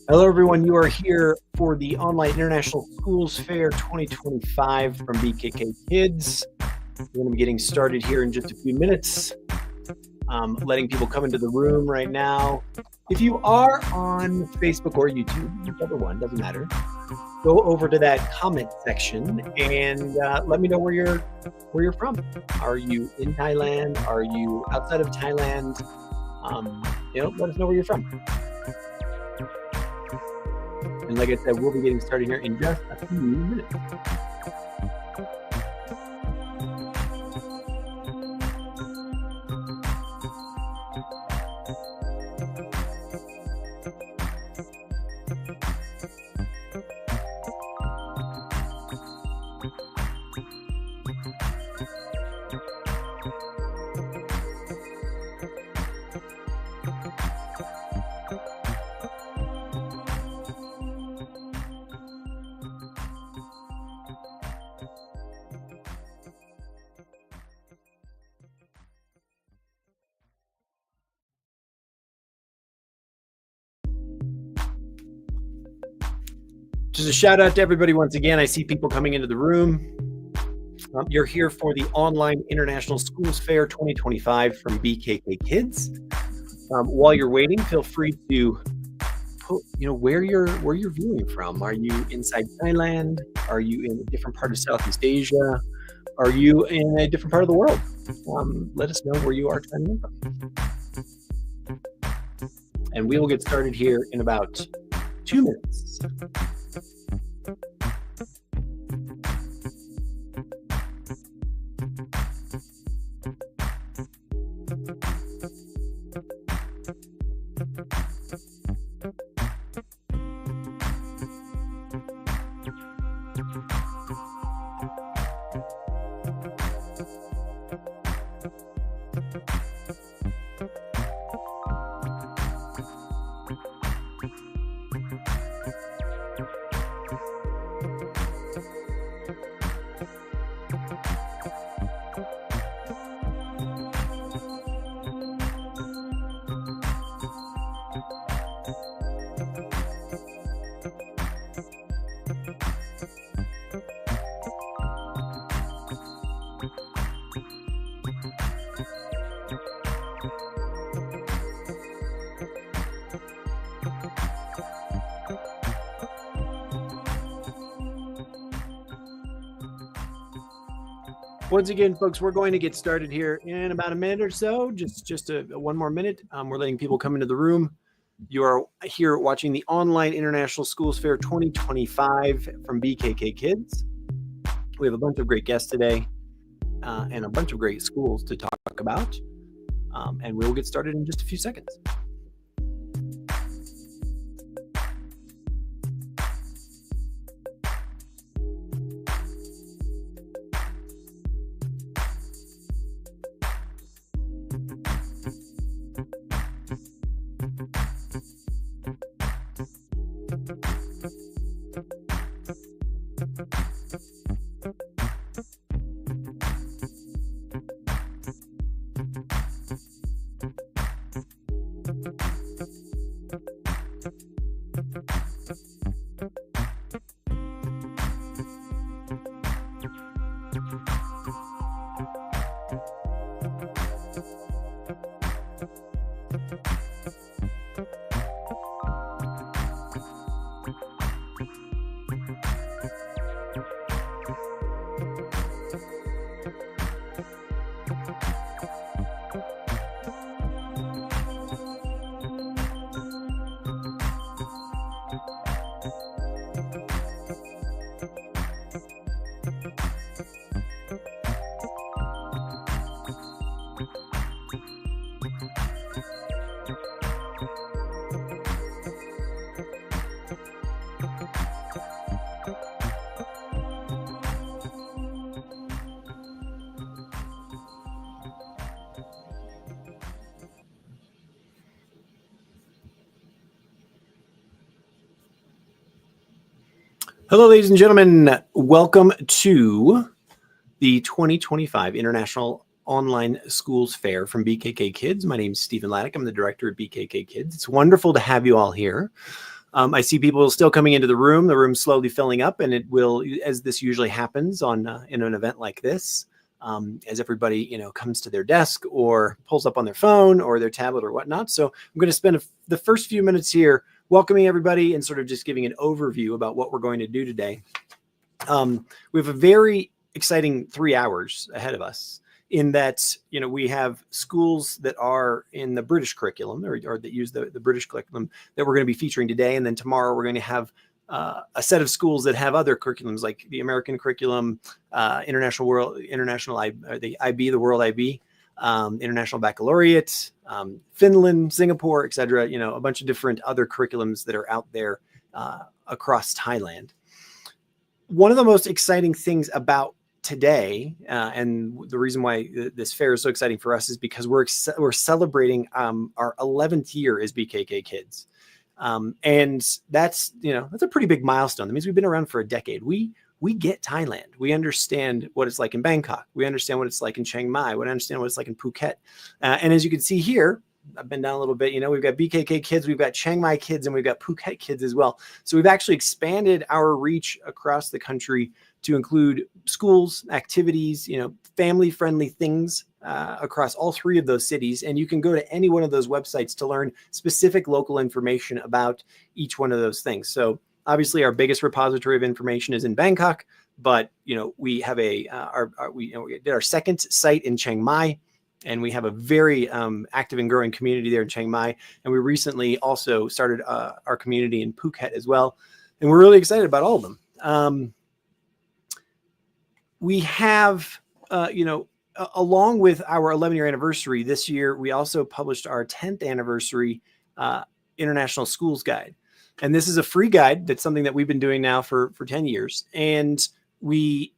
Hello, everyone. You are here for the Online International Schools Fair 2025 from BKK Kids. We're going to be getting started here in just a few minutes. Letting people come into the room right now. If you are on Facebook or YouTube, whichever one, doesn't matter, go over to that comment section and let me know where you're from. Are you in Thailand? Are you outside of Thailand? Let us know where you're from. And like I said, we'll be getting started here in just a few minutes. Just a shout out to everybody once again. I see people coming into the room. You're here for the Online International Schools Fair 2025 from BKK Kids. While you're waiting, feel free to put, where you're viewing from. Are you inside Thailand? Are you in a different part of Southeast Asia? Are you in a different part of the world? Let us know where you are chiming in from. And we will get started here in about 2 minutes. Once again, folks, we're going to get started here in about a minute or so. Just one more minute. We're letting people come into the room. You are here watching the Online International Schools Fair 2025 from BKK Kids. We have a bunch of great guests today and a bunch of great schools to talk about. And we'll get started in just a few seconds. Hello, ladies and gentlemen. Welcome to the 2025 International Online Schools Fair from BKK Kids. My name is Stephen Laddick. I'm the director of BKK Kids. It's wonderful to have you all here. I see people still coming into the room. The room's slowly filling up, and it will, as this usually happens on in an event like this, as everybody comes to their desk or pulls up on their phone or their tablet or whatnot. So I'm going to spend the first few minutes here welcoming everybody and sort of just giving an overview about what we're going to do today. We have a very exciting 3 hours ahead of us, in that, we have schools that are in the British curriculum or that use the British curriculum that we're going to be featuring today. And then tomorrow we're going to have a set of schools that have other curriculums, like the American curriculum, the IB, the World IB, International Baccalaureate, Finland, Singapore, etc. A bunch of different other curriculums that are out there across Thailand. One of the most exciting things about today, and the reason why this fair is so exciting for us, is because we're celebrating our 11th year as BKK Kids, and that's a pretty big milestone. That means we've been around for a decade. We get Thailand. We understand what it's like in Bangkok. We understand what it's like in Chiang Mai. We understand what it's like in Phuket. And as you can see here, I've been down a little bit. We've got BKK Kids, we've got Chiang Mai Kids, and we've got Phuket Kids as well. So we've actually expanded our reach across the country to include schools, activities, family-friendly things across all 3 of those cities. And you can go to any one of those websites to learn specific local information about each one of those things. So obviously, our biggest repository of information is in Bangkok, but we have we did our second site in Chiang Mai, and we have a very active and growing community there in Chiang Mai. And we recently also started our community in Phuket as well, and we're really excited about all of them. We have, along with our 11-year anniversary this year, we also published our 10th anniversary International Schools Guide. And this is a free guide. That's something that we've been doing now for 10 years. And we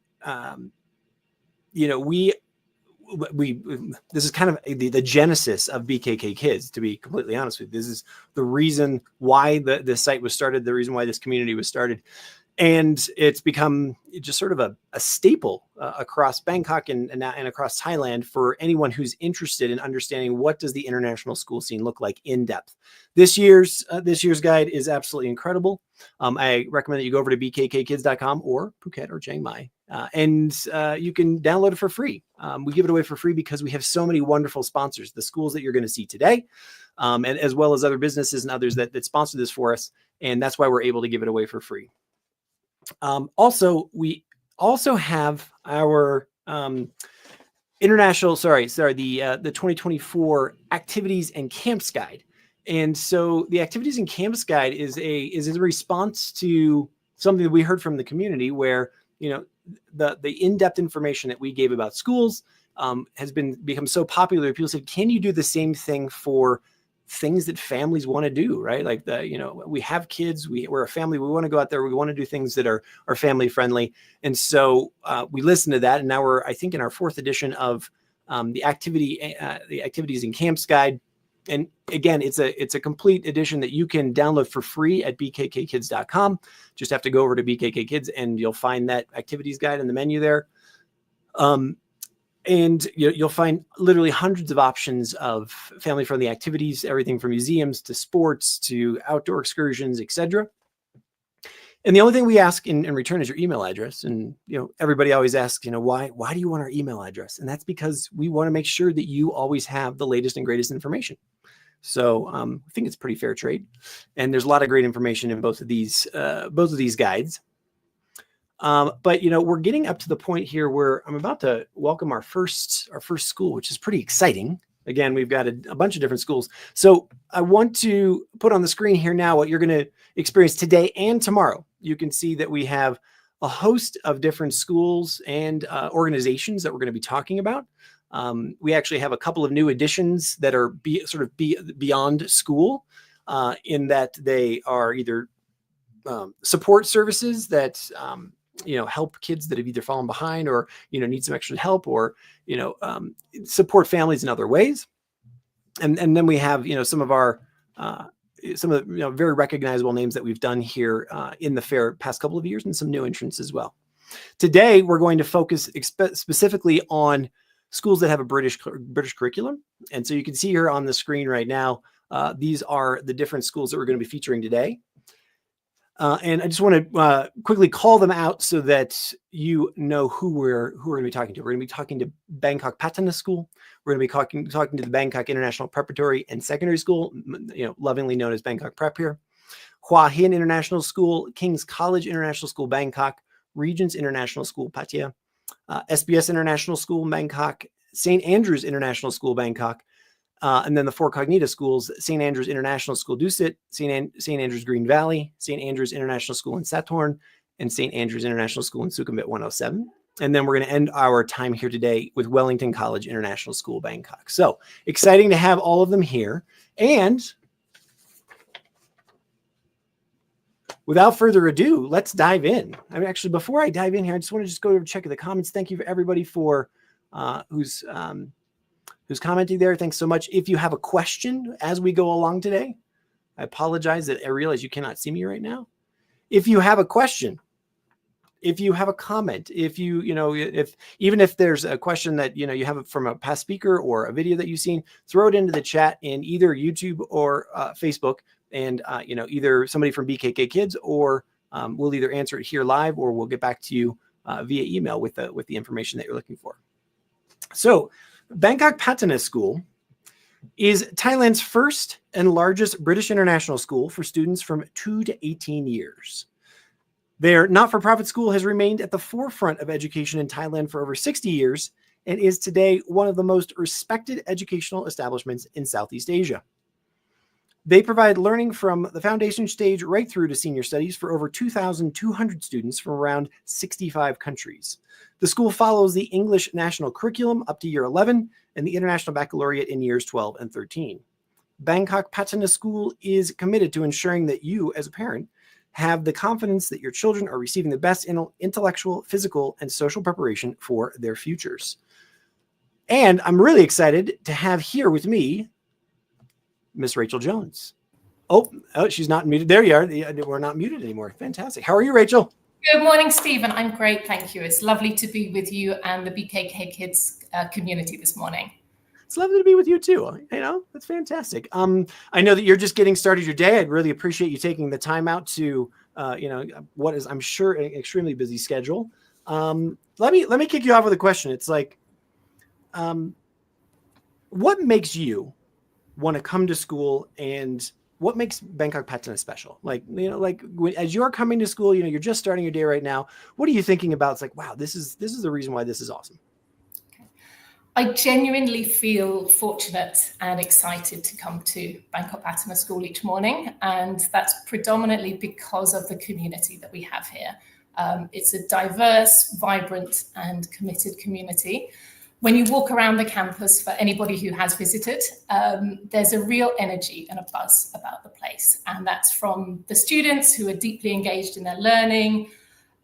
this is kind of the genesis of BKK Kids, to be completely honest with you. This is the reason why the site was started, the reason why this community was started. And it's become just sort of a staple across Bangkok and across Thailand for anyone who's interested in understanding what does the international school scene look like in depth. This year's guide is absolutely incredible. I recommend that you go over to bkkkids.com or Phuket or Chiang Mai, and you can download it for free. We give it away for free because we have so many wonderful sponsors, the schools that you're going to see today, and as well as other businesses and others that sponsor this for us. And that's why we're able to give it away for free. We also have our the 2024 activities and camps guide. And so the activities and camps guide is a response to something that we heard from the community, where the in-depth information that we gave about schools has become so popular. People said, can you do the same thing for things that families want to do, right? Like we have kids, we're a family, we want to go out there, we want to do things that are family friendly. And so we listened to that, and now we're, I think, in our 4th edition of the activities and camps guide. And again, it's a complete edition that you can download for free at bkkkids.com. Just have to go over to BKK Kids and you'll find that activities guide in the menu there. And you'll find literally hundreds of options of family-friendly activities, everything from museums to sports to outdoor excursions, etc. And the only thing we ask in return is your email address. And everybody always asks, why do you want our email address? And that's because we want to make sure that you always have the latest and greatest information. So I think it's pretty fair trade. And there's a lot of great information in both of these guides. But we're getting up to the point here where I'm about to welcome our first school, which is pretty exciting. Again, we've got a bunch of different schools. So I want to put on the screen here now what you're going to experience today and tomorrow. You can see that we have a host of different schools and organizations that we're going to be talking about. We actually have a couple of new additions that are beyond school, in that they are either support services that help kids that have either fallen behind or need some extra help, or support families in other ways. And then we have some of the very recognizable names that we've done here in the fair past couple of years, and some new entrants as well. Today we're going to focus specifically on schools that have a British curriculum. And so you can see here on the screen right now, these are the different schools that we're going to be featuring today. And I just want to quickly call them out so that you know who we're going to be talking to. We're going to be talking to Bangkok Patana School. We're going to be talking to the Bangkok International Preparatory and Secondary School, lovingly known as Bangkok Prep here. Hua Hin International School, King's College International School, Bangkok, Regents International School, Pattaya, SBS International School, Bangkok, St. Andrews International School, Bangkok, and then the four Cognita schools: St. Andrews International School, Dusit, St. Andrews Green Valley, St. Andrews International School in Sathorn, and St. Andrews International School in Sukhumvit 107. And then we're going to end our time here today with Wellington College International School, Bangkok. So exciting to have all of them here. And without further ado, let's dive in. I mean, actually, before I dive in here, I just want to go over check the comments. Thank you for everybody for who's commenting there. Thanks so much. If you have a question as we go along today, I apologize that I realize you cannot see me right now. If you have a question, if you have a comment, if even if there's a question that you have from a past speaker or a video that you've seen, throw it into the chat in either YouTube or Facebook, and either somebody from BKK Kids or we'll either answer it here live or we'll get back to you via email with the information that you're looking for. So Bangkok Patana School is Thailand's first and largest British international school for students from 2 to 18 years. Their not-for-profit school has remained at the forefront of education in Thailand for over 60 years and is today one of the most respected educational establishments in Southeast Asia. They provide learning from the foundation stage right through to senior studies for over 2,200 students from around 65 countries. The school follows the English national curriculum up to year 11 and the International Baccalaureate in years 12 and 13. Bangkok Patana School is committed to ensuring that you, as a parent, have the confidence that your children are receiving the best intellectual, physical, and social preparation for their futures. And I'm really excited to have here with me Miss Rachel Jones. Oh, she's not muted. There you are. We're not muted anymore. Fantastic. How are you, Rachel? Good morning, Stephen. I'm great, thank you. It's lovely to be with you and the BKK Kids community this morning. It's lovely to be with you too. That's fantastic. I know that you're just getting started your day. I'd really appreciate you taking the time out to, what is, I'm sure, an extremely busy schedule. Let me kick you off with a question. It's like, what makes you want to come to school, and what makes Bangkok Patana special? As you're coming to school, you're just starting your day right now. What are you thinking about? It's like, wow, this is the reason why this is awesome. I genuinely feel fortunate and excited to come to Bangkok Patana School each morning, and that's predominantly because of the community that we have here. It's a diverse, vibrant, and committed community. When you walk around the campus, for anybody who has visited, there's a real energy and a buzz about the place, and that's from the students who are deeply engaged in their learning,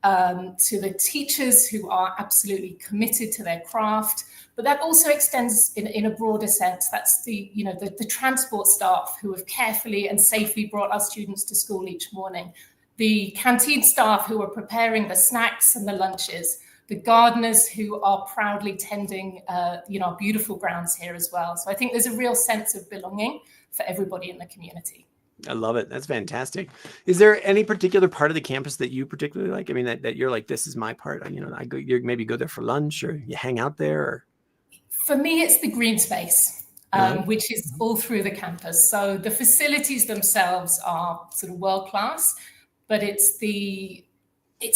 to the teachers who are absolutely committed to their craft. But that also extends in a broader sense. That's the transport staff who have carefully and safely brought our students to school each morning, the canteen staff who are preparing the snacks and the lunches, the gardeners who are proudly tending our beautiful grounds here as well. So I think there's a real sense of belonging for everybody in the community. I love it. That's fantastic. Is there any particular part of the campus that you particularly like? I mean, that you're like, this is my part. You maybe go there for lunch, or you hang out there. Or... For me, it's the green space, which is all through the campus. So the facilities themselves are sort of world class, but it's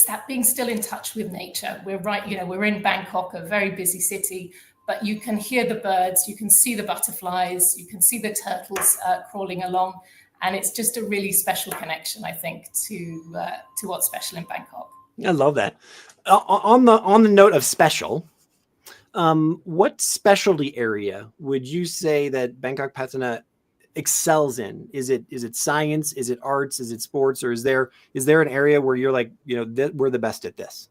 that being still in touch with nature. We're in Bangkok, a very busy city, but you can hear the birds, you can see the butterflies, you can see the turtles crawling along. And it's just a really special connection, I think, to what's special in Bangkok. I love that. On the note of special, what specialty area would you say that Bangkok Patana excels in? Is it science? Is it arts? Is it sports? Or is there an area where you're like, we're the best at this?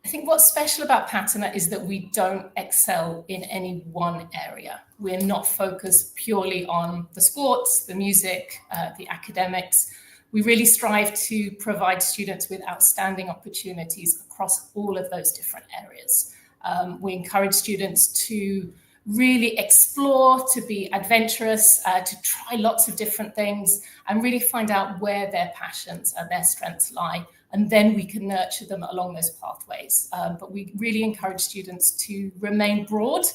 I think what's special about Patana is that we don't excel in any one area. We're not focused purely on the sports, the music, the academics. We really strive to provide students with outstanding opportunities across all of those different areas. We encourage students to really explore, to be adventurous, to try lots of different things and really find out where their passions and their strengths lie. And then we can nurture them along those pathways. But we really encourage students to remain broad.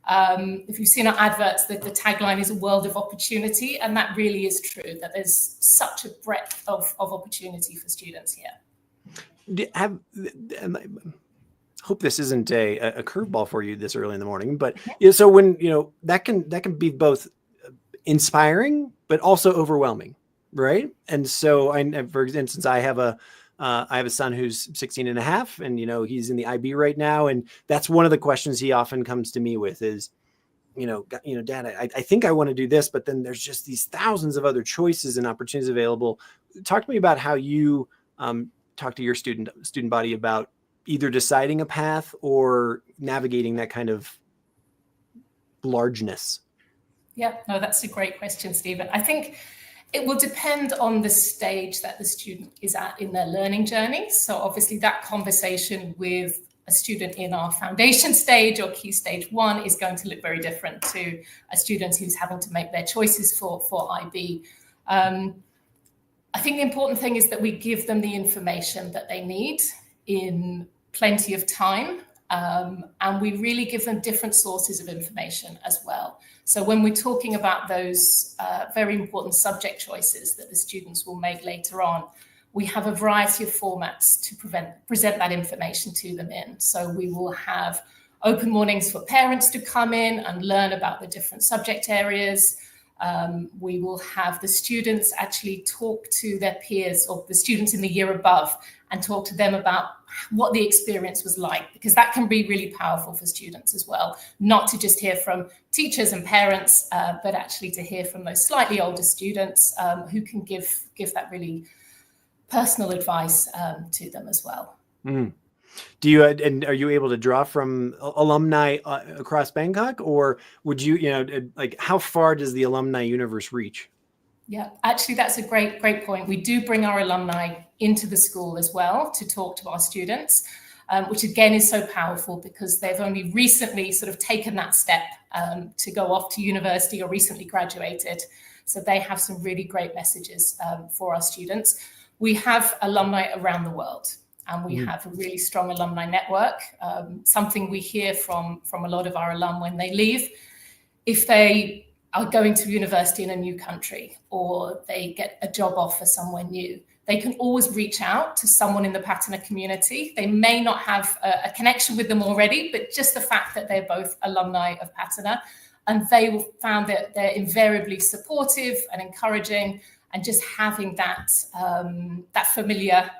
If you've seen our adverts, the tagline is a world of opportunity. And that really is true, that there's such a breadth of opportunity for students here. Hope this isn't a curveball for you this early in the morning, but so when, that can be both inspiring, but also overwhelming. Right. And so for instance, I have a son who's 16 and a half and, he's in the IB right now. And that's one of the questions he often comes to me with is, Dad, I think I want to do this, but then there's just these thousands of other choices and opportunities available. Talk to me about how you talk to your student body about either deciding a path or navigating that kind of largeness. Yeah, no, that's a great question, Stephen. I think it will depend on the stage that the student is at in their learning journey. So obviously that conversation with a student in our foundation stage or key stage 1 is going to look very different to a student who's having to make their choices for IB. I think the important thing is that we give them the information that they need in plenty of time, and we really give them different sources of information as well. So when we're talking about those very important subject choices that the students will make later on, we have a variety of formats to present that information to them in. So we will have open mornings for parents to come in and learn about the different subject areas. We will have the students actually talk to their peers or the students in the year above and talk to them about what the experience was like, because that can be really powerful for students as well, not to just hear from teachers and parents, but actually to hear from those slightly older students who can give that really personal advice to them as well. Mm. Do you and are you able to draw from alumni across Bangkok, or would you, like how far does the alumni universe reach? Yeah, actually, that's a great point. We do bring our alumni into the school as well to talk to our students, which again is so powerful because they've only recently sort of taken that step to go off to university or recently graduated. So they have some really great messages for our students. We have alumni around the world. And we have a really strong alumni network, something we hear from a lot of our alum when they leave. If they are going to university in a new country or they get a job offer somewhere new, they can always reach out to someone in the Patana community. They may not have a connection with them already, but just the fact that they're both alumni of Patana, and they found that they're invariably supportive and encouraging, and just having that familiar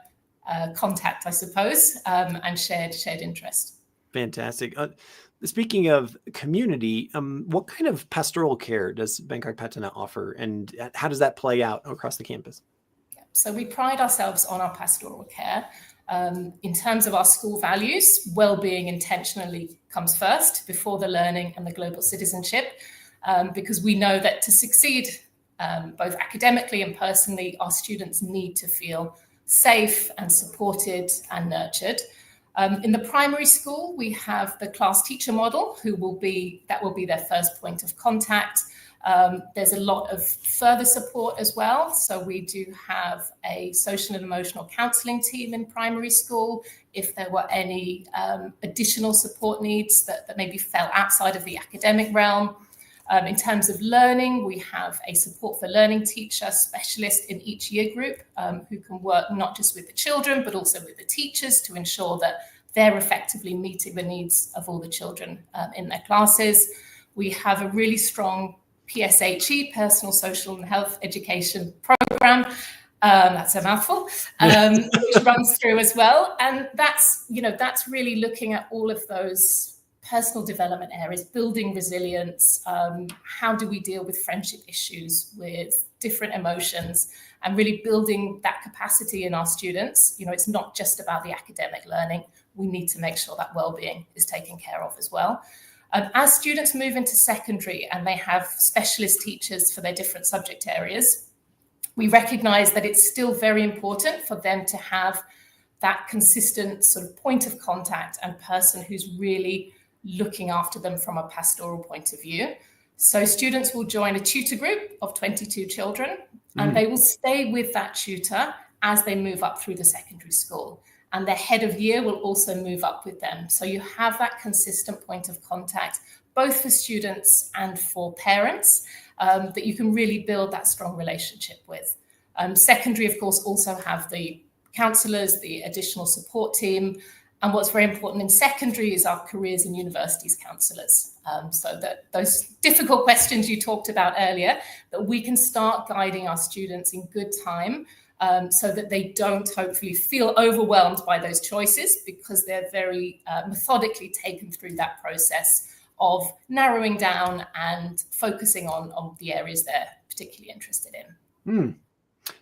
contact, I suppose, and shared interest. Fantastic. Speaking of community, what kind of pastoral care does Bangkok Patana offer, and how does that play out across the campus? So we pride ourselves on our pastoral care. In terms of our school values, well-being intentionally comes first before the learning and the global citizenship, because we know that to succeed, both academically and personally, our students need to feel safe and supported and nurtured. In the primary school, we have the class teacher model, that will be their first point of contact. There's a lot of further support as well. So we do have a social and emotional counselling team in primary school. If there were any additional support needs that maybe fell outside of the academic realm. In terms of learning, we have a support for learning teacher specialist in each year group who can work not just with the children, but also with the teachers to ensure that they're effectively meeting the needs of all the children in their classes. We have a really strong PSHE, Personal, Social and Health Education program. That's a mouthful, which runs through as well. And that's really looking at all of those personal development areas, building resilience, how do we deal with friendship issues, with different emotions, and really building that capacity in our students. It's not just about the academic learning. We need to make sure that well-being is taken care of as well. As students move into secondary and they have specialist teachers for their different subject areas, we recognize that it's still very important for them to have that consistent sort of point of contact and person who's really looking after them from a pastoral point of view. So students will join a tutor group of 22 children, and they will stay with that tutor as they move up through the secondary school. And their head of year will also move up with them. So you have that consistent point of contact, both for students and for parents, that you can really build that strong relationship with. Secondary, of course, also have the counsellors, the additional support team. And what's very important in secondary is our careers and universities counsellors. So that those difficult questions you talked about earlier, that we can start guiding our students in good time, so that they don't hopefully feel overwhelmed by those choices, because they're very methodically taken through that process of narrowing down and focusing on the areas they're particularly interested in.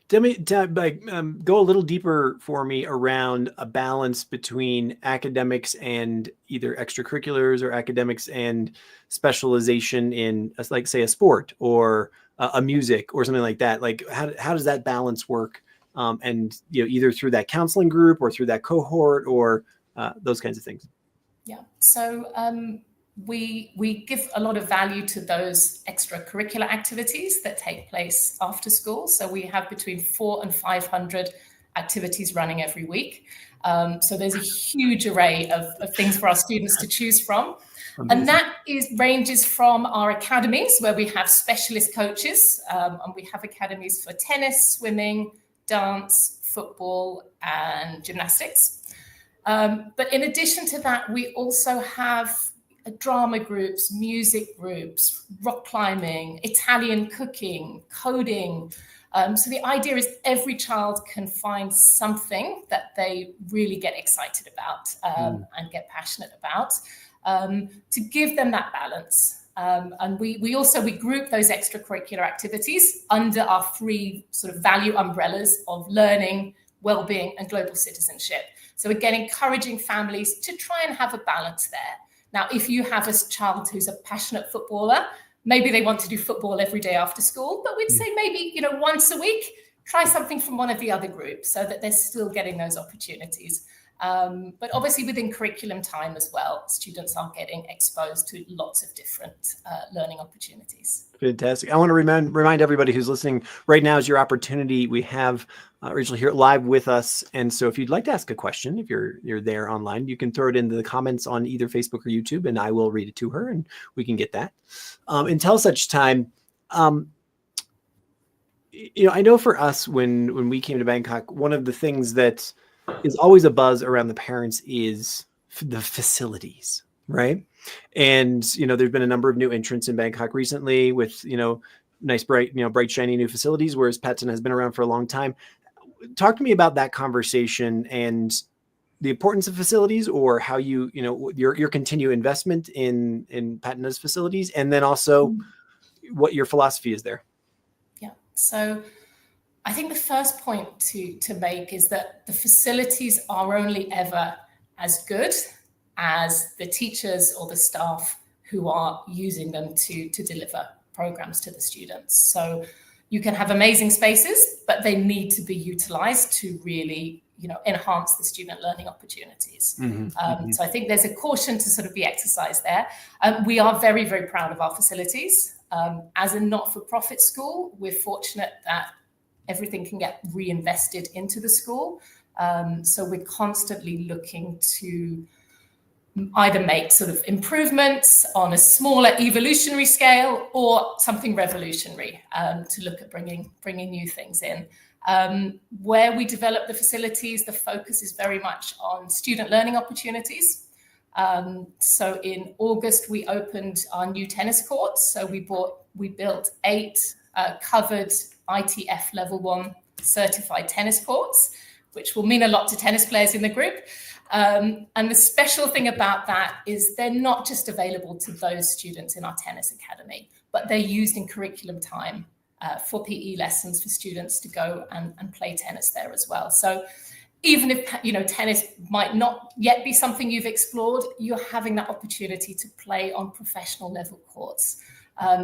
Tell me, go a little deeper for me around a balance between academics and either extracurriculars or academics and specialization in, like, say, a sport or a music or something like that. Like, how does that balance work? And either through that counseling group or through that cohort or those kinds of things. Yeah. So we give a lot of value to those extracurricular activities that take place after school. So we have between 400 and 500 activities running every week. So there's a huge array of things for our students to choose from. Amazing. And that ranges from our academies, where we have specialist coaches, and we have academies for tennis, swimming, dance, football, and gymnastics. But in addition to that, we also have drama groups, music groups, rock climbing, Italian cooking, coding. So the idea is every child can find something that they really get excited about and get passionate about, to give them that balance. And we group those extracurricular activities under our 3 sort of value umbrellas of learning, well-being, and global citizenship. So again, encouraging families to try and have a balance there. Now, if you have a child who's a passionate footballer, maybe they want to do football every day after school, but we'd say maybe, once a week, try something from one of the other groups so that they're still getting those opportunities. But obviously within curriculum time as well, students are getting exposed to lots of different learning opportunities. Fantastic. I want to remind everybody who's listening, right now is your opportunity. We have Rachel here live with us. And so if you'd like to ask a question, if you're there online, you can throw it into the comments on either Facebook or YouTube, and I will read it to her and we can get that. Until such time, I know for us, when we came to Bangkok, one of the things that is always a buzz around the parents is the facilities, right? And, there's been a number of new entrants in Bangkok recently with, nice, bright, shiny new facilities, whereas Patana has been around for a long time. Talk to me about that conversation and the importance of facilities, or how your continued investment in Patana's facilities, and then also what your philosophy is there. Yeah. So I think the first point to make is that the facilities are only ever as good as the teachers or the staff who are using them to deliver programs to the students. So you can have amazing spaces, but they need to be utilized to really, enhance the student learning opportunities. So I think there's a caution to sort of be exercised there. We are very, very proud of our facilities. As a not-for-profit school, we're fortunate that everything can get reinvested into the school. So we're constantly looking to either make sort of improvements on a smaller evolutionary scale or something revolutionary, to look at bringing new things in. Where we develop the facilities, the focus is very much on student learning opportunities. So in August, we opened our new tennis courts. So we built 8 covered ITF level 1 certified tennis courts, which will mean a lot to tennis players in the group. And the special thing about that is they're not just available to those students in our tennis academy, but they're used in curriculum time for PE lessons for students to go and play tennis there as well. So even if, tennis might not yet be something you've explored, you're having that opportunity to play on professional level courts.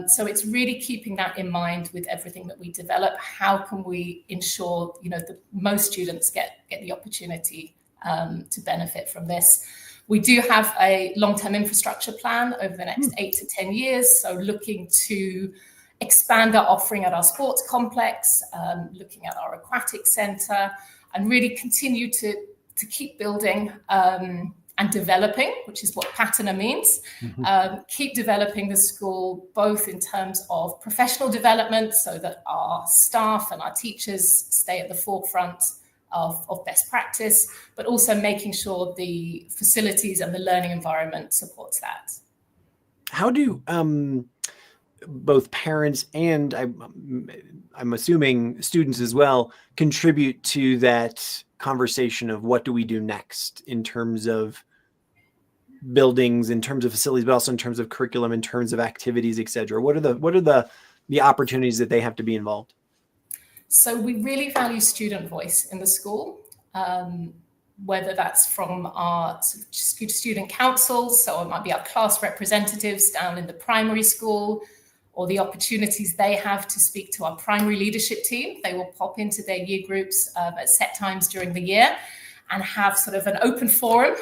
So it's really keeping that in mind with everything that we develop. How can we ensure, that most students get the opportunity to benefit from this? We do have a long-term infrastructure plan over the next 8 to 10 years. So looking to expand our offering at our sports complex, looking at our aquatic center, and really continue to keep building and developing, which is what Patana means. Keep developing the school, both in terms of professional development, so that our staff and our teachers stay at the forefront of best practice, but also making sure the facilities and the learning environment supports that. How do both parents and I'm assuming students as well contribute to that conversation of what do we do next in terms of buildings, in terms of facilities, but also in terms of curriculum, in terms of activities, et cetera? What are the opportunities that they have to be involved? So we really value student voice in the school, whether that's from our student councils, so it might be our class representatives down in the primary school, or the opportunities they have to speak to our primary leadership team. They will pop into their year groups at set times during the year and have sort of an open forum,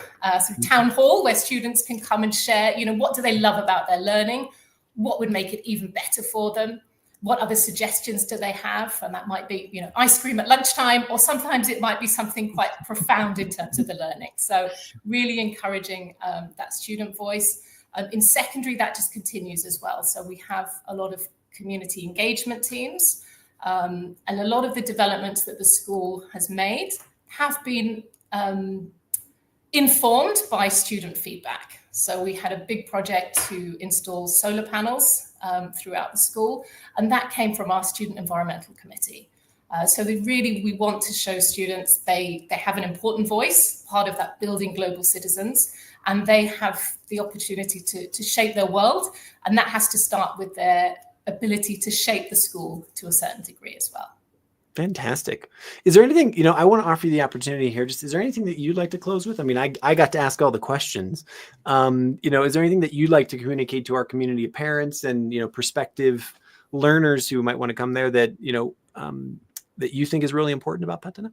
sort of town hall, where students can come and share, what do they love about their learning? What would make it even better for them? What other suggestions do they have? And that might be, ice cream at lunchtime, or sometimes it might be something quite profound in terms of the learning. So really encouraging that student voice. In secondary, that just continues as well. So we have a lot of community engagement teams, and a lot of the developments that the school has made have been informed by student feedback. So we had a big project to install solar panels throughout the school, and that came from our student environmental committee. So we want to show students they have an important voice, part of that building global citizens, and they have the opportunity to shape their world. And that has to start with their ability to shape the school to a certain degree as well. Fantastic. Is there anything, I want to offer you the opportunity here. Is there anything that you'd like to close with? I mean, I got to ask all the questions. Is there anything that you'd like to communicate to our community of parents and, prospective learners who might want to come there that, that you think is really important about Patana?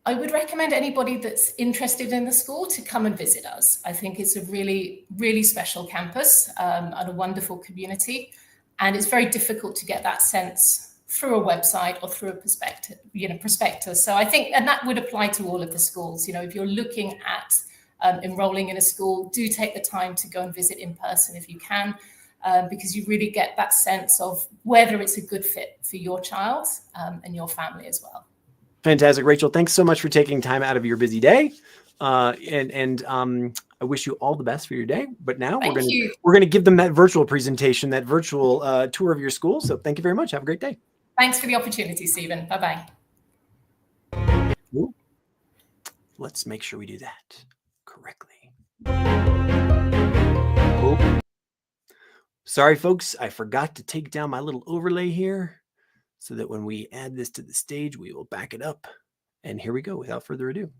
I would recommend anybody that's interested in the school to come and visit us. I think it's a really, really special campus and a wonderful community. And it's very difficult to get that sense through a website or through a prospectus. So I think, and that would apply to all of the schools. If you're looking at enrolling in a school, do take the time to go and visit in person if you can, because you really get that sense of whether it's a good fit for your child and your family as well. Fantastic. Rachel, thanks so much for taking time out of your busy day. And I wish you all the best for your day. But now we're going to give them that virtual presentation, that virtual tour of your school. So thank you very much. Have a great day. Thanks for the opportunity, Stephen. Bye-bye. Let's make sure we do that correctly. Oh. Sorry, folks. I forgot to take down my little overlay here so that when we add this to the stage, we will back it up. And here we go without further ado.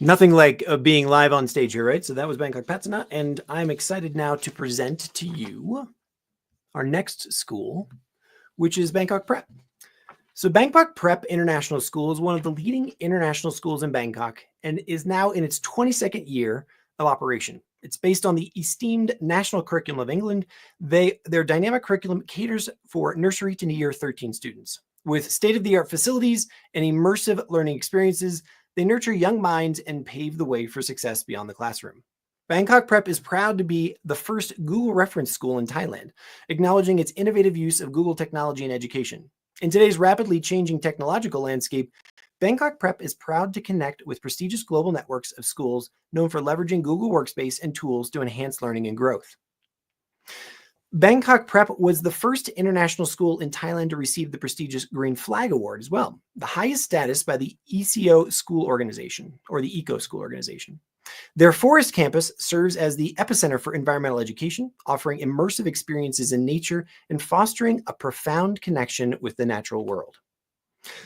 Nothing like being live on stage here, right? So that was Bangkok Patana, and I'm excited now to present to you our next school, which is Bangkok Prep. So Bangkok Prep International School is one of the leading international schools in Bangkok and is now in its 22nd year of operation. It's based on the esteemed national curriculum of England. Their dynamic curriculum caters for nursery to year 13 students. With state-of-the-art facilities and immersive learning experiences, they nurture young minds and pave the way for success beyond the classroom. Bangkok Prep is proud to be the first Google reference school in Thailand, acknowledging its innovative use of Google technology in education. In today's rapidly changing technological landscape, Bangkok Prep is proud to connect with prestigious global networks of schools known for leveraging Google Workspace and tools to enhance learning and growth. Bangkok Prep was the first international school in Thailand to receive the prestigious Green Flag Award as well, the highest status by the ECO School Organization, or the ECO School Organization. Their Forest campus serves as the epicenter for environmental education, offering immersive experiences in nature and fostering a profound connection with the natural world.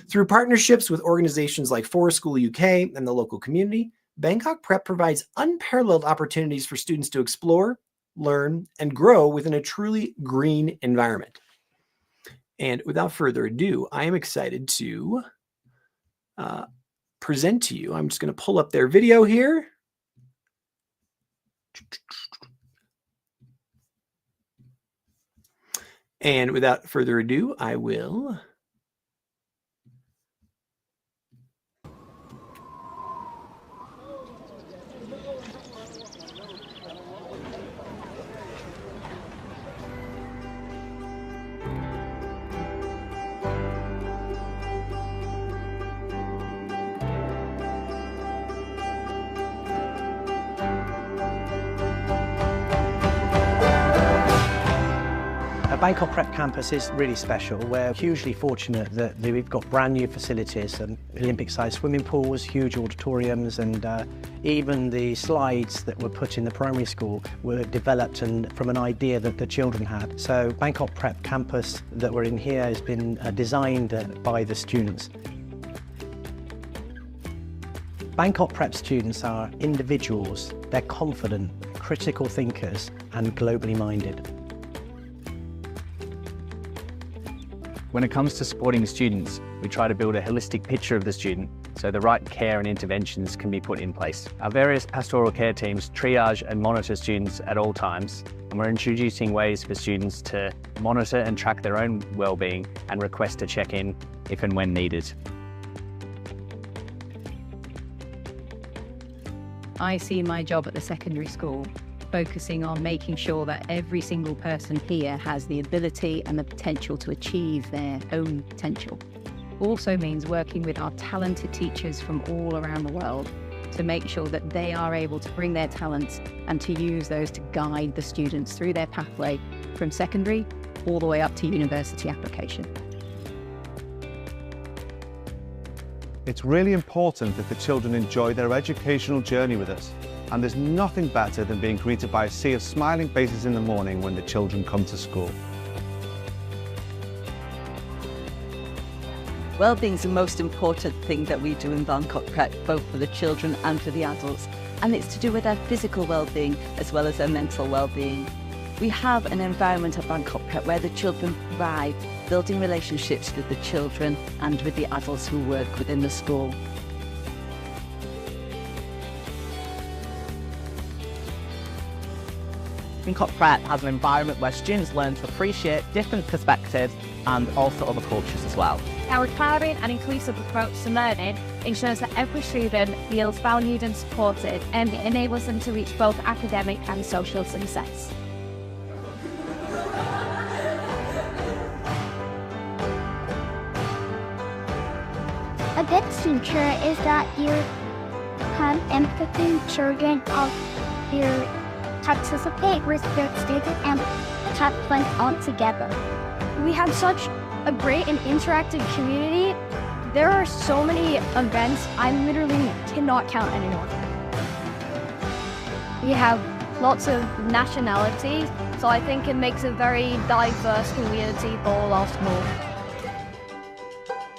Through partnerships with organizations like Forest School UK and the local community, Bangkok Prep provides unparalleled opportunities for students to explore, learn, and grow within a truly green environment. And without further ado, I am excited to present to you. I'm just going to pull up their video here. And without further ado, I will Bangkok Prep campus is really special. We're hugely fortunate that we've got brand new facilities and Olympic-sized swimming pools, huge auditoriums, and even the slides that were put in the primary school were developed from an idea that the children had. So Bangkok Prep campus that we're in here has been designed by the students. Bangkok Prep students are individuals, they're confident, critical thinkers, and globally minded. When it comes to supporting students, we try to build a holistic picture of the student so the right care and interventions can be put in place. Our various pastoral care teams triage and monitor students at all times, and we're introducing ways for students to monitor and track their own well-being and request to check in if and when needed. I see my job at the secondary school focusing on making sure that every single person here has the ability and the potential to achieve their own potential. Also means working with our talented teachers from all around the world to make sure that they are able to bring their talents and to use those to guide the students through their pathway from secondary all the way up to university application. It's really important that the children enjoy their educational journey with us. And there's nothing better than being greeted by a sea of smiling faces in the morning when the children come to school. Wellbeing is the most important thing that we do in Bangkok Prep, both for the children and for the adults. And it's to do with their physical well-being as well as their mental well-being. We have an environment at Bangkok Prep where the children thrive, building relationships with the children and with the adults who work within the school. Bangkok Prep has an environment where students learn to appreciate different perspectives and also other cultures as well. Our empowering and inclusive approach to learning ensures that every student feels valued and supported, and it enables them to reach both academic and social success. A good teacher is that you have empathy with children of your participate with their students and have fun all together. We have such a great and interactive community. There are so many events, I literally cannot count anymore. We have lots of nationalities, so I think it makes a very diverse community for all our school.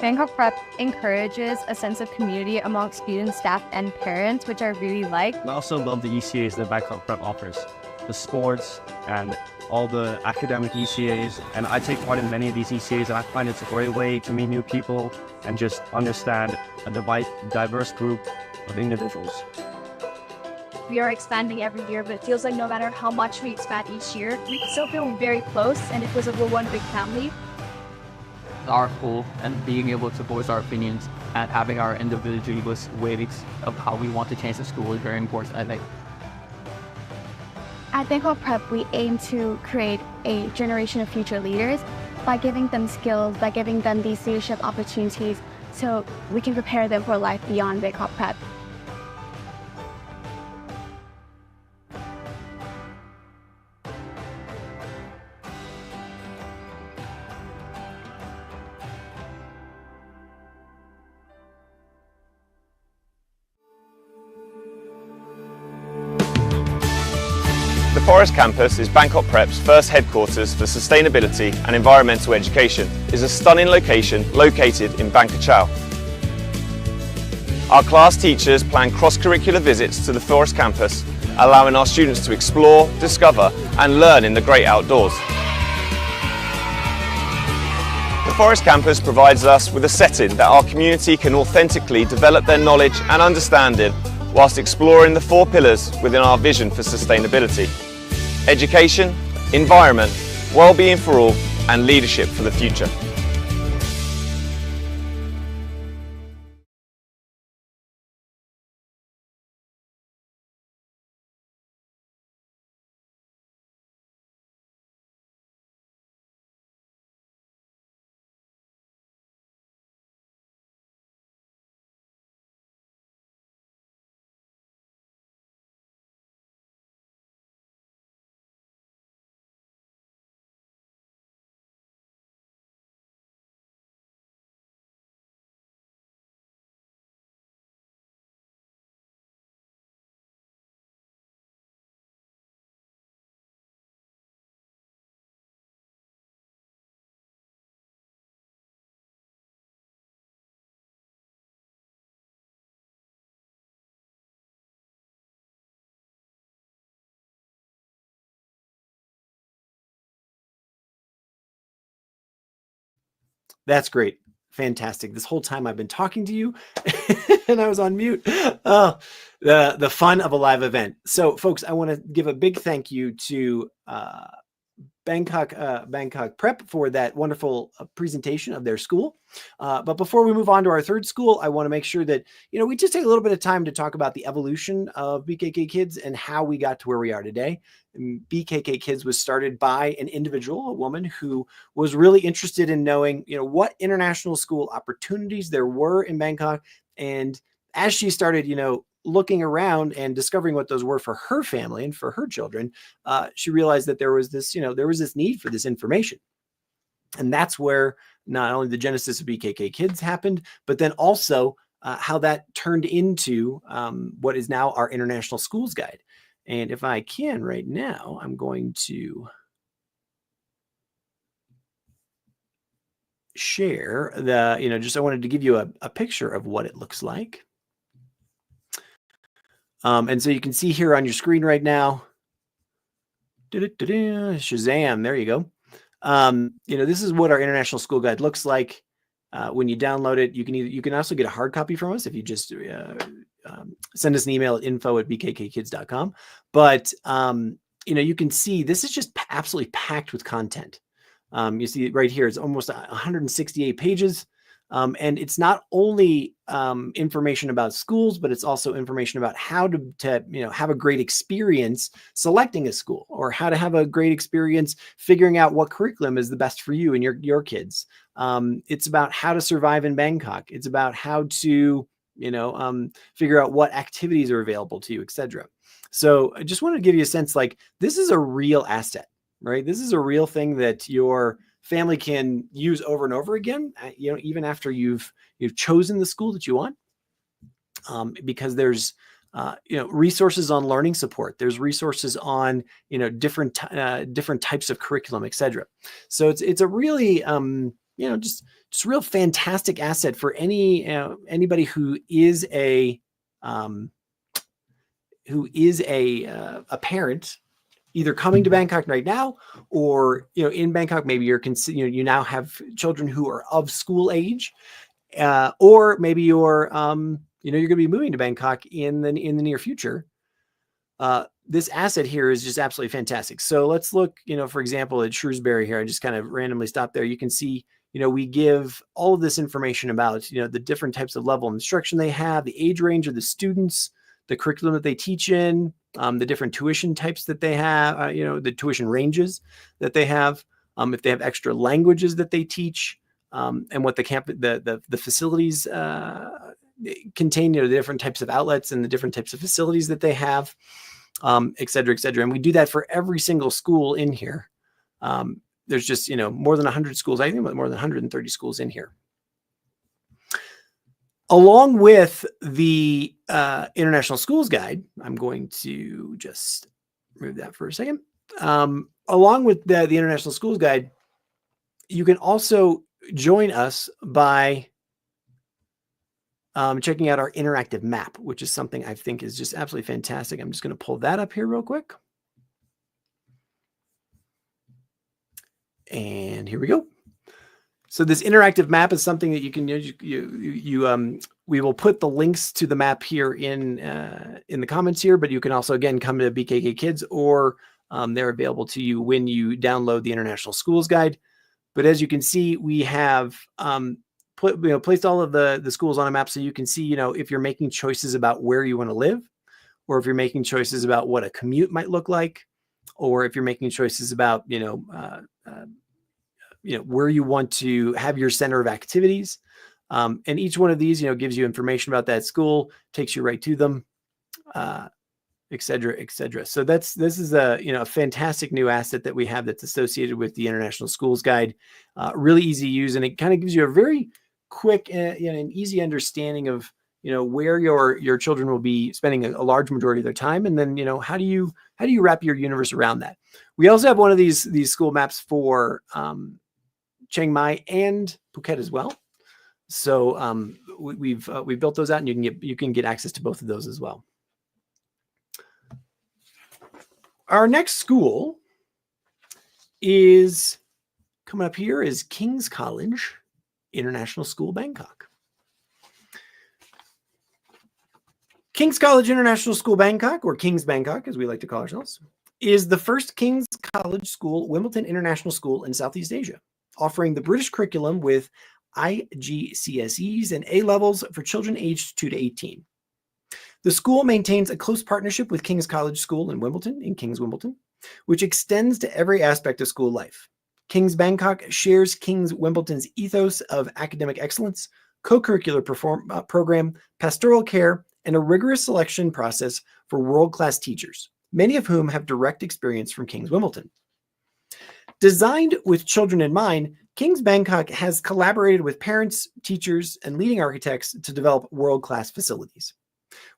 Bangkok Prep encourages a sense of community among students, staff, and parents, which I really like. I also love the ECAs that Bangkok Prep offers, the sports and all the academic ECAs. And I take part in many of these ECAs, and I find it's a great way to meet new people and just understand a diverse group of individuals. We are expanding every year, but it feels like no matter how much we expand each year, we still feel very close, and it was over one big family. Our school and being able to voice our opinions and having our individualist ways of how we want to change the school is very important, I think. At Bangkok Prep, we aim to create a generation of future leaders by giving them skills, by giving them these leadership opportunities so we can prepare them for life beyond Bangkok Prep. The Forest campus is Bangkok Prep's first headquarters for sustainability and environmental education. It's a stunning location located in Bang Krachao. Our class teachers plan cross-curricular visits to the Forest campus, allowing our students to explore, discover and learn in the great outdoors. The Forest campus provides us with a setting that our community can authentically develop their knowledge and understanding whilst exploring the 4 pillars within our vision for sustainability: education, environment, well-being for all, and leadership for the future. That's great. Fantastic. This whole time I've been talking to you and I was on mute. Oh, the fun of a live event. So folks, I want to give a big thank you to Bangkok Prep for that wonderful presentation of their school. But before we move on to our third school, I want to make sure that, we just take a little bit of time to talk about the evolution of BKK Kids and how we got to where we are today. And BKK Kids was started by an individual, a woman who was really interested in knowing, what international school opportunities there were in Bangkok. And as she started, looking around and discovering what those were for her family and for her children, she realized that there was this need for this information. And that's where not only the genesis of BKK Kids happened, but then also how that turned into what is now our International Schools Guide. And if I can right now, I'm going to share I wanted to give you a picture of what it looks like. And so you can see here on your screen right now, Shazam, there you go. This is what our International School Guide looks like. When you download it, you can also get a hard copy from us if you just send us an email at info@bkkkids.com. But, you can see this is just absolutely packed with content. You see right here, it's almost 168 pages. And it's not only information about schools, but it's also information about how to have a great experience selecting a school, or how to have a great experience figuring out what curriculum is the best for you and your kids. It's about how to survive in Bangkok. It's about how to figure out what activities are available to you, etc. So I just wanted to give you a sense, like, this is a real asset, right? This is a real thing that your family can use over and over again, even after you've chosen the school that you want, because there's resources on learning support. There's resources on different types of curriculum, etc. So it's a really just real fantastic asset for anybody who is a parent, either coming to Bangkok right now, or in Bangkok, maybe you now have children who are of school age, or maybe you're going to be moving to Bangkok in the near future. This asset here is just absolutely fantastic. So let's look, for example, at Shrewsbury here. I just kind of randomly stopped there. You can see, we give all of this information about, the different types of level of instruction they have, the age range of the students, the curriculum that they teach in, the different tuition types that they have, the tuition ranges that they have, if they have extra languages that they teach, and what the facilities contain, the different types of outlets and the different types of facilities that they have, et cetera, et cetera. And we do that for every single school in here. There's just, more than 100 schools, I think more than 130 schools in here. Along with the International Schools Guide, I'm going to just remove that for a second. Along with the International Schools Guide, you can also join us by checking out our interactive map, which is something I think is just absolutely fantastic. I'm just going to pull that up here real quick. And here we go. So this interactive map is something that you can we will put the links to the map here in the comments here, but you can also, again, come to BKK Kids, or they're available to you when you download the International Schools Guide. But as you can see, we have placed all of the schools on a map, so you can see, if you're making choices about where you want to live, or if you're making choices about what a commute might look like, or if you're making choices about, where you want to have your center of activities. And each one of these, gives you information about that school, takes you right to them, et cetera, et cetera. So this is a fantastic new asset that we have that's associated with the International Schools Guide. Really easy to use, and it kind of gives you a very quick and easy understanding of where your children will be spending a large majority of their time, and then how do you wrap your universe around that. We also have one of these school maps for Chiang Mai and Phuket as well. So we've built those out, and you can get access to both of those as well. Our next school is coming up here is King's College International School, Bangkok. King's College International School, Bangkok, or King's Bangkok, as we like to call ourselves, is the first King's College school, Wimbledon International School in Southeast Asia, offering the British curriculum with IGCSEs and A-levels for children aged 2 to 18. The school maintains a close partnership with King's College School in Wimbledon, in King's Wimbledon, which extends to every aspect of school life. King's Bangkok shares King's Wimbledon's ethos of academic excellence, co-curricular program, pastoral care, and a rigorous selection process for world-class teachers, many of whom have direct experience from King's Wimbledon. Designed with children in mind, King's Bangkok has collaborated with parents, teachers, and leading architects to develop world-class facilities.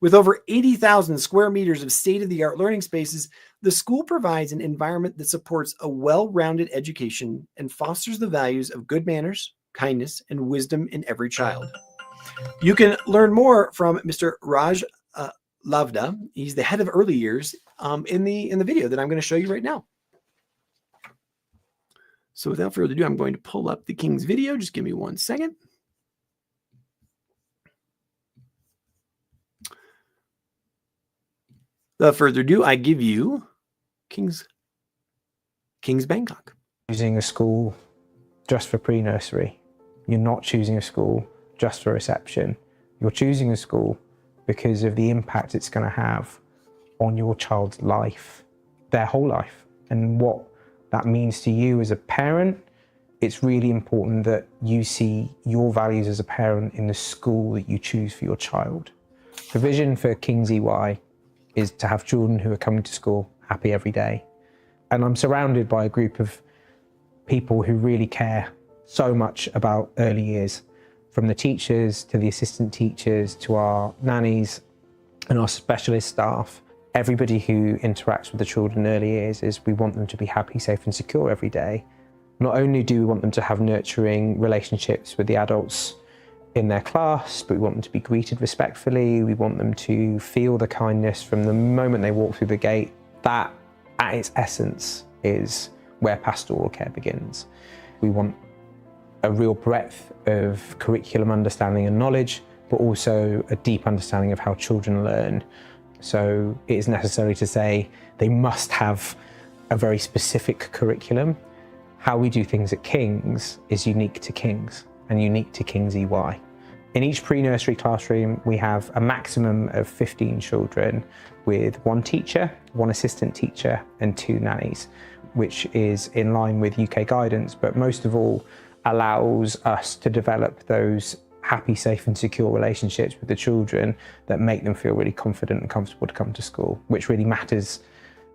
With over 80,000 square meters of state-of-the-art learning spaces, the school provides an environment that supports a well-rounded education and fosters the values of good manners, kindness, and wisdom in every child. You can learn more from Mr. Raj Lavda. He's the head of early years in the video that I'm going to show you right now. So without further ado, I'm going to pull up the King's video. Just give me 1 second. Without further ado, I give you King's Bangkok. Choosing a school just for pre-nursery. You're not choosing a school just for reception. You're choosing a school because of the impact it's going to have on your child's life, their whole life, and what that means to you as a parent. It's really important that you see your values as a parent in the school that you choose for your child. The vision for King's EY is to have children who are coming to school happy every day. And I'm surrounded by a group of people who really care so much about early years, from the teachers to the assistant teachers to our nannies and our specialist staff. Everybody who interacts with the children in early years we want them to be happy, safe and secure every day. Not only do we want them to have nurturing relationships with the adults in their class, but we want them to be greeted respectfully. We want them to feel the kindness from the moment they walk through the gate. That, at its essence, is where pastoral care begins. We want a real breadth of curriculum understanding and knowledge, but also a deep understanding of how children learn. So it is necessary to say they must have a very specific curriculum. How we do things at King's is unique to King's and unique to King's EY. In each pre-nursery classroom, we have a maximum of 15 children with 1 teacher, 1 assistant teacher, and 2 nannies, which is in line with UK guidance, but most of all allows us to develop those happy, safe and secure relationships with the children that make them feel really confident and comfortable to come to school, which really matters.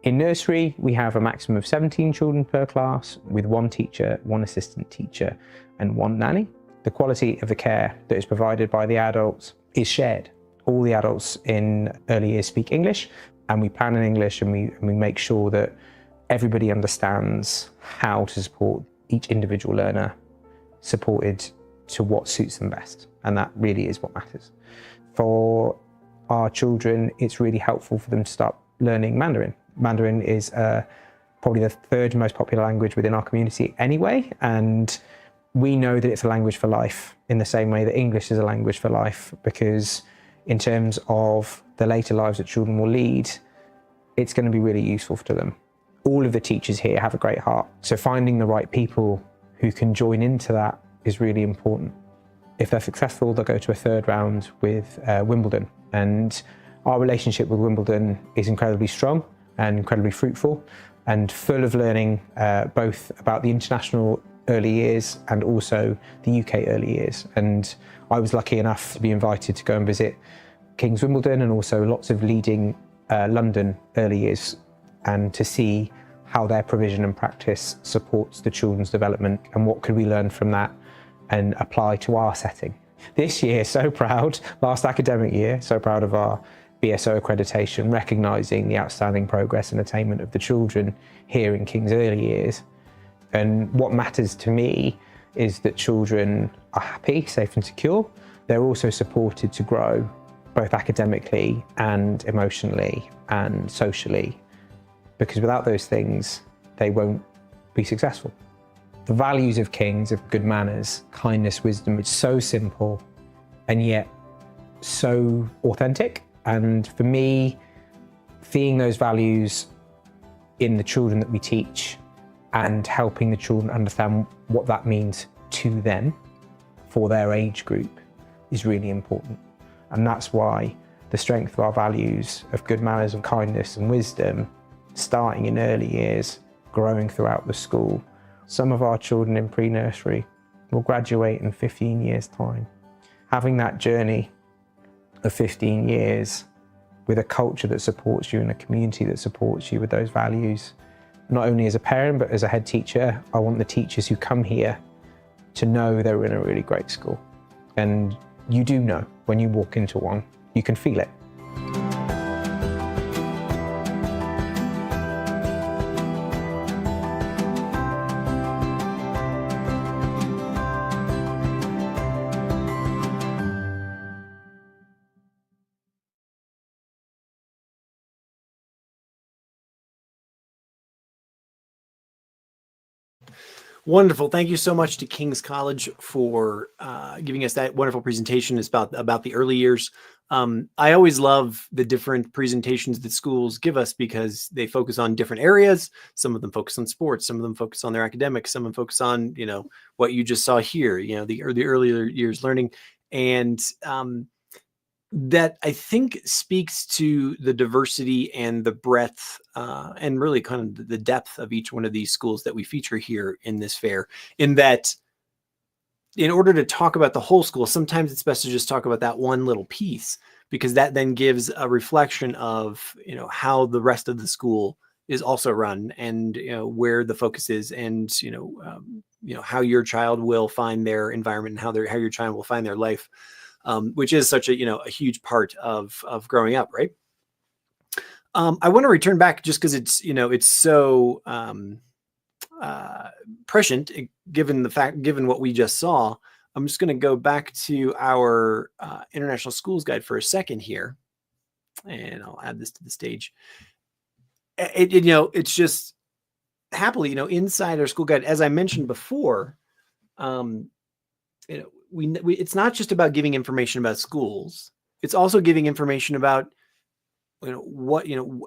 In nursery, we have a maximum of 17 children per class with 1 teacher, 1 assistant teacher and 1 nanny. The quality of the care that is provided by the adults is shared. All the adults in early years speak English, and we plan in English, and we make sure that everybody understands how to support each individual learner, supported to what suits them best. And that really is what matters. For our children, it's really helpful for them to start learning Mandarin. Mandarin is probably the 3rd most popular language within our community anyway, and we know that it's a language for life in the same way that English is a language for life, because in terms of the later lives that children will lead, it's going to be really useful to them. All of the teachers here have a great heart, so finding the right people who can join into that is really important. If they're successful, they'll go to a 3rd round with Wimbledon, and our relationship with Wimbledon is incredibly strong and incredibly fruitful and full of learning, both about the international early years and also the UK early years. And I was lucky enough to be invited to go and visit King's Wimbledon and also lots of leading London early years, and to see how their provision and practice supports the children's development and what could we learn from that and apply to our setting. This year, so proud, last academic year, so proud of our BSO accreditation, recognising the outstanding progress and attainment of the children here in King's early years. And what matters to me is that children are happy, safe and secure. They're also supported to grow, both academically and emotionally and socially, because without those things, they won't be successful. The values of King's, of good manners, kindness, wisdom, it's so simple and yet so authentic. And for me, seeing those values in the children that we teach and helping the children understand what that means to them for their age group is really important. And that's why the strength of our values of good manners and kindness and wisdom, starting in early years, growing throughout the school. Some of our children in pre-nursery will graduate in 15 years' time. Having that journey of 15 years with a culture that supports you and a community that supports you with those values, not only as a parent, but as a head teacher, I want the teachers who come here to know they're in a really great school. And you do know when you walk into one, you can feel it. Wonderful. Thank you so much to King's College for giving us that wonderful presentation about the early years. I always love the different presentations that schools give us because they focus on different areas. Some of them focus on sports, some of them focus on their academics, some of them focus on, what you just saw here, the earlier years learning. And that I think speaks to the diversity and the breadth and really kind of the depth of each one of these schools that we feature here in this fair, in that in order to talk about the whole school, sometimes it's best to just talk about that one little piece, because that then gives a reflection of, how the rest of the school is also run and, where the focus is and, how your child will find their environment and how your child will find their life. Which is such a huge part of growing up, right? I want to return back just because it's so prescient, given what we just saw. I'm just going to go back to our International Schools Guide for a second here, and I'll add this to the stage. It's just happily, inside our school guide, as I mentioned before, it's not just about giving information about schools. It's also giving information about,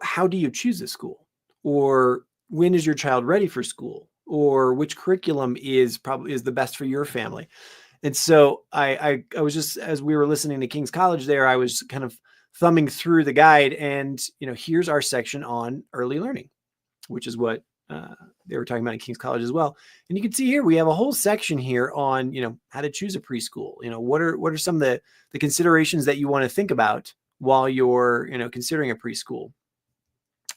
how do you choose a school, or when is your child ready for school, or which curriculum is the best for your family. And so I was just, as we were listening to King's College there, I was kind of thumbing through the guide, and, here's our section on early learning, which is what they were talking about in King's College as well. And you can see here, we have a whole section here on, how to choose a preschool. What are some of the considerations that you want to think about while you're, considering a preschool.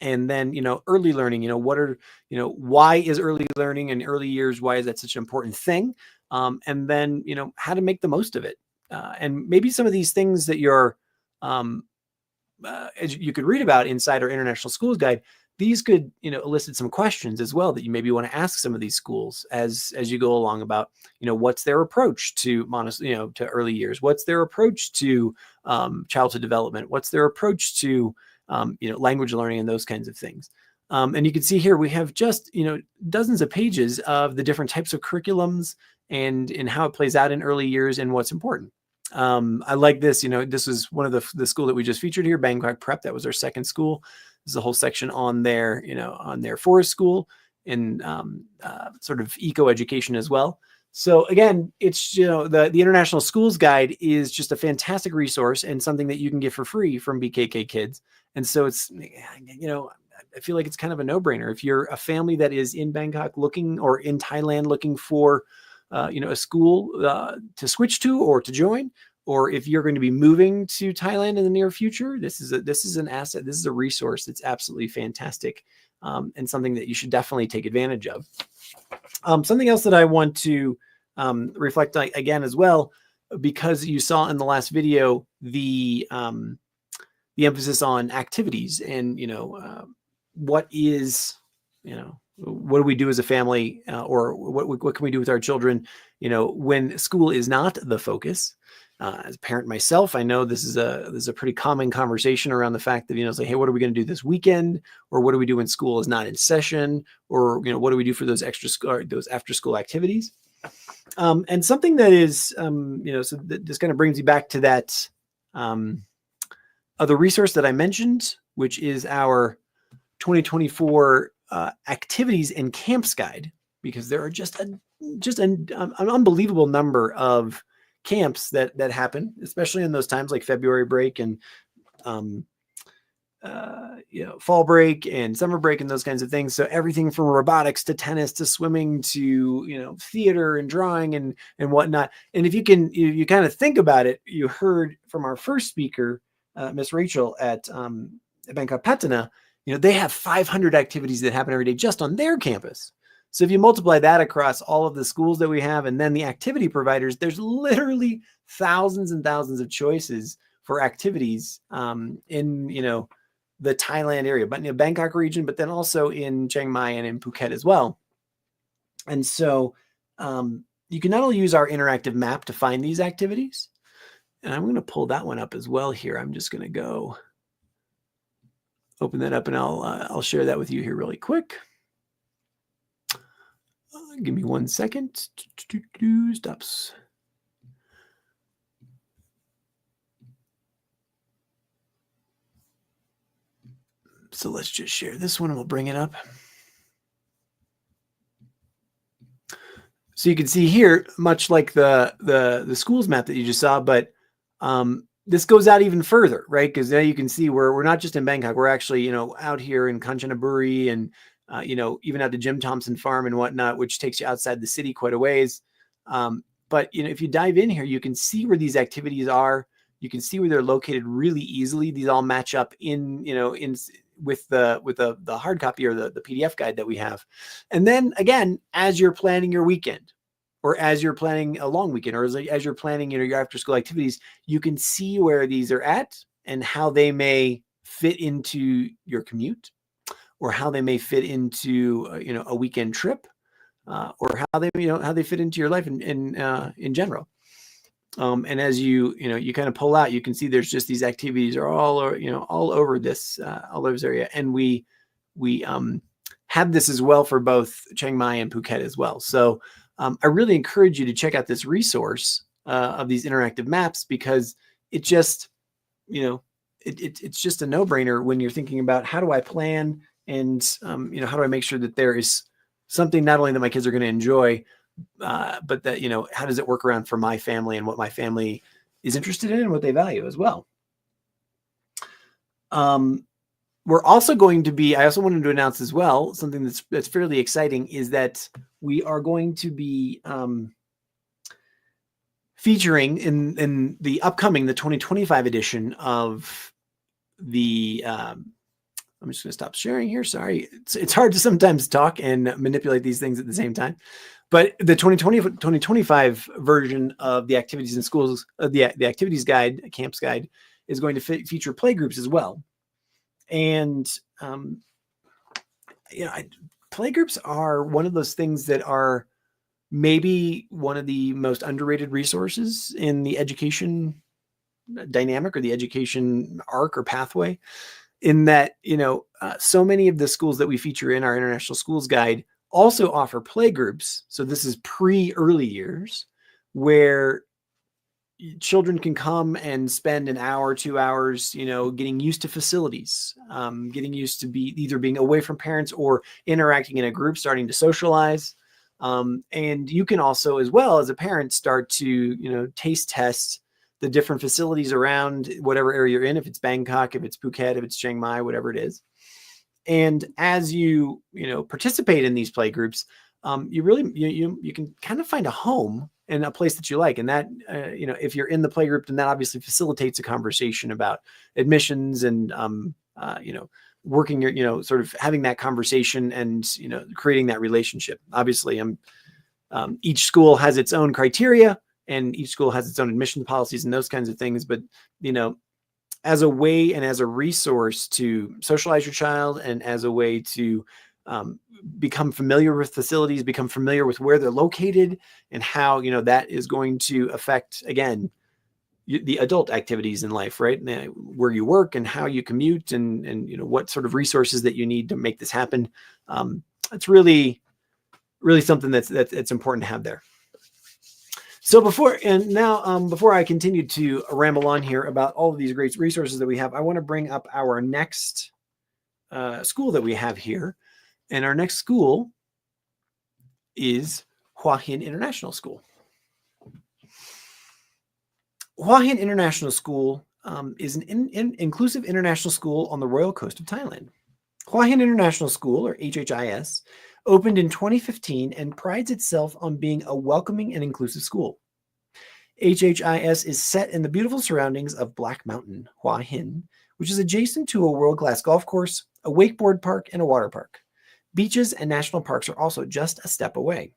And then, early learning, why is early learning in early years, why is that such an important thing? And then, how to make the most of it. And maybe some of these things that you're, as you could read about inside our International Schools Guide, these could, elicit some questions as well that you maybe want to ask some of these schools as you go along about, what's their approach to to early years? What's their approach to childhood development? What's their approach to language learning and those kinds of things. And you can see here, we have just, dozens of pages of the different types of curriculums and how it plays out in early years and what's important. I like this, this is one of the school that we just featured here, Bangkok Prep. That was our second school. There's a whole section on their, on their forest school and sort of eco education as well. So again, it's, the International Schools Guide is just a fantastic resource and something that you can get for free from BKK Kids. And so it's, I feel like it's kind of a no-brainer. If you're a family that is in Bangkok looking, or in Thailand looking for, a school to switch to or to join, or if you're going to be moving to Thailand in the near future, this is an asset. This is a resource that's absolutely fantastic, and something that you should definitely take advantage of. Something else that I want to reflect on again as well, because you saw in the last video the emphasis on activities and, what do we do as a family, or what can we do with our children, when school is not the focus. As a parent myself, I know this is a pretty common conversation around the fact that, say, hey, what are we going to do this weekend? Or what do we do when school is not in session? Or, what do we do for those those after school activities? And something that is, so this kind of brings you back to that other resource that I mentioned, which is our 2024 activities and camps guide, because there are just an unbelievable number of camps that happen, especially in those times like February break and fall break and summer break and those kinds of things. So everything from robotics to tennis to swimming to theater and drawing and whatnot. And if you kind of think about it, you heard from our first speaker, Miss Rachel at Bangkok Patana, they have 500 activities that happen every day just on their campus. So if you multiply that across all of the schools that we have, and then the activity providers, there's literally thousands and thousands of choices for activities in, the Thailand area, but in the Bangkok region, but then also in Chiang Mai and in Phuket as well. And so you can not only use our interactive map to find these activities, and I'm going to pull that one up as well here. I'm just going to go open that up, and I'll share that with you here really quick. Give me 1 second. Stops. So let's just share this one and we'll bring it up. So you can see here, much like the schools map that you just saw, but this goes out even further, right? Because now you can see we're not just in Bangkok. We're actually, out here in Kanchanaburi and, even out to Jim Thompson Farm and whatnot, which takes you outside the city quite a ways. But, if you dive in here, you can see where these activities are. You can see where they're located really easily. These all match up with the hard copy or the PDF guide that we have. And then again, as you're planning your weekend, or as you're planning a long weekend, or as you're planning, your after school activities, you can see where these are at and how they may fit into your commute, or how they may fit into, a weekend trip, or how they fit into your life in general. And as you kind of pull out, you can see there's just these activities are all over this area, and we have this as well for both Chiang Mai and Phuket as well. So I really encourage you to check out this resource of these interactive maps, because it just it's just a no-brainer when you're thinking about how do I plan and how do I make sure that there is something not only that my kids are going to enjoy, but that, how does it work around for my family and what my family is interested in and what they value as well. We're also going to be, I also wanted to announce as well, something that's fairly exciting, is that we are going to be featuring in the 2025 edition of the, I'm just going to stop sharing here. Sorry. It's hard to sometimes talk and manipulate these things at the same time. But the 2025 version of the activities in schools, the activities guide, camps guide, is going to feature playgroups as well. And, playgroups are one of those things that are maybe one of the most underrated resources in the education dynamic or the education arc or pathway, in that, so many of the schools that we feature in our International Schools Guide also offer playgroups. So this is pre-early years, where children can come and spend an hour, 2 hours, getting used to facilities, getting used to either being away from parents or interacting in a group, starting to socialize. And you can also, as well as a parent, start to, taste test the different facilities around whatever area you're in, if it's Bangkok, if it's Phuket, if it's Chiang Mai, whatever it is. And as you, participate in these play groups, you really, you can kind of find a home in a place that you like. And that, if you're in the play group, then that obviously facilitates a conversation about admissions and, working your, sort of having that conversation and, creating that relationship. Obviously, each school has its own criteria, and each school has its own admission policies and those kinds of things. But, as a way and as a resource to socialize your child, and as a way to become familiar with facilities, become familiar with where they're located, and how, that is going to affect, again, the adult activities in life, right? Where you work and how you commute, and what sort of resources that you need to make this happen. It's really, really something that's important to have there. So before I continue to ramble on here about all of these great resources that we have, I want to bring up our next school that we have here. And our next school is Hua Hin International School. Hua Hin International School is an inclusive international school on the royal coast of Thailand. Hua Hin International School, or HHIS, opened in 2015 and prides itself on being a welcoming and inclusive school. HHIS is set in the beautiful surroundings of Black Mountain, Hua Hin, which is adjacent to a world-class golf course, a wakeboard park, and a water park. Beaches and national parks are also just a step away.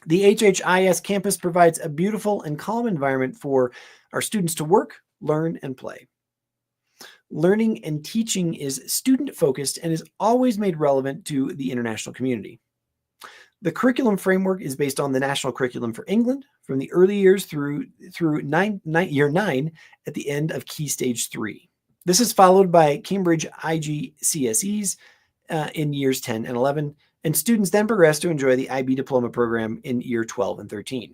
The HHIS campus provides a beautiful and calm environment for our students to work, learn, and play. Learning and teaching is student-focused and is always made relevant to the international community. The curriculum framework is based on the national curriculum for England from the early years through year 9 at the end of Key Stage 3. This is followed by Cambridge IGCSEs in years 10 and 11, and students then progress to enjoy the IB diploma program in year 12 and 13.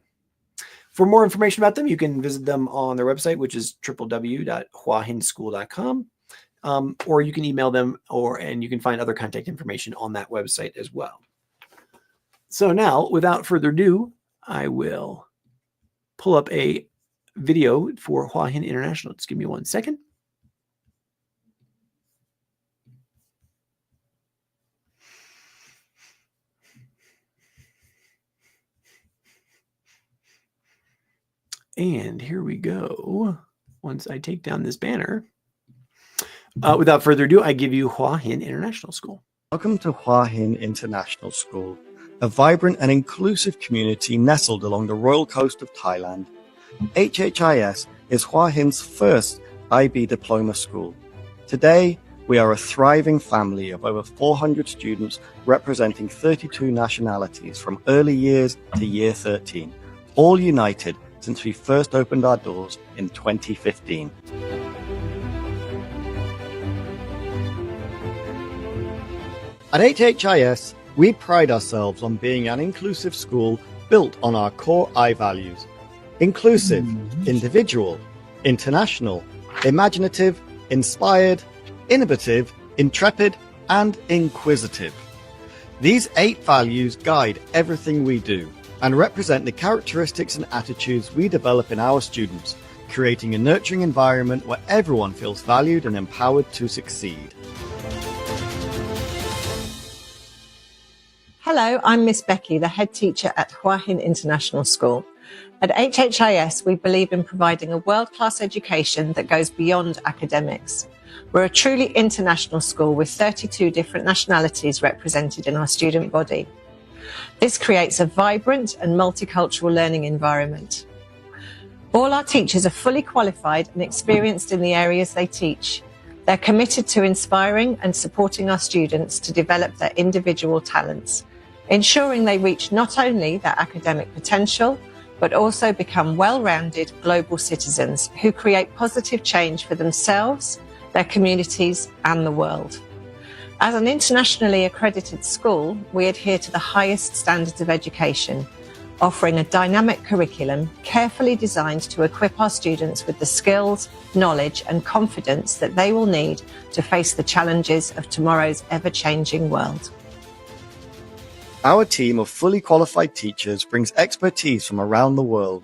For more information about them, you can visit them on their website, which is www.huahinschool.com, or you can email them, and you can find other contact information on that website as well. So now, without further ado, I will pull up a video for Hua Hin International. Just give me 1 second. And here we go. Once I take down this banner, without further ado, I give you Hua Hin International School. Welcome to Hua Hin International School, a vibrant and inclusive community nestled along the royal coast of Thailand. HHIS is Hua Hin's first IB diploma school. Today, We are a thriving family of over 400 students representing 32 nationalities from early years to year 13, all united since we first opened our doors in 2015. At HHIS, we pride ourselves on being an inclusive school built on our core I values: inclusive, individual, international, imaginative, inspired, innovative, intrepid, and inquisitive. These 8 values guide everything we do and represent the characteristics and attitudes we develop in our students, creating a nurturing environment where everyone feels valued and empowered to succeed. Hello, I'm Miss Becky, the head teacher at Hua Hin International School. At HHIS, we believe in providing a world-class education that goes beyond academics. We're a truly international school with 32 different nationalities represented in our student body. This creates a vibrant and multicultural learning environment. All our teachers are fully qualified and experienced in the areas they teach. They're committed to inspiring and supporting our students to develop their individual talents, ensuring they reach not only their academic potential, but also become well-rounded global citizens who create positive change for themselves, their communities, and the world. As an internationally accredited school, we adhere to the highest standards of education, offering a dynamic curriculum carefully designed to equip our students with the skills, knowledge, and confidence that they will need to face the challenges of tomorrow's ever-changing world. Our team of fully qualified teachers brings expertise from around the world,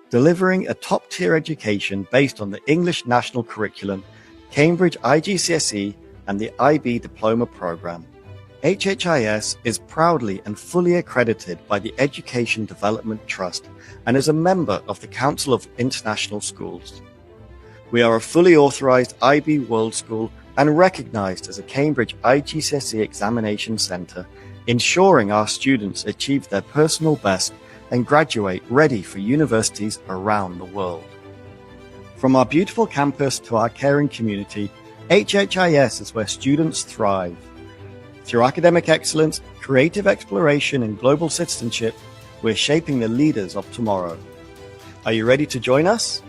delivering a top-tier education based on the English National Curriculum, Cambridge IGCSE, and the IB Diploma Programme. HHIS is proudly and fully accredited by the Education Development Trust and is a member of the Council of International Schools. We are a fully authorised IB World School and recognised as a Cambridge IGCSE examination centre, ensuring our students achieve their personal best and graduate ready for universities around the world. From our beautiful campus to our caring community, HHIS is where students thrive. Through academic excellence, creative exploration, and global citizenship, we're shaping the leaders of tomorrow. Are you ready to join us?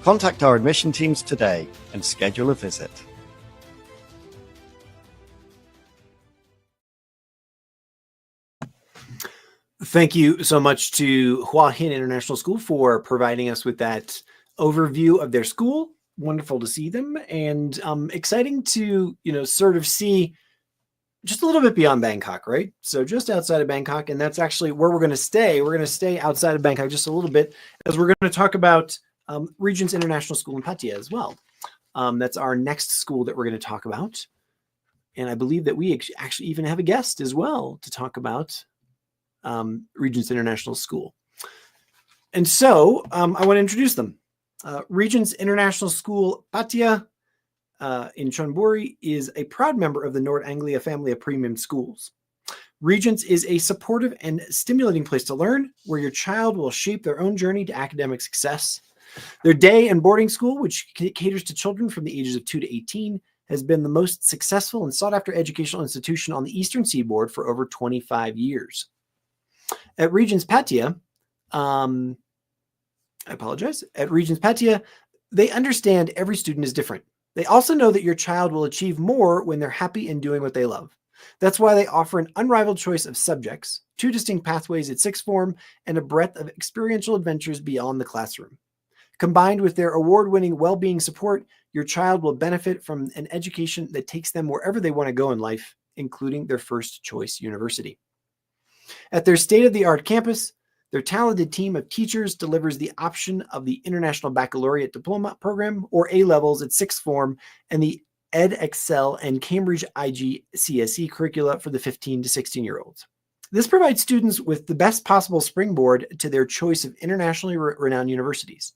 Contact our admission teams today and schedule a visit. Thank you so much to Hua Hin International School for providing us with that overview of their school. Wonderful to see them, and exciting to, sort of see just a little bit beyond Bangkok, right? So just outside of Bangkok, and that's actually where we're going to stay. We're going to stay outside of Bangkok just a little bit, as we're going to talk about Regents International School in Pattaya as well. That's our next school that we're going to talk about. And I believe that we actually even have a guest as well to talk about Regents International School. And so I want to introduce them. Regents International School Pattaya in Chonburi is a proud member of the Nord Anglia family of premium schools. Regents is a supportive and stimulating place to learn, where your child will shape their own journey to academic success. Their day and boarding school, which caters to children from the ages of 2 to 18, has been the most successful and sought-after educational institution on the Eastern Seaboard for over 25 years. At Regents Pattaya, At Regents Pattaya, they understand every student is different. They also know that your child will achieve more when they're happy and doing what they love. That's why they offer an unrivaled choice of subjects, 2 distinct pathways at sixth form, and a breadth of experiential adventures beyond the classroom. Combined with their award-winning well-being support, your child will benefit from an education that takes them wherever they want to go in life, including their first choice university. At their state-of-the-art campus, their talented team of teachers delivers the option of the International Baccalaureate Diploma Program, or A-levels at sixth form, and the EdXcel and Cambridge IGCSE curricula for the 15 to 16-year-olds. This provides students with the best possible springboard to their choice of internationally renowned universities.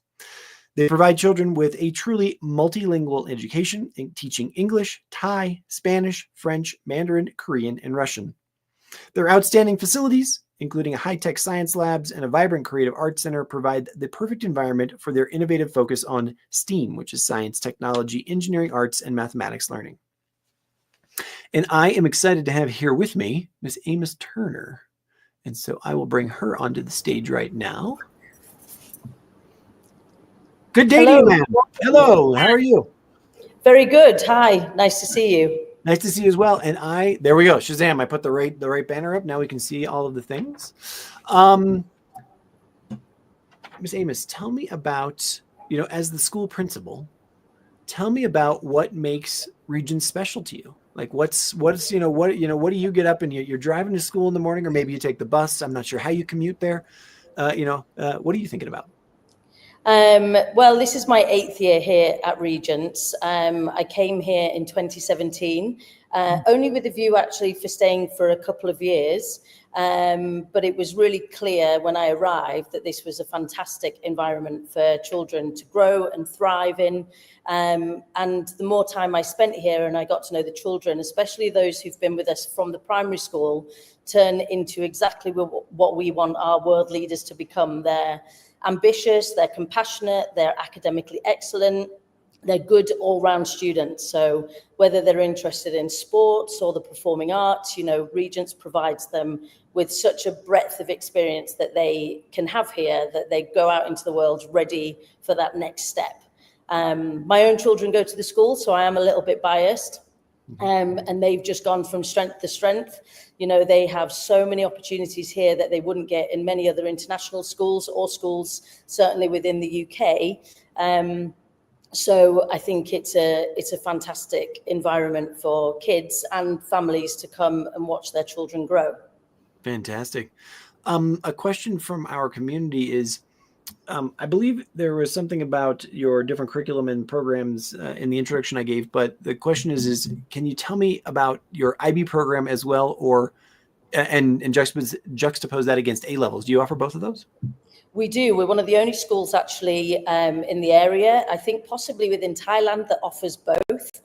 They provide children with a truly multilingual education, teaching English, Thai, Spanish, French, Mandarin, Korean, and Russian. Their outstanding facilities, including high-tech science labs and a vibrant creative arts center, provide the perfect environment for their innovative focus on STEAM, which is science, technology, engineering, arts, and mathematics learning. And I am excited to have here with me Miss Amos Turner. And so I will bring her onto the stage right now. Good day to you, ma'am. Hello, how are you? Very good. Hi, nice to see you. Nice to see you as well. And there we go, Shazam, I put the right banner up. Now we can see all of the things. Miss Amos, tell me about, as the school principal, tell me about what makes Regents special to you. Like what do you get up and you're driving to school in the morning, or maybe you take the bus? I'm not sure how you commute there. What are you thinking about? Well, this is my 8th year here at Regents. I came here in 2017, only with a view actually for staying for a couple of years. But it was really clear when I arrived that this was a fantastic environment for children to grow and thrive in. And the more time I spent here and I got to know the children, especially those who've been with us from the primary school, turn into exactly what we want our world leaders to become. They're ambitious, they're compassionate, they're academically excellent, they're good all-round students. So whether they're interested in sports or the performing arts, Regents provides them with such a breadth of experience that they can have here, that they go out into the world ready for that next step. My own children go to the school, so I am a little bit biased. And they've just gone from strength to strength. They have so many opportunities here that they wouldn't get in many other international schools or schools, certainly within the UK. So I think it's a fantastic environment for kids and families to come and watch their children grow. Fantastic. A question from our community is, I believe there was something about your different curriculum and programs in the introduction I gave, but the question is can you tell me about your IB program as well, and juxtapose that against A levels? Do you offer both of those? We do. We're one of the only schools actually in the area, I think possibly within Thailand, that offers both.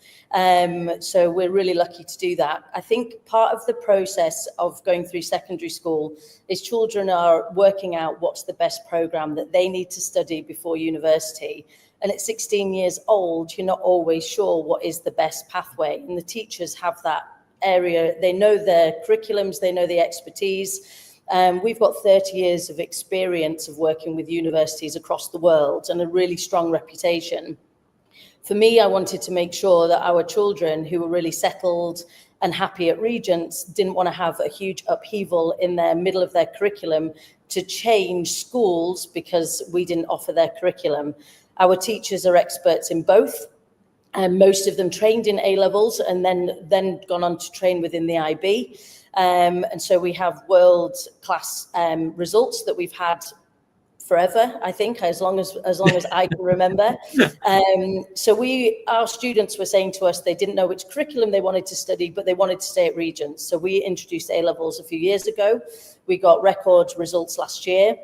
So we're really lucky to do that. I think part of the process of going through secondary school is children are working out what's the best program that they need to study before university. And at 16 years old, you're not always sure what is the best pathway. And the teachers have that area. They know their curriculums, they know the expertise. We've got 30 years of experience of working with universities across the world and a really strong reputation. For me, I wanted to make sure that our children who were really settled and happy at Regents didn't want to have a huge upheaval in the middle of their curriculum to change schools because we didn't offer their curriculum. Our teachers are experts in both, and most of them trained in A levels and then gone on to train within the IB. And so we have world-class results that we've had forever, I think, as long as I can remember. So our students were saying to us they didn't know which curriculum they wanted to study, but they wanted to stay at Regents. So we introduced A levels a few years ago. We got record results last year.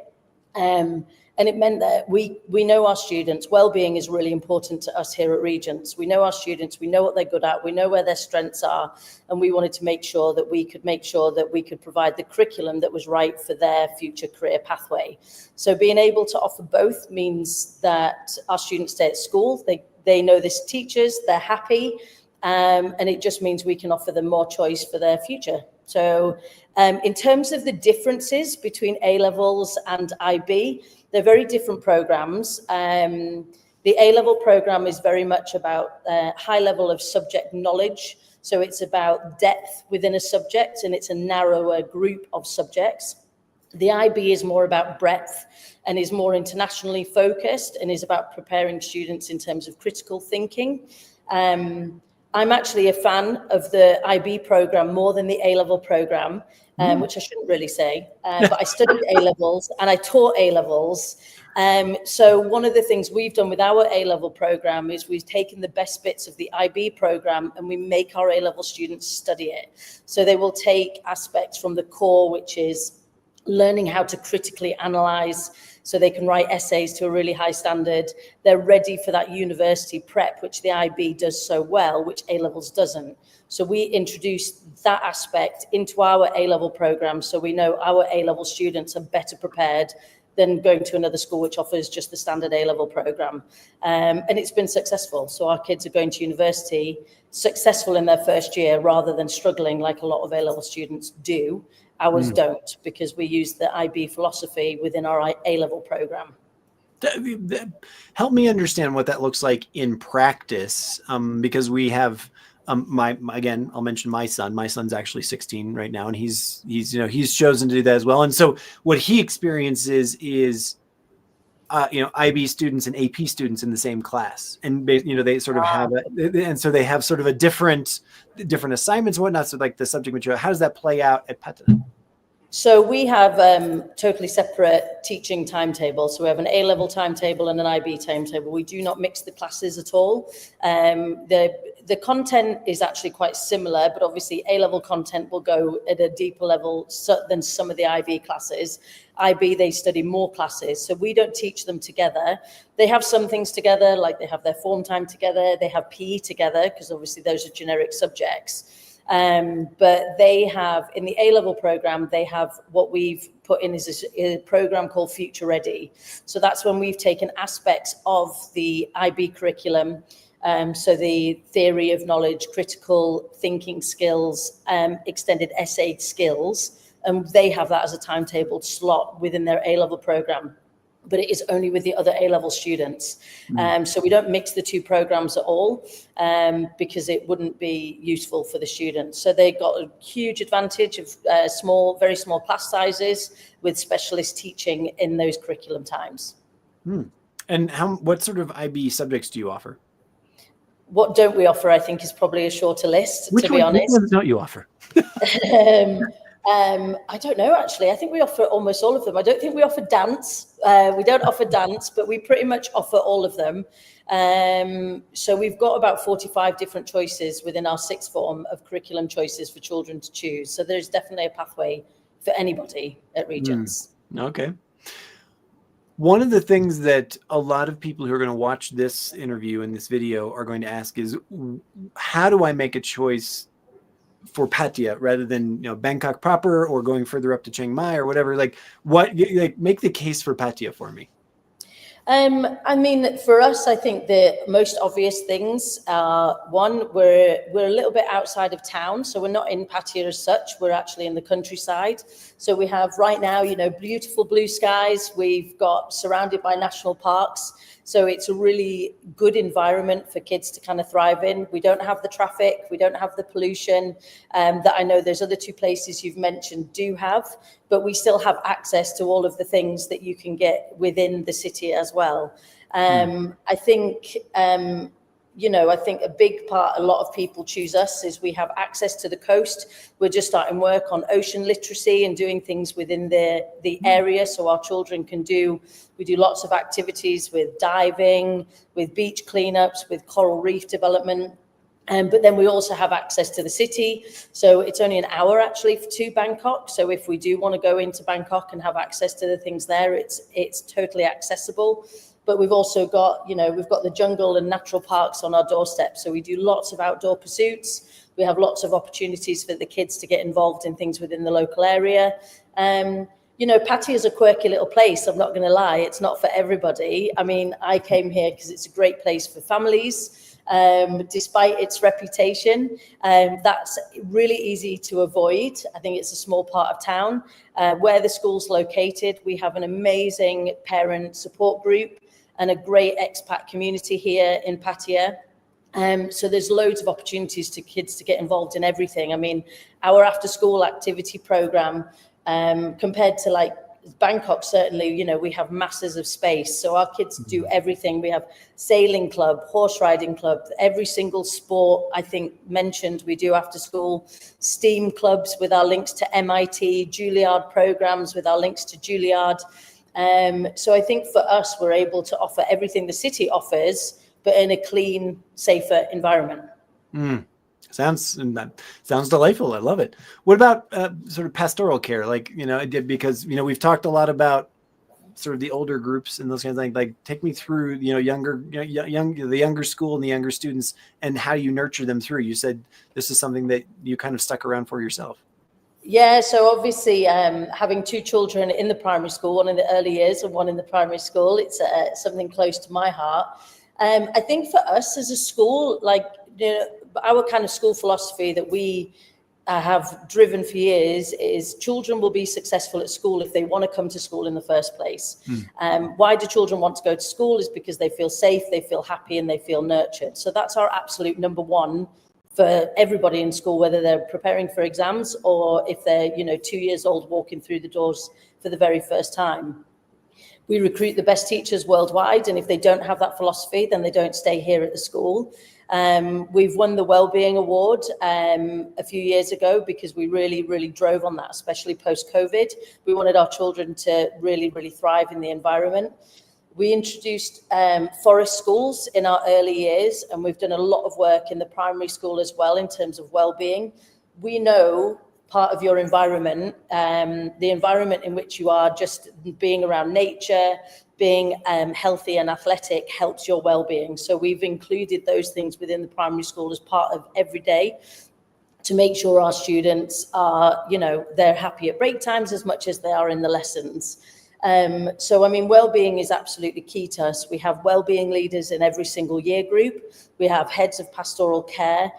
And it meant that we know our students. Well-being is really important to us here at Regents. We know our students, we know what they're good at, we know where their strengths are, and we wanted to make sure that we could provide the curriculum that was right for their future career pathway. So being able to offer both means that our students stay at school, they know the teachers, they're happy, and it just means we can offer them more choice for their future. So in terms of the differences between A levels and IB, they're very different programs. The A-level program is very much about high level of subject knowledge. So it's about depth within a subject, and it's a narrower group of subjects. The IB is more about breadth and is more internationally focused and is about preparing students in terms of critical thinking. I'm actually a fan of the IB program more than the A-level program, which I shouldn't really say, but I studied A-levels and I taught A-levels. So one of the things we've done with our A-level program is we've taken the best bits of the IB program and we make our A-level students study it. So they will take aspects from the core, which is learning how to critically analyze so they can write essays to a really high standard. They're ready for that university prep, which the IB does so well, which A-levels doesn't. So we introduced that aspect into our A-level program so we know our A-level students are better prepared than going to another school which offers just the standard A-level program. And it's been successful. So our kids are going to university successful in their first year rather than struggling like a lot of A-level students do. Ours don't, because we use the IB philosophy within our A-level program. Help me understand what that looks like in practice, because we have again, I'll mention my son. My son's actually 16 right now, and he's chosen to do that as well. And so what he experiences is IB students and AP students in the same class, and they sort of have and so they have sort of a different assignments and whatnot. So like the subject material, how does that play out at Patana? So we have totally separate teaching timetables. So we have an A-level timetable and an IB timetable. We do not mix the classes at all. The content is actually quite similar, but obviously A-level content will go at a deeper level than some of the IB classes. IB, they study more classes, so we don't teach them together. They have some things together, like they have their form time together, they have PE together, because obviously those are generic subjects. But they have, in the A-level program, they have what we've put in is a program called Future Ready. So that's when we've taken aspects of the IB curriculum, so the theory of knowledge, critical thinking skills, extended essay skills, and they have that as a timetabled slot within their A-level program. But it is only with the other A-level students. So we don't mix the two programs at all, because it wouldn't be useful for the students. So they got a huge advantage of very small class sizes with specialist teaching in those curriculum times. And what sort of IB subjects do you offer? What don't we offer, I think, is probably a shorter list, to be honest. Which ones don't you offer? I don't know, actually. I think we offer almost all of them. I don't think we offer dance. We don't offer dance, but we pretty much offer all of them. So we've got about 45 different choices within our sixth form of curriculum choices for children to choose. So there's definitely a pathway for anybody at Regents. Okay. One of the things that a lot of people who are going to watch this interview and this video are going to ask is, how do I make a choice for Pattaya rather than Bangkok proper, or going further up to Chiang Mai or whatever? Like make the case for Pattaya for me. I mean, for us, I think the most obvious things are, one, we're a little bit outside of town, so we're not in Pattaya as such. We're actually in the countryside. So we have right now, beautiful blue skies. We've got surrounded by national parks. So it's a really good environment for kids to kind of thrive in. We don't have the traffic, we don't have the pollution that I know those other two places you've mentioned do have, but we still have access to all of the things that you can get within the city as well. I think, I think a big part, a lot of people choose us, is we have access to the coast. We're just starting work on ocean literacy and doing things within the area, so our children we do lots of activities with diving, with beach cleanups, with coral reef development. But then we also have access to the city. So it's only an hour actually to Bangkok. So if we do want to go into Bangkok and have access to the things there, it's totally accessible. But we've also got, we've got the jungle and natural parks on our doorstep. So we do lots of outdoor pursuits. We have lots of opportunities for the kids to get involved in things within the local area. Pattaya is a quirky little place. I'm not going to lie. It's not for everybody. I mean, I came here because it's a great place for families. Despite its reputation, that's really easy to avoid. I think it's a small part of town. Where the school's located, we have an amazing parent support group and a great expat community here in Pattaya. So there's loads of opportunities to kids to get involved in everything. I mean, our after school activity program, compared to like Bangkok, certainly, we have masses of space. So our kids do everything. We have sailing club, horse riding club, every single sport I think mentioned we do after school, STEAM clubs with our links to MIT, Juilliard programs with our links to Juilliard. So I think for us, we're able to offer everything the city offers, but in a clean, safer environment. Sounds delightful. I love it. What about sort of pastoral care? Because we've talked a lot about sort of the older groups and those kinds of things. Like, take me through, the younger school and the younger students and how you nurture them through. You said this is something that you kind of stuck around for yourself. Yeah, so obviously having two children in the primary school, one in the early years and one in the primary school, it's something close to my heart. I think for us as a school, like, you know, our kind of school philosophy that we have driven for years is children will be successful at school if they want to come to school in the first place. Why do children want to go to school is because they feel safe, they feel happy, and they feel nurtured. So that's our absolute number one for everybody in school, whether they're preparing for exams or if they're, you know, 2 years old walking through the doors for the very first time. We recruit the best teachers worldwide, and if they don't have that philosophy, then they don't stay here at the school. We've won the Wellbeing Award a few years ago because we really drove on that, especially post-COVID. We wanted our children to really thrive in the environment. We introduced forest schools in our early years, and we've done a lot of work in the primary school as well in terms of well-being. We know part of your environment, the environment in which you are, just being around nature, being healthy and athletic helps your well-being. So we've included those things within the primary school as part of every day to make sure our students are, you know, they're happy at break times as much as they are in the lessons. So, I mean, well-being is absolutely key to us. We have well-being leaders in every single year group. We have heads of pastoral care,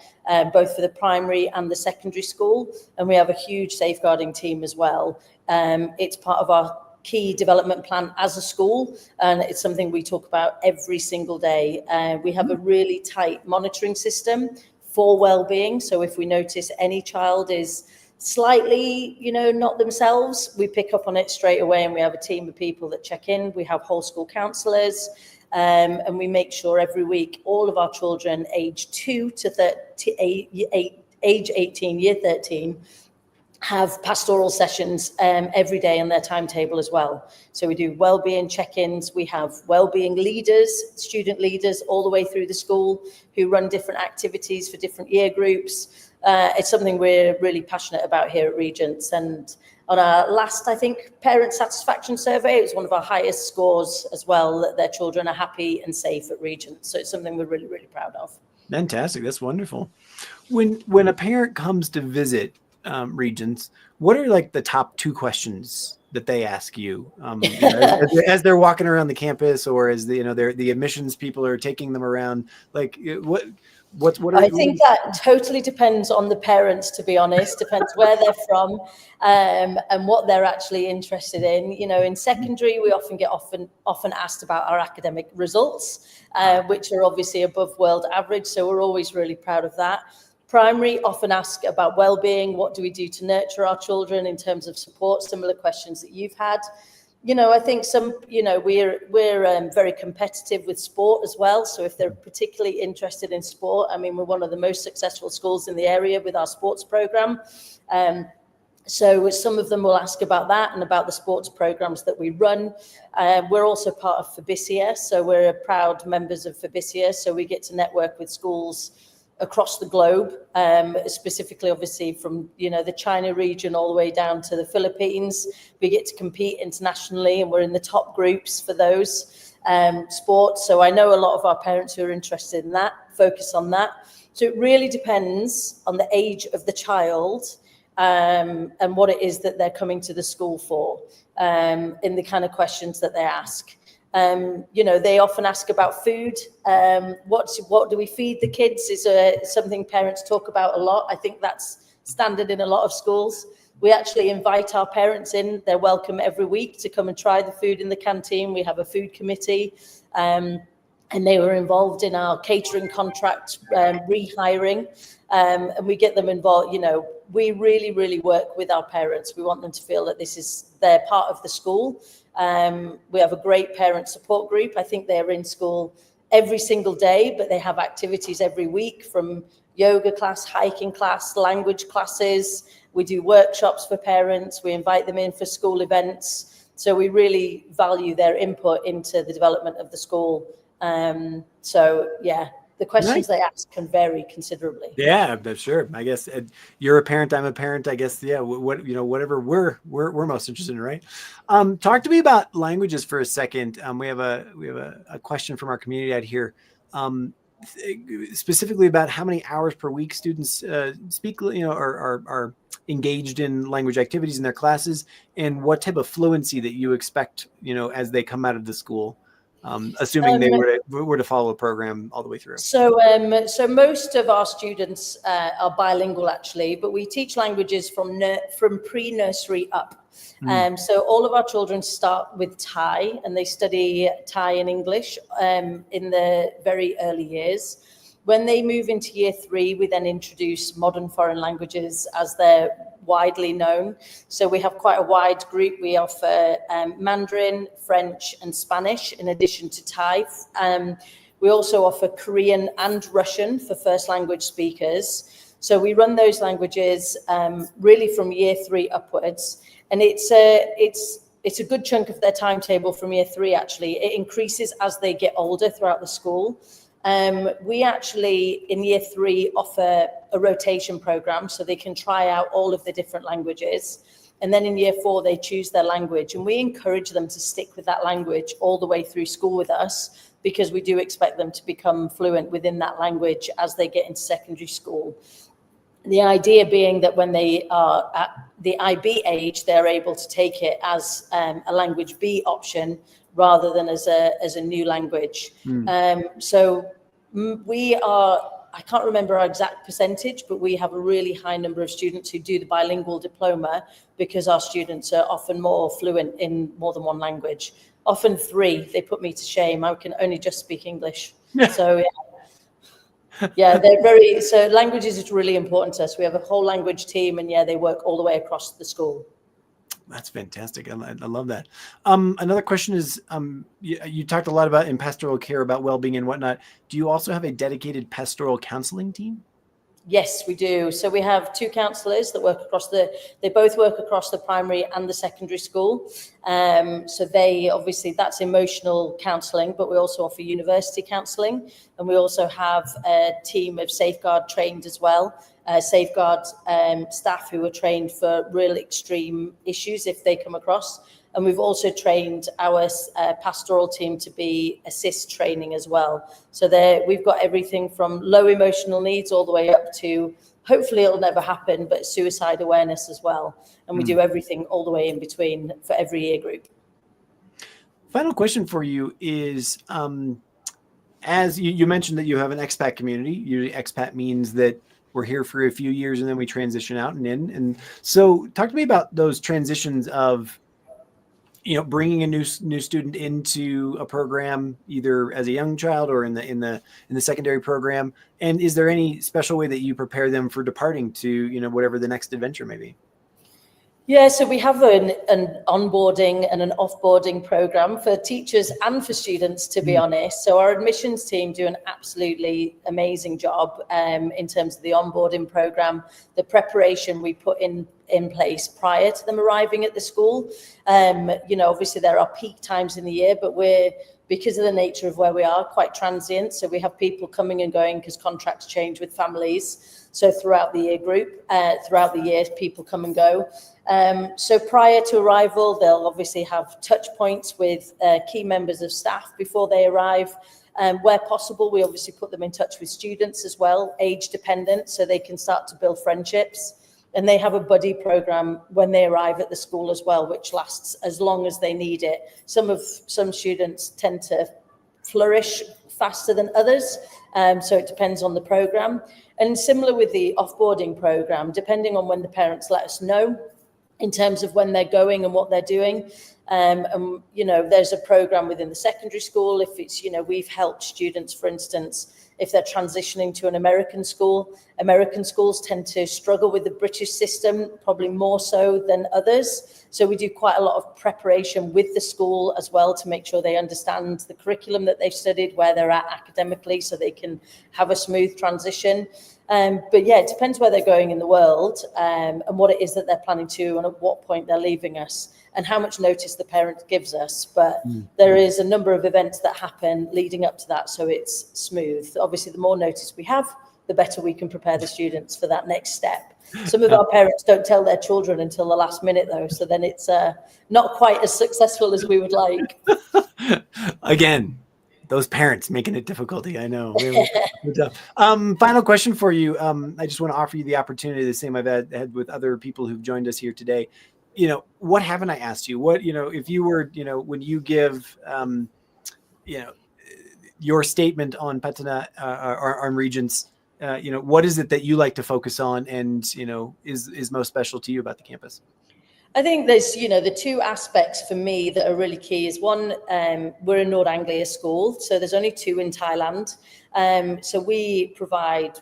both for the primary and the secondary school. And we have a huge safeguarding team as well. It's part of our key development plan as a school, and it's something we talk about every single day. We have a really tight monitoring system for well-being. So if we notice any child is slightly, you know, not themselves, we pick up on it straight away, and we have a team of people that check in. We have whole school counsellors, and we make sure every week all of our children age 2 to age 18, year 13, have pastoral sessions every day on their timetable as well. So we do well-being check-ins. We have well-being leaders, student leaders all the way through the school who run different activities for different year groups. It's something we're really passionate about here at Regents. And on our last, I think, parent satisfaction survey, it was one of our highest scores as well, that their children are happy and safe at Regents. So it's something we're really proud of. Fantastic. That's wonderful. When a parent comes to visit Regents, what are like the top 2 questions that they ask you, as they're walking around the campus, or as the, you know, the admissions people are taking them around? Like I think that totally depends on the parents, to be honest. Depends where they're from, and what they're actually interested in. You know, in secondary, we often get asked about our academic results, which are obviously above world average. So we're always really proud of that. Primary often ask about well-being. What do we do to nurture our children in terms of support? Similar questions that you've had. You know, I think we're very competitive with sport as well. So if they're particularly interested in sport, I mean, we're one of the most successful schools in the area with our sports program. So some of them will ask about that and about the sports programs that we run. We're also part of Fabicia, so we're proud members of Fabicia. So we get to network with schools across the globe, specifically obviously from, you know, the China region all the way down to the Philippines. We get to compete internationally, and we're in the top groups for those sports. So I know a lot of our parents who are interested in that focus on that. So it really depends on the age of the child and what it is that they're coming to the school for, in the kind of questions that they ask. You know, they often ask about food. What do we feed the kids is something parents talk about a lot. I think that's standard in a lot of schools. We actually invite our parents in. They're welcome every week to come and try the food in the canteen. We have a food committee, and they were involved in our catering contract rehiring, and we get them involved. You know, we really work with our parents. We want them to feel that they're part of the school. We have a great parent support group. I think they're in school every single day, but they have activities every week, from yoga class, hiking class, language classes. We do workshops for parents. We invite them in for school events. So we really value their input into the development of the school. So yeah, the questions they ask can vary considerably. Yeah, but sure. I guess you're a parent, I'm a parent. I guess, yeah. Whatever we're most interested in, right? Talk to me about languages for a second. We have a question from our community out here. specifically about how many hours per week students speak, are engaged in language activities in their classes, and what type of fluency that you expect, as they come out of the school, assuming they were to follow a program all the way through? So most of our students are bilingual actually, but we teach languages from pre-nursery up. So all of our children start with Thai, and they study Thai and English in the very early years. When they move into year 3, we then introduce modern foreign languages as they're widely known. So we have quite a wide group. We offer Mandarin, French and Spanish in addition to Thai. We also offer Korean and Russian for first language speakers. So we run those languages really from year 3 upwards. And it's a good chunk of their timetable from year 3, actually. It increases as they get older throughout the school. We actually, in year 3, offer a rotation program so they can try out all of the different languages. And then in year 4, they choose their language. And we encourage them to stick with that language all the way through school with us, because we do expect them to become fluent within that language as they get into secondary school. The idea being that when they are at the IB age, they're able to take it as a language B option rather than as a new language. So we are, I can't remember our exact percentage, but we have a really high number of students who do the bilingual diploma, because our students are often more fluent in more than one language. Often 3. They put me to shame. I can only just speak English. So yeah, so languages is really important to us. We have a whole language team, and they work all the way across the school. That's fantastic. I love that. Another question is, you talked a lot about in pastoral care about well-being and whatnot. Do you also have a dedicated pastoral counseling team? Yes, we do. So we have 2 counsellors that work across they both work across the primary and the secondary school. So they, obviously, that's emotional counselling, but we also offer university counselling. And we also have a team of safeguard trained as well, safeguard staff who are trained for real extreme issues if they come across. And we've also trained our pastoral team to be assist training as well. So we've got everything from low emotional needs all the way up to, hopefully it'll never happen, but suicide awareness as well. And we do everything all the way in between for every year group. Final question for you is, as you mentioned that you have an expat community. Usually expat means that we're here for a few years and then we transition out and in. And so talk to me about those transitions of, bringing a new student into a program, either as a young child or in the secondary program. And is there any special way that you prepare them for departing to, whatever the next adventure may be? Yeah, so we have an onboarding and an offboarding program for teachers and for students, to be honest. So our admissions team do an absolutely amazing job in terms of the onboarding program, the preparation we put in place prior to them arriving at the school. Obviously there are peak times in the year, but because of the nature of where we are, quite transient. So we have people coming and going because contracts change with families. So throughout the year group, throughout the years, people come and go. So prior to arrival, they'll obviously have touch points with key members of staff before they arrive. Where possible, we obviously put them in touch with students as well, age dependent, so they can start to build friendships. And they have a buddy program when they arrive at the school as well, which lasts as long as they need it. Some students tend to flourish faster than others, so it depends on the program. And similar with the offboarding program, depending on when the parents let us know in terms of when they're going and what they're doing. There's a program within the secondary school. If it's, we've helped students, for instance, if they're transitioning to an American school. American schools tend to struggle with the British system, probably more so than others. So we do quite a lot of preparation with the school as well to make sure they understand the curriculum that they've studied, where they're at academically, so they can have a smooth transition. But yeah, it depends where they're going in the world and what it is that they're planning to and at what point they're leaving us and how much notice the parent gives us. But there is a number of events that happen leading up to that, so it's smooth. Obviously, the more notice we have, the better we can prepare the students for that next step. Some of our parents don't tell their children until the last minute, though, so then it's not quite as successful as we would like. Again, Those parents making it difficulty. I know. Final question for you. I just want to offer you the opportunity, the same I've had with other people who've joined us here today. What haven't I asked you? What, if you were, when you give, your statement on Patana or on Regents, what is it that you like to focus on and, is most special to you about the campus? I think there's, the two aspects for me that are really key is one, we're a North Anglia school, so there's only 2 in Thailand. So we provide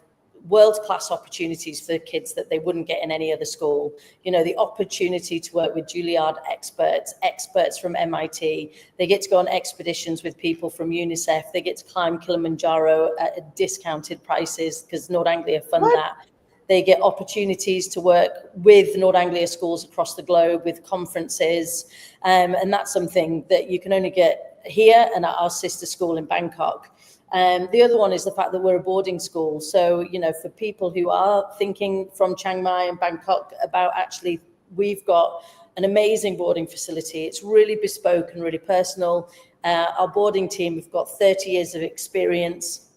world-class opportunities for kids that they wouldn't get in any other school. The opportunity to work with Juilliard experts from MIT. They get to go on expeditions with people from UNICEF. They get to climb Kilimanjaro at discounted prices because North Anglia fund that. They get opportunities to work with North Anglia schools across the globe with conferences. And that's something that you can only get here and at our sister school in Bangkok. The other one is the fact that we're a boarding school. So, for people who are thinking from Chiang Mai and Bangkok about actually, we've got an amazing boarding facility. It's really bespoke and really personal. Our boarding team, we've got 30 years of experience.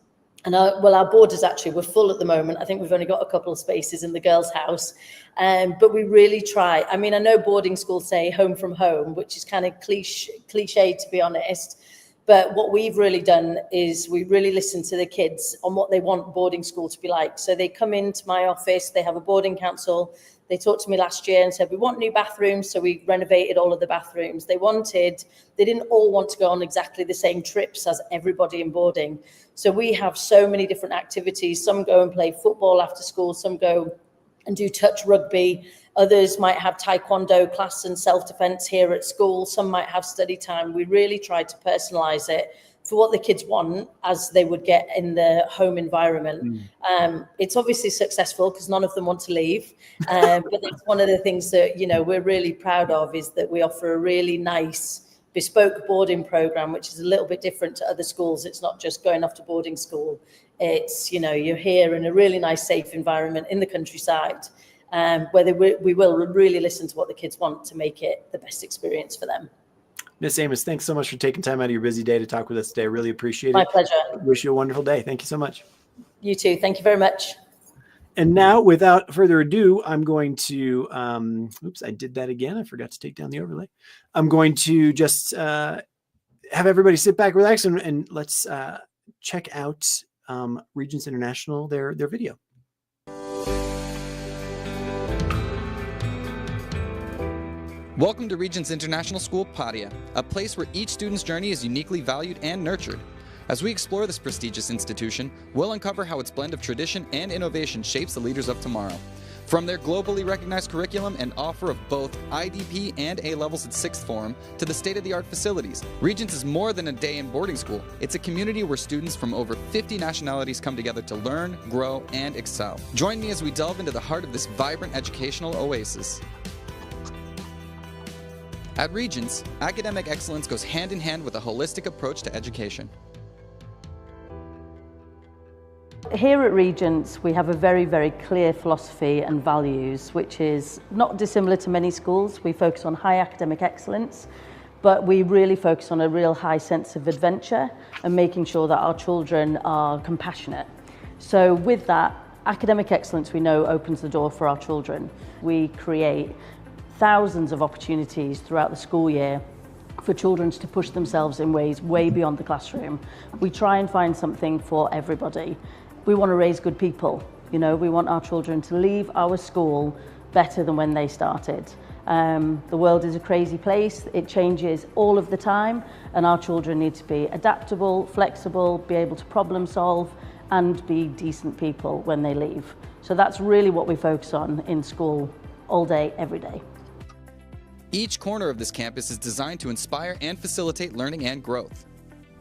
And our boarders actually, we're full at the moment. I think we've only got a couple of spaces in the girls' house. But we really try. I mean, I know boarding schools say home from home, which is kind of cliche to be honest. But what we've really done is we really listen to the kids on what they want boarding school to be like. So they come into my office, they have a boarding council. They talked to me last year and said, we want new bathrooms. So we renovated all of the bathrooms. They didn't all want to go on exactly the same trips as everybody in boarding. So we have so many different activities. Some go and play football after school. Some go and do touch rugby. Others might have taekwondo class and self-defense here at school. Some might have study time. We really try to personalize it for what the kids want as they would get in the home environment. It's obviously successful because none of them want to leave. But that's one of the things that, we're really proud of is that we offer a really nice bespoke boarding program, which is a little bit different to other schools. It's not just going off to boarding school. It's, you're here in a really nice, safe environment in the countryside, where we will really listen to what the kids want to make it the best experience for them. Miss Amos, thanks so much for taking time out of your busy day to talk with us today. I really appreciate it. My pleasure. Wish you a wonderful day. Thank you so much. You too. Thank you very much. And now, without further ado, I'm going to, oops, I did that again. I forgot to take down the overlay. I'm going to just have everybody sit back, relax, and let's check out Regents International, their video. Welcome to Regents International School, Pattaya, a place where each student's journey is uniquely valued and nurtured. As we explore this prestigious institution, we'll uncover how its blend of tradition and innovation shapes the leaders of tomorrow. From their globally recognized curriculum and offer of both IDP and A-levels at 6th form to the state-of-the-art facilities, Regents is more than a day in boarding school. It's a community where students from over 50 nationalities come together to learn, grow, and excel. Join me as we delve into the heart of this vibrant educational oasis. At Regents, academic excellence goes hand in hand with a holistic approach to education. Here at Regents, we have a very, very clear philosophy and values, which is not dissimilar to many schools. We focus on high academic excellence, but we really focus on a real high sense of adventure and making sure that our children are compassionate. So with that, academic excellence, we know, opens the door for our children. We create thousands of opportunities throughout the school year for children to push themselves in ways way beyond the classroom. We try and find something for everybody. We want to raise good people. We want our children to leave our school better than when they started. The world is a crazy place. It changes all of the time, and our children need to be adaptable, flexible, be able to problem solve, and be decent people when they leave. So that's really what we focus on in school all day, every day. Each corner of this campus is designed to inspire and facilitate learning and growth.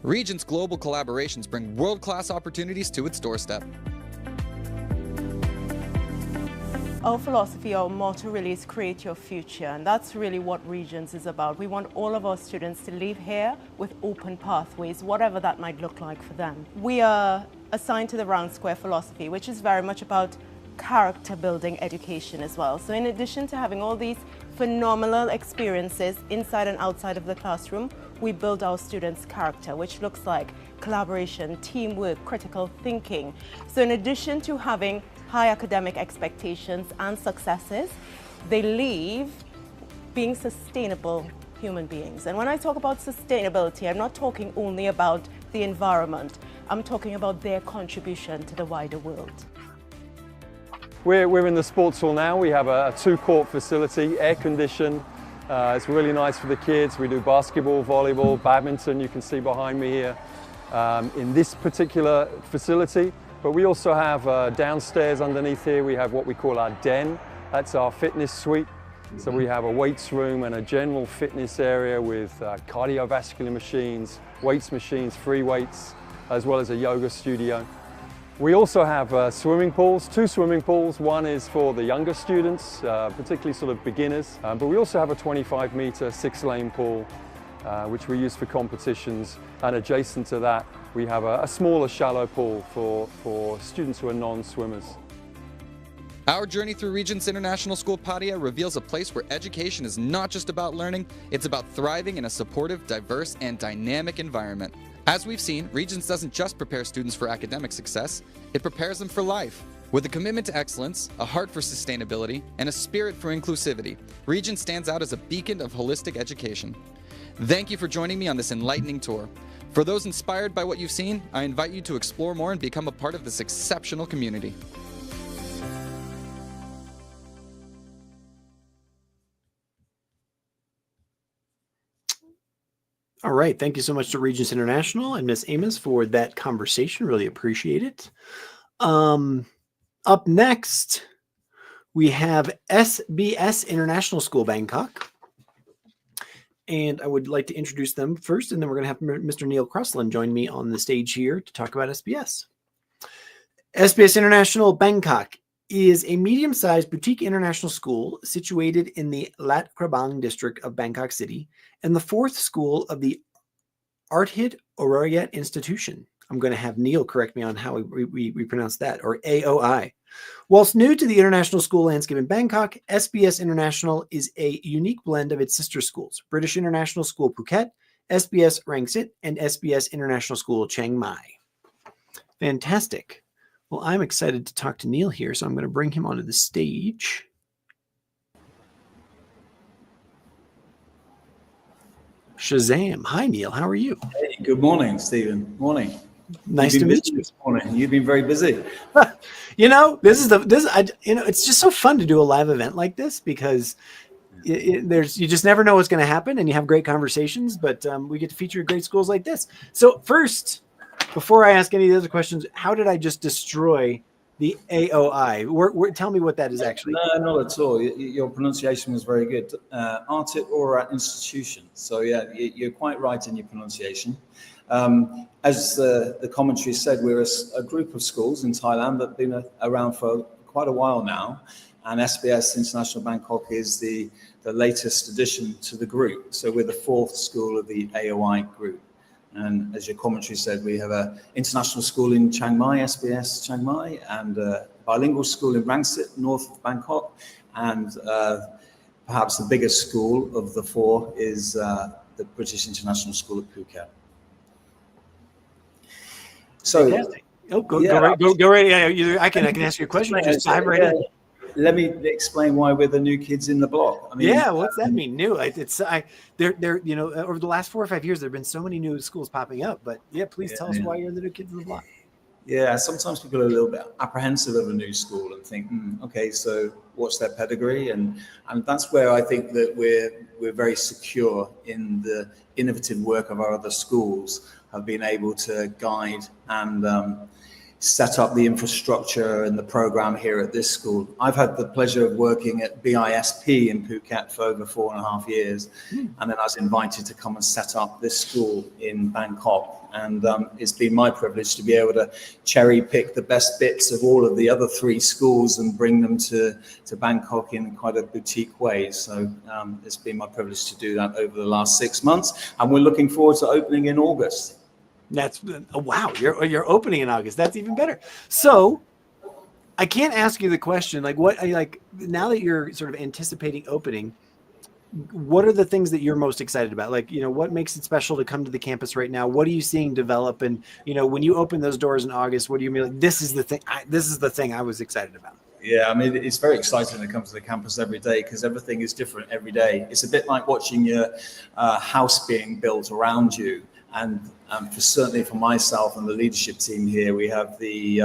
Regents' global collaborations bring world-class opportunities to its doorstep. Our philosophy, our motto really is create your future, and that's really what Regents is about. We want all of our students to leave here with open pathways, whatever that might look like for them. We are assigned to the round square philosophy, which is very much about character building education as well. So in addition to having all these phenomenal experiences inside and outside of the classroom, we build our students' character, which looks like collaboration, teamwork, critical thinking. So in addition to having high academic expectations and successes, they leave being sustainable human beings. And when I talk about sustainability, I'm not talking only about the environment. I'm talking about their contribution to the wider world. We're in the sports hall now. We have a 2-court facility, air-conditioned. It's really nice for the kids. We do basketball, volleyball, badminton, you can see behind me here, in this particular facility. But we also have downstairs underneath here, we have what we call our den. That's our fitness suite. So we have a weights room and a general fitness area with cardiovascular machines, weights machines, free weights, as well as a yoga studio. We also have swimming pools, 2 swimming pools. One is for the younger students, particularly sort of beginners. But we also have a 25-meter 6-lane pool, which we use for competitions. And adjacent to that, we have a smaller shallow pool for students who are non-swimmers. Our journey through Regents International School Pattaya reveals a place where education is not just about learning, it's about thriving in a supportive, diverse, and dynamic environment. As we've seen, Regents doesn't just prepare students for academic success, it prepares them for life. With a commitment to excellence, a heart for sustainability, and a spirit for inclusivity, Regents stands out as a beacon of holistic education. Thank you for joining me on this enlightening tour. For those inspired by what you've seen, I invite you to explore more and become a part of this exceptional community. All right. Thank you so much to Regents International and Miss Amos for that conversation. Really appreciate it. Up next, we have SBS International School Bangkok. And I would like to introduce them first, and then we're going to have Mr. Neil Crossland join me on the stage here to talk about SBS. SBS International Bangkok is a medium-sized boutique international school situated in the Lat Krabang district of Bangkok City and the 4th school of the Arthit Oroyat Institution. I'm going to have Neil correct me on how we pronounce that, or AOI. Whilst new to the international school landscape in Bangkok, SBS International is a unique blend of its sister schools, British International School Phuket, SBS Rangsit, and SBS International School Chiang Mai. Fantastic. Well, I'm excited to talk to Neil here, so I'm going to bring him onto the stage. Shazam. Hi, Neil. How are you? Hey, good morning, Stephen. Morning. Nice to meet you. This morning. You've been very busy. You know, it's just so fun to do a live event like this because you just never know what's going to happen, and you have great conversations. But we get to feature great schools like this. So first, before I ask any of the other questions, how did I just destroy the AOI? Tell me what that is actually. No, not at all. Your pronunciation was very good. Arthit Oroyat Institution. So yeah, you're quite right in your pronunciation. As the commentary said, we're a group of schools in Thailand that have been around for quite a while now. And SBS International Bangkok is the latest addition to the group. So we're the 4th school of the AOI group. And as your commentary said, we have an international school in Chiang Mai, SBS Chiang Mai, and a bilingual school in Rangsit, north of Bangkok. And perhaps the biggest school of the 4 is the British International School of Phuket. So, go right. Yeah, I can ask you a question. Just dive right in. Let me explain why we're the new kids in the block. I mean, yeah, what's that mean? New? They're you know, over the last 4 or 5 years, there've been so many new schools popping up. But yeah, please tell us why you're the new kids in the block. Yeah, sometimes people are a little bit apprehensive of a new school and think, okay, so what's their pedigree? And that's where I think that we're very secure in the innovative work of our other schools, have been able to guide and set up the infrastructure and the program here at this school. I've had the pleasure of working at BISP in Phuket for over 4.5 years. And then I was invited to come and set up this school in Bangkok. And it's been my privilege to be able to cherry pick the best bits of all of the other 3 schools and bring them to Bangkok in quite a boutique way. So it's been my privilege to do that over the last 6 months. And we're looking forward to opening in August. That's wow! You're opening in August. That's even better. So, I can't ask you the question, like now that you're sort of anticipating opening, what are the things that you're most excited about? Like, what makes it special to come to the campus right now? What are you seeing develop? And, when you open those doors in August, what do you mean? Like, this is the thing I was excited about. Yeah, I mean, it's very exciting to come to the campus every day because everything is different every day. It's a bit like watching your house being built around you. And certainly for myself and the leadership team here, we have the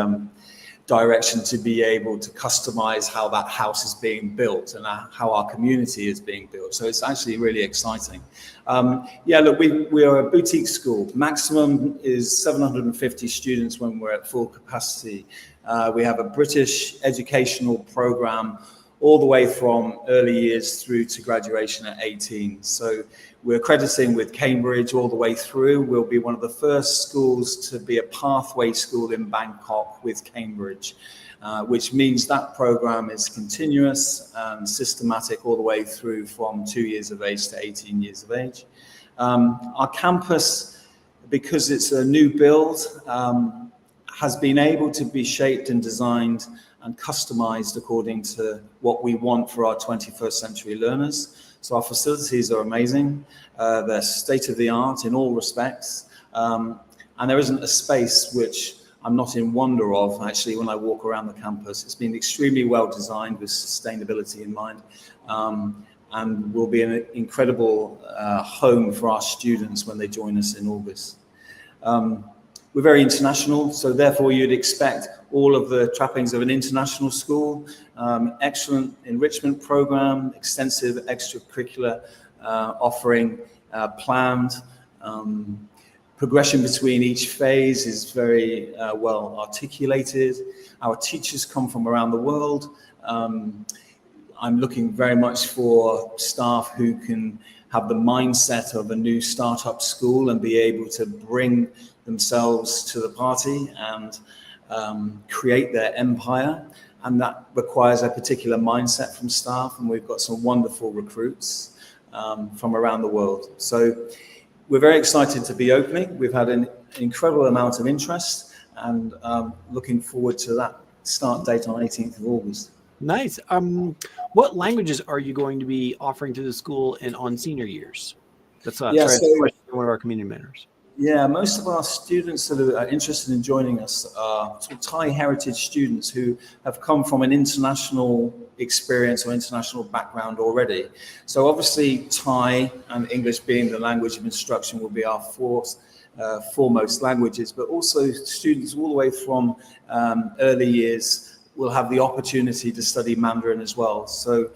direction to be able to customize how that house is being built and how our community is being built. So it's actually really exciting. Look, we are a boutique school. Maximum is 750 students when we're at full capacity. We have a British educational program all the way from early years through to graduation at 18. So we're accrediting with Cambridge all the way through. We'll be one of the first schools to be a pathway school in Bangkok with Cambridge, which means that program is continuous and systematic all the way through from 2 years of age to 18 years of age. Our campus, because it's a new build, has been able to be shaped and designed and customized according to what we want for our 21st century learners. So our facilities are amazing. They're state-of-the-art in all respects. And there isn't a space which I'm not in wonder of, actually, when I walk around the campus. It's been extremely well designed with sustainability in mind, and will be an incredible home for our students when they join us in August. We're very international, so therefore you'd expect all of the trappings of an international school, excellent enrichment program, extensive extracurricular offering planned. Progression between each phase is very well articulated. Our teachers come from around the world. I'm looking very much for staff who can have the mindset of a new startup school and be able to bring themselves to the party and create their empire. And that requires a particular mindset from staff. And we've got some wonderful recruits from around the world. So we're very excited to be opening. We've had an incredible amount of interest and looking forward to that start date on 18th of August. Nice. What languages are you going to be offering to the school and on senior years? That's a question from one of our community mentors. Yeah, most of our students that are interested in joining us are sort of Thai heritage students who have come from an international experience or international background already. So obviously Thai and English being the language of instruction will be our foremost languages, but also students all the way from early years will have the opportunity to study Mandarin as well. So,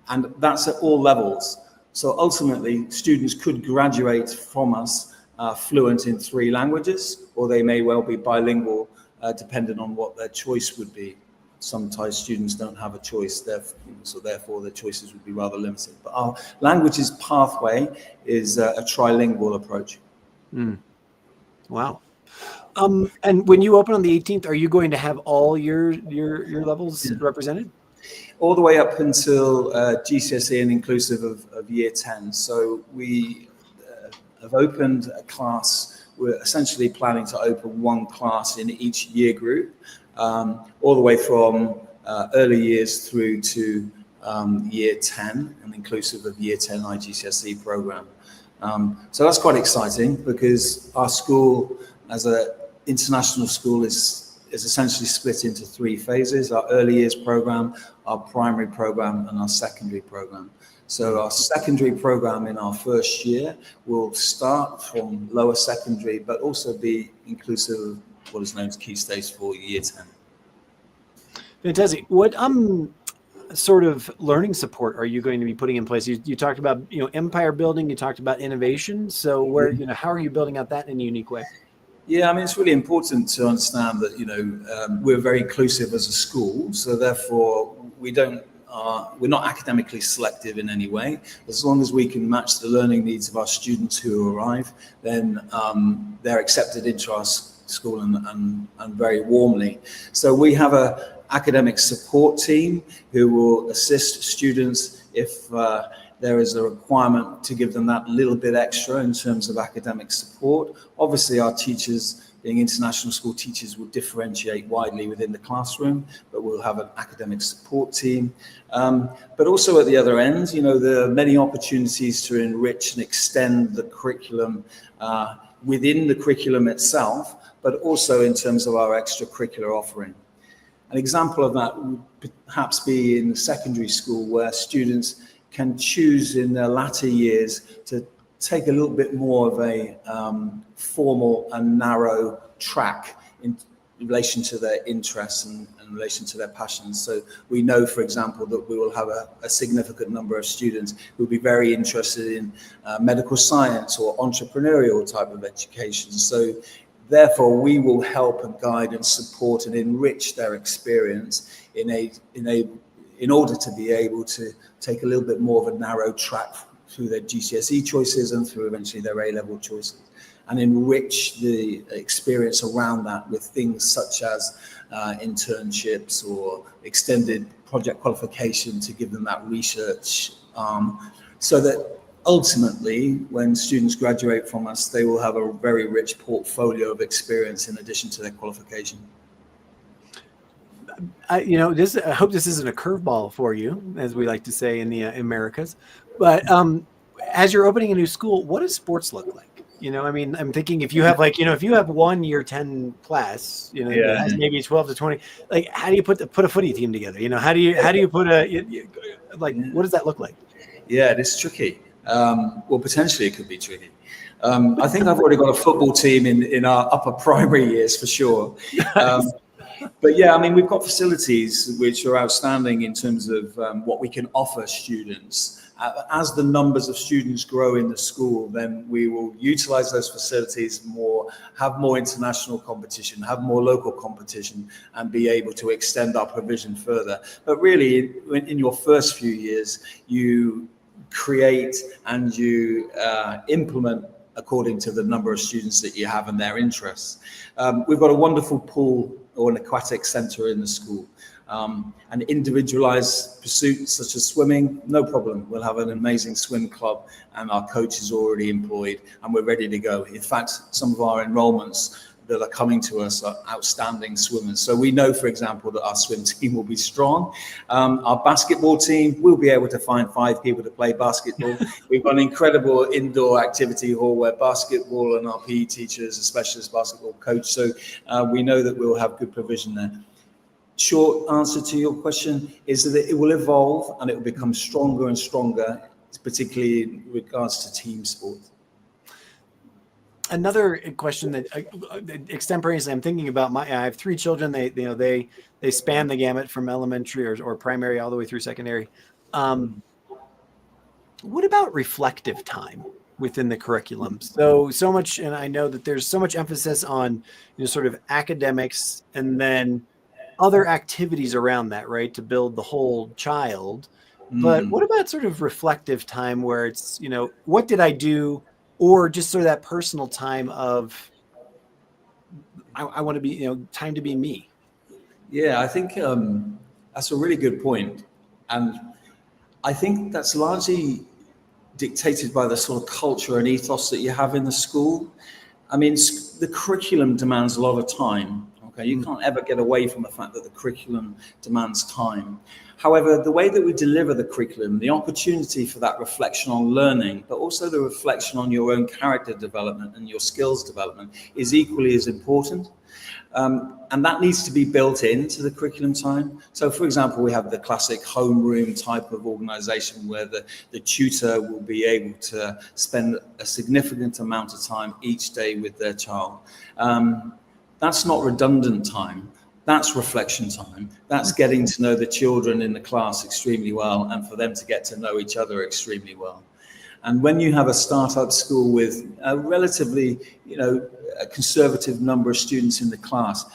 and that's at all levels. So ultimately students could graduate from us fluent in 3 languages, or they may well be bilingual, depending on what their choice would be. Some Thai students don't have a choice, so therefore their choices would be rather limited. But our languages pathway is a trilingual approach. Wow. And when you open on the 18th, are you going to have all your levels represented? All the way up until GCSE and inclusive of year 10. So we have opened a class. We're essentially planning to open 1 class in each year group, all the way from early years through to year 10 and inclusive of year 10 IGCSE program. So that's quite exciting because our school as an international school is essentially split into 3 phases: our early years program, our primary program, and our secondary program. So our secondary program in our first year will start from lower secondary, but also be inclusive of what is known as Key Stage 4 year 10. Fantastic. What sort of learning support are you going to be putting in place? You talked about empire building. You talked about innovation. So where how are you building out that in a unique way? Yeah, I mean, it's really important to understand that we're very inclusive as a school. So therefore, we're not academically selective in any way. As long as we can match the learning needs of our students who arrive, then they're accepted into our school and very warmly. So we have a academic support team who will assist students if there is a requirement to give them that little bit extra in terms of academic support. Obviously, our teachers being international school teachers will differentiate widely within the classroom, but we'll have an academic support team. But also at the other end, there are many opportunities to enrich and extend the curriculum within the curriculum itself, but also in terms of our extracurricular offering. An example of that would perhaps be in the secondary school, where students can choose in their latter years to take a little bit more of a formal and narrow track in relation to their interests and in relation to their passions. So we know, for example, that we will have a significant number of students who will be very interested in medical science or entrepreneurial type of education. So therefore, we will help and guide and support and enrich their experience in order to be able to take a little bit more of a narrow track through their GCSE choices and through eventually their A-level choices, and enrich the experience around that with things such as internships or extended project qualification to give them that research, so that ultimately, when students graduate from us, they will have a very rich portfolio of experience in addition to their qualification. I hope this isn't a curveball for you, as we like to say in the Americas. But as you're opening a new school, what does sports look like? I'm thinking if you have if you have 1 year 10 class, that has maybe 12 to 20, like how do you put a footy team together? How do you put what does that look like? Yeah, it is tricky. Well, potentially it could be tricky. I think I've already got a football team in our upper primary years for sure. But yeah, we've got facilities which are outstanding in terms of what we can offer students. As the numbers of students grow in the school, then we will utilize those facilities more, have more international competition, have more local competition, and be able to extend our provision further. But really, in your first few years, you create and you implement according to the number of students that you have and their interests. We've got a wonderful pool or an aquatic center in the school. And individualized pursuits such as swimming, no problem. We'll have an amazing swim club and our coach is already employed and we're ready to go. In fact, some of our enrollments that are coming to us are outstanding swimmers. So we know, for example, that our swim team will be strong. Our basketball team, we'll be able to find 5 people to play basketball. We've got an incredible indoor activity hall where basketball and our PE teacher is a specialist basketball coach. So we know that we'll have good provision there. Short answer to your question is that it will evolve and it will become stronger and stronger, particularly in regards to team sport. Another question that extemporaneously I'm thinking about, I have 3 children. They span the gamut from elementary or primary all the way through secondary. What about reflective time within the curriculum? So much, and I know that there's so much emphasis on sort of academics and then other activities around that, right, to build the whole child. But what about sort of reflective time where it's, what did I do? Or just sort of that personal time of, I want to be, time to be me. Yeah, I think that's a really good point. And I think that's largely dictated by the sort of culture and ethos that you have in the school. The curriculum demands a lot of time. Okay, you can't ever get away from the fact that the curriculum demands time. However, the way that we deliver the curriculum, the opportunity for that reflection on learning, but also the reflection on your own character development and your skills development is equally as important. And that needs to be built into the curriculum time. So, for example, we have the classic homeroom type of organization where the tutor will be able to spend a significant amount of time each day with their child. That's not redundant time. That's reflection time. That's getting to know the children in the class extremely well and for them to get to know each other extremely well. And when you have a startup school with a relatively, a conservative number of students in the class,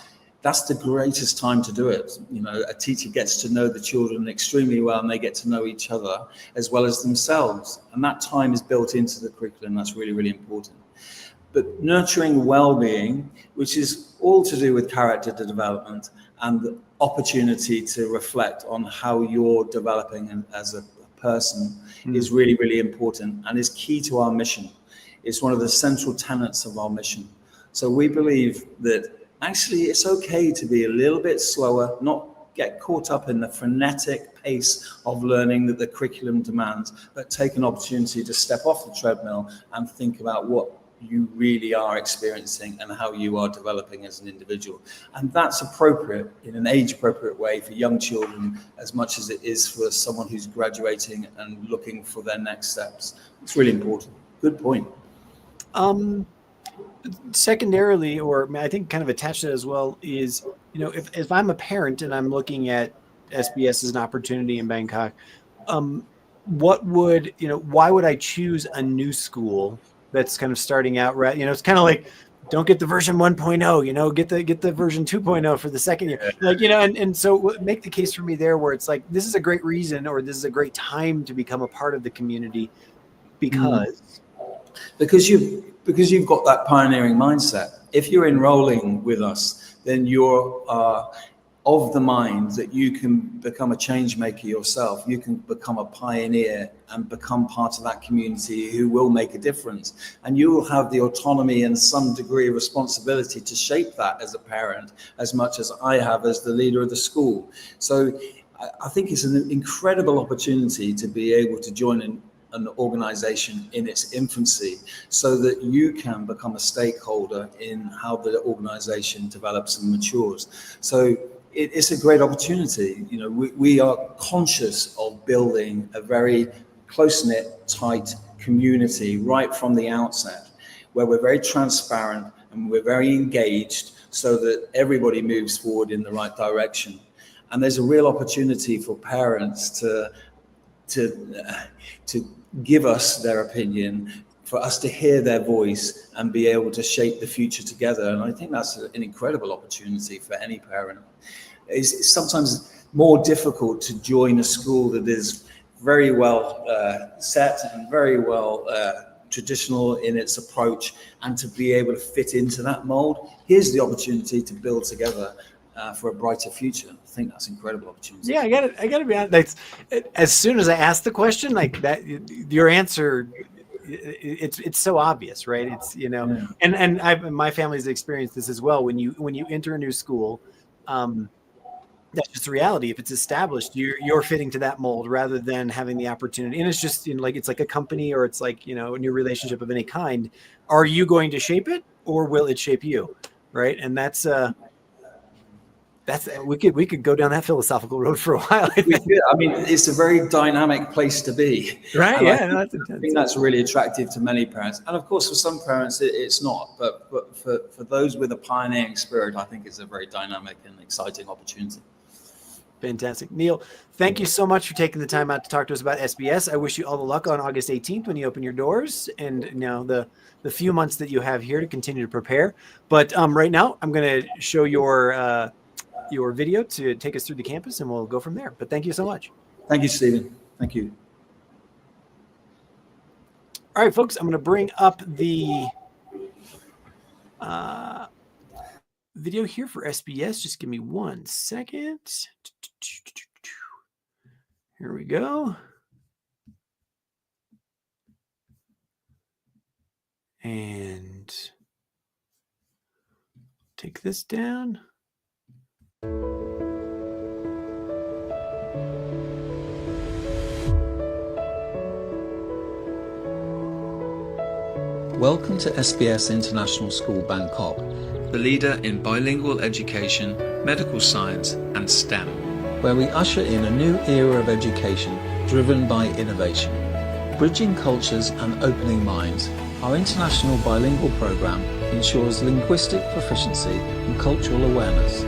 that's the greatest time to do it. A teacher gets to know the children extremely well and they get to know each other as well as themselves. And that time is built into the curriculum. That's really, really important. But nurturing well-being, which is all to do with character development and the opportunity to reflect on how you're developing as a person is really, really important and is key to our mission. It's one of the central tenets of our mission. So we believe that actually it's okay to be a little bit slower, not get caught up in the frenetic pace of learning that the curriculum demands, but take an opportunity to step off the treadmill and think about what you really are experiencing and how you are developing as an individual. And that's appropriate in an age-appropriate way for young children as much as it is for someone who's graduating and looking for their next steps. It's really important. Good point. Secondarily, or I think kind of attached to that as well, is, you know, if I'm a parent and I'm looking at SBS as an opportunity in Bangkok, what would, you know, why would I choose a new school that's kind of starting out, right? You know, it's kind of like, don't get the version 1.0, you know, get the version 2.0 for the second year. Like, you know, and so make the case for me there where it's like, this is a great reason, or this is a great time to become a part of the community because you've got that pioneering mindset. If you're enrolling with us, then you're of the mind that you can become a change maker yourself. You can become a pioneer and become part of that community who will make a difference. And you will have the autonomy and some degree of responsibility to shape that as a parent, as much as I have as the leader of the school. So I think it's an incredible opportunity to be able to join an organization in its infancy so that you can become a stakeholder in how the organization develops and matures. So it's a great opportunity. You know, we are conscious of building a very close-knit, tight community right from the outset, where we're very transparent and we're very engaged so that everybody moves forward in the right direction. And there's a real opportunity for parents to give us their opinion, for us to hear their voice and be able to shape the future together. And I think that's an incredible opportunity for any parent. It's sometimes more difficult to join a school that is very well set and very well traditional in its approach, and to be able to fit into that mold. Here's the opportunity to build together for a brighter future. I think that's an incredible opportunity. Yeah, I gotta be honest. As soon as I asked the question, like that, your answer, it's so obvious, right? It's, you know, and my family's experienced this as well. When you enter a new school, that's just the reality. If it's established, you're fitting to that mold rather than having the opportunity. And it's just, you know, like, it's like a company, or it's like, you know, a new relationship of any kind. Are you going to shape it, or will it shape you? Right. And that's we could go down that philosophical road for a while. I mean, it's a very dynamic place to be. Right. And Yeah. I think that's really attractive to many parents. And of course, for some parents, it's not. But for those with a pioneering spirit, I think it's a very dynamic and exciting opportunity. Fantastic. Neil, thank you so much for taking the time out to talk to us about SBS. I wish you all the luck on August 18th when you open your doors, and, you know, the few months that you have here to continue to prepare. But right now, I'm going to show your video to take us through the campus, and we'll go from there. But thank you so much. Thank you, Stephen. Thank you. All right, folks, I'm going to bring up the video here for SBS. Just give me 1 second. Here we go. And take this down. Welcome to SBS International School Bangkok, the leader in bilingual education, medical science and STEM, where we usher in a new era of education driven by innovation. Bridging cultures and opening minds, our international bilingual program ensures linguistic proficiency and cultural awareness.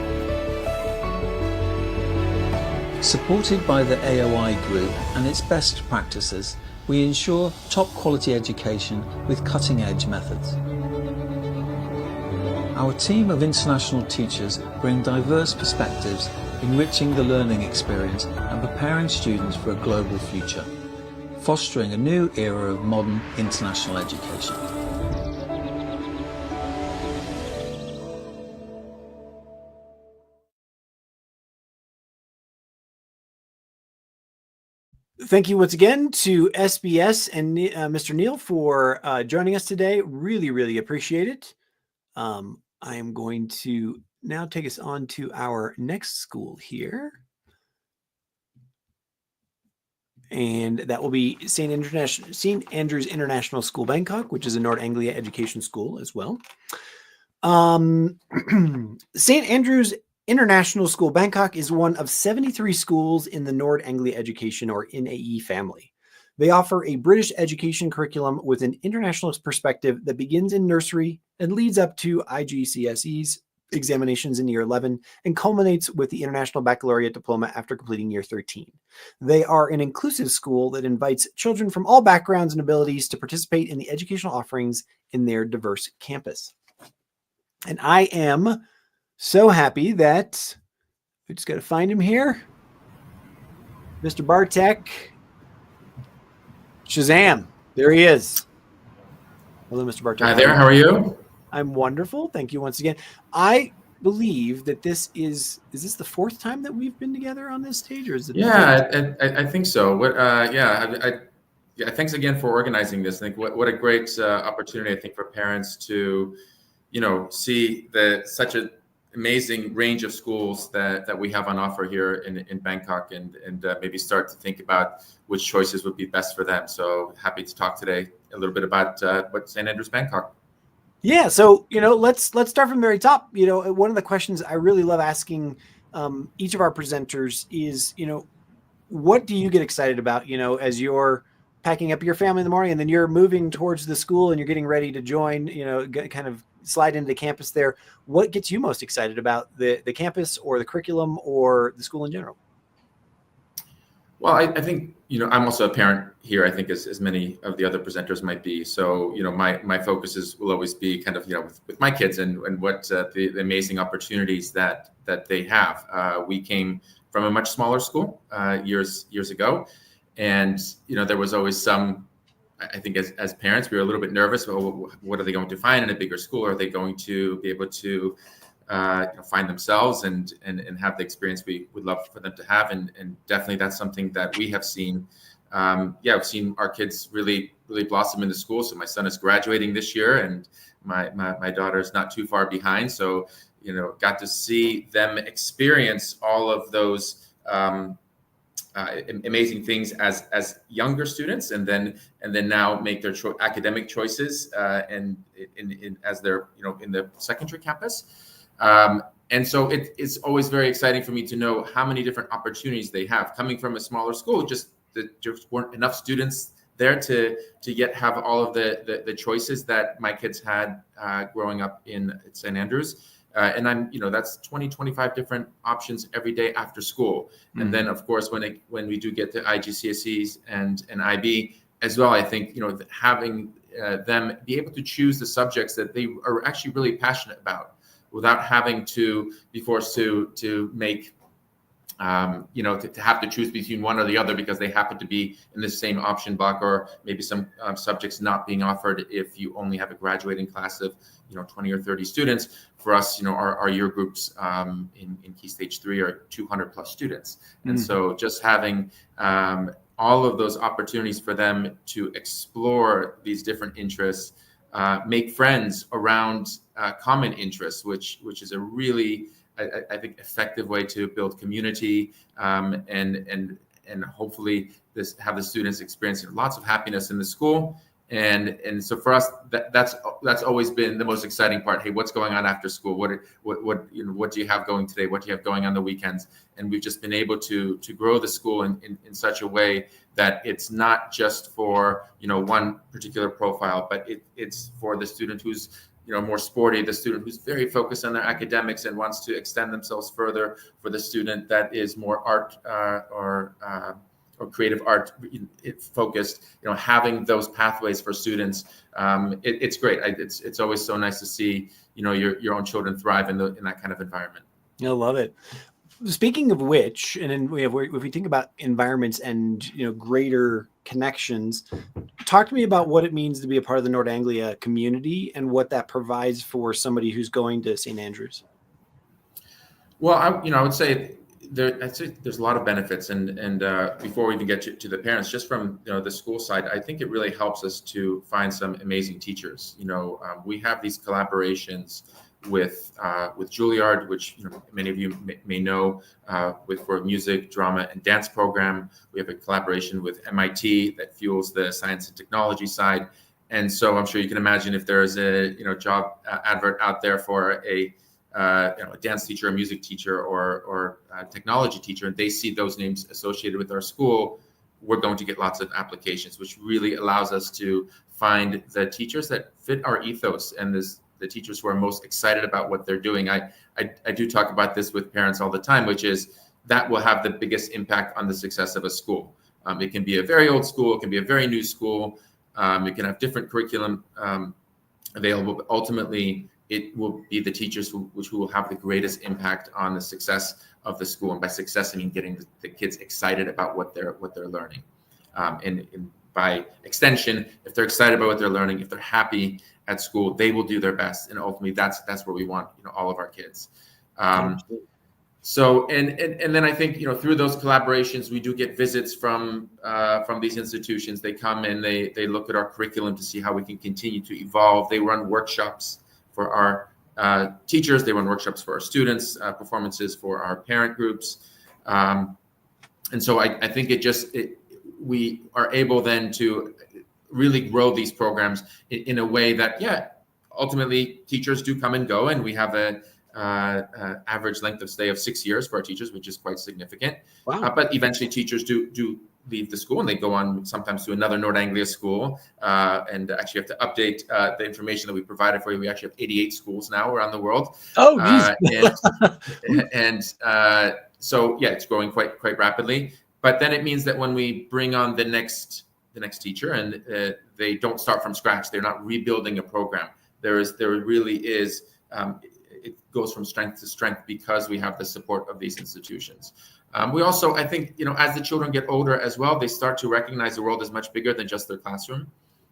Supported by the AOI Group and its best practices, we ensure top quality education with cutting-edge methods. Our team of international teachers bring diverse perspectives, enriching the learning experience and preparing students for a global future, fostering a new era of modern international education. Thank you once again to SBS and Mr. Neil for joining us today. Really, really appreciate it. I am going to now take us on to our next school here. And that will be St. Andrews International School, Bangkok, which is a Nord Anglia education school as well. St. Andrews International School, Bangkok is one of 73 schools in the Nord Anglia education or NAE family. They offer a British education curriculum with an international perspective that begins in nursery and leads up to IGCSEs examinations in year 11 and culminates with the International Baccalaureate diploma after completing year 13. They are an inclusive school that invites children from all backgrounds and abilities to participate in the educational offerings in their diverse campus. And I am so happy that we just got to find him here. Mr. Bartek. Shazam. There he is. Hello, Mr. Bartek. Hi there. How are you? I'm wonderful. Thank you once again. I believe that this is this the fourth time that we've been together on this stage, or is it? Yeah, I think so. Thanks again for organizing this. I think what a great opportunity, I think, for parents to, see such an amazing range of schools that we have on offer here in Bangkok, and maybe start to think about which choices would be best for them. So happy to talk today a little bit about what St. Andrews Bangkok. Yeah, so let's start from the very top. One of the questions I really love asking each of our presenters is, what do you get excited about? As you're packing up your family in the morning, and then you're moving towards the school, and you're getting ready to join. Kind of slide into the campus there. What gets you most excited about the campus, or the curriculum, or the school in general? Well, I think, I'm also a parent here, I think, as many of the other presenters might be. So, my focuses will always be kind of, with my kids and what the amazing opportunities that they have. We came from a much smaller school years ago. And, there was always some, I think as parents, we were a little bit nervous. Well, what are they going to find in a bigger school? Are they going to be able to find themselves and have the experience we would love for them to have, and definitely that's something that we have seen. We've seen our kids really blossom in the school. So my son is graduating this year, and my daughter is not too far behind. So got to see them experience all of those amazing things as younger students, and then now make their academic choices and as they're in the secondary campus. And so it's always very exciting for me to know how many different opportunities they have. Coming from a smaller school, just weren't enough students there to yet have all of the choices that my kids had growing up in St. Andrews. And that's 25 different options every day after school. Mm-hmm. And then, of course, when we do get to IGCSEs and IB as well, I think, having them be able to choose the subjects that they are actually really passionate about, without having to be forced to make, to have to choose between one or the other because they happen to be in the same option block, or maybe some subjects not being offered if you only have a graduating class of 20 or 30 students. For us, our year groups in Key Stage 3 are 200 plus students. Mm-hmm. And so just having all of those opportunities for them to explore these different interests, make friends around common interests, which is a really, I think, effective way to build community, and hopefully have the students experiencing lots of happiness in the school. And so for us, that's always been the most exciting part. Hey, what's going on after school? What do you have going today? What do you have going on the weekends? And we've just been able to grow the school in such a way that it's not just for one particular profile, but it's for the student who's more sporty, the student who's very focused on their academics and wants to extend themselves further, for the student that is more art or creative art focused. Having those pathways for students, it's great. It's always so nice to see your own children thrive in that kind of environment. I love it. Speaking of which, and then if we think about environments and greater connections, talk to me about what it means to be a part of the Nord Anglia community and what that provides for somebody who's going to St. Andrews. Well, I would say I'd say there's a lot of benefits, and before we even get to the parents, just from the school side, I think it really helps us to find some amazing teachers. We have these collaborations with Juilliard, which many of you may know, for music, drama, and dance program. We have a collaboration with MIT that fuels the science and technology side, and so I'm sure you can imagine if there's a job advert out there for a dance teacher, a music teacher, or a technology teacher, and they see those names associated with our school, we're going to get lots of applications, which really allows us to find the teachers that fit our ethos and the teachers who are most excited about what they're doing. I do talk about this with parents all the time, which is that will have the biggest impact on the success of a school. It can be a very old school, it can be a very new school, it can have different curriculum available, but ultimately it will be the teachers who will have the greatest impact on the success of the school. And by success, I mean getting the kids excited about what they're learning. And by extension, if they're excited about what they're learning, if they're happy at school, they will do their best. And ultimately, that's where we want all of our kids. So and then I think through those collaborations, we do get visits from these institutions. They come and they look at our curriculum to see how we can continue to evolve. They run workshops for our teachers. They run workshops for our students, performances for our parent groups. And so I think we are able then to really grow these programs in a way that, ultimately teachers do come and go, and we have a average length of stay of 6 years for our teachers, which is quite significant. Wow. But eventually teachers do leave the school, and they go on sometimes to another Nord Anglia school. And actually have to update the information that we provided for you. We actually have 88 schools now around the world. Oh, so it's growing quite rapidly. But then it means that when we bring on the next teacher, and they don't start from scratch, they're not rebuilding a program. There really is. It goes from strength to strength because we have the support of these institutions. We also, I think, as the children get older as well, they start to recognize the world is much bigger than just their classroom,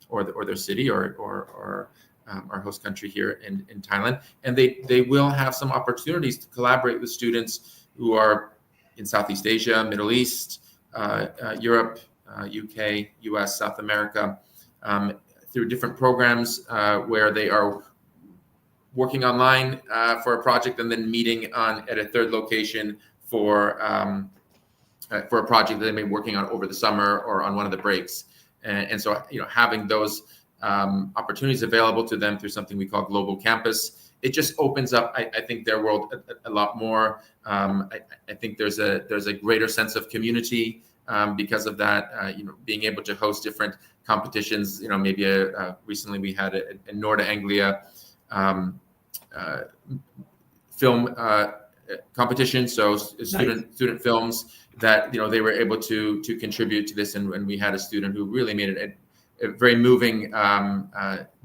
or their city, or our host country here in Thailand, and they will have some opportunities to collaborate with students who are in Southeast Asia, Middle East, Europe, UK, US, South America, through different programs where they are working online for a project, and then meeting at a third location for a project that they may be working on over the summer or on one of the breaks. And so, having those opportunities available to them through something we call Global Campus, it just opens up, I think, their world a lot more. I think there's a greater sense of community because of that. Being able to host different competitions. Maybe recently we had a Nord Anglia film competition, so student films that they were able to contribute to this, and we had a student who really made it a very moving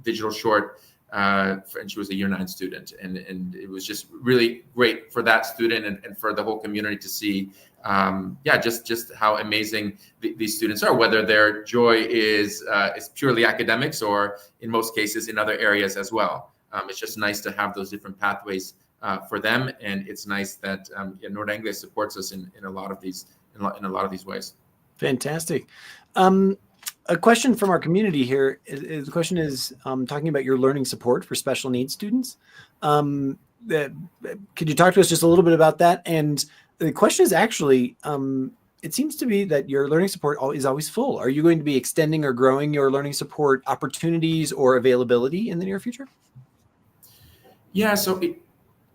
digital short, and she was a year 9 student, and it was just really great for that student and for the whole community to see just how amazing these students are, whether their joy is purely academics or in most cases in other areas as well. It's just nice to have those different pathways for them, and it's nice that Nord Anglia supports us in a lot of these ways. Fantastic. A question from our community here. The question is talking about your learning support for special needs students. Could you talk to us just a little bit about that? And the question is actually, it seems to be that your learning support is always full. Are you going to be extending or growing your learning support opportunities or availability in the near future? Yeah, so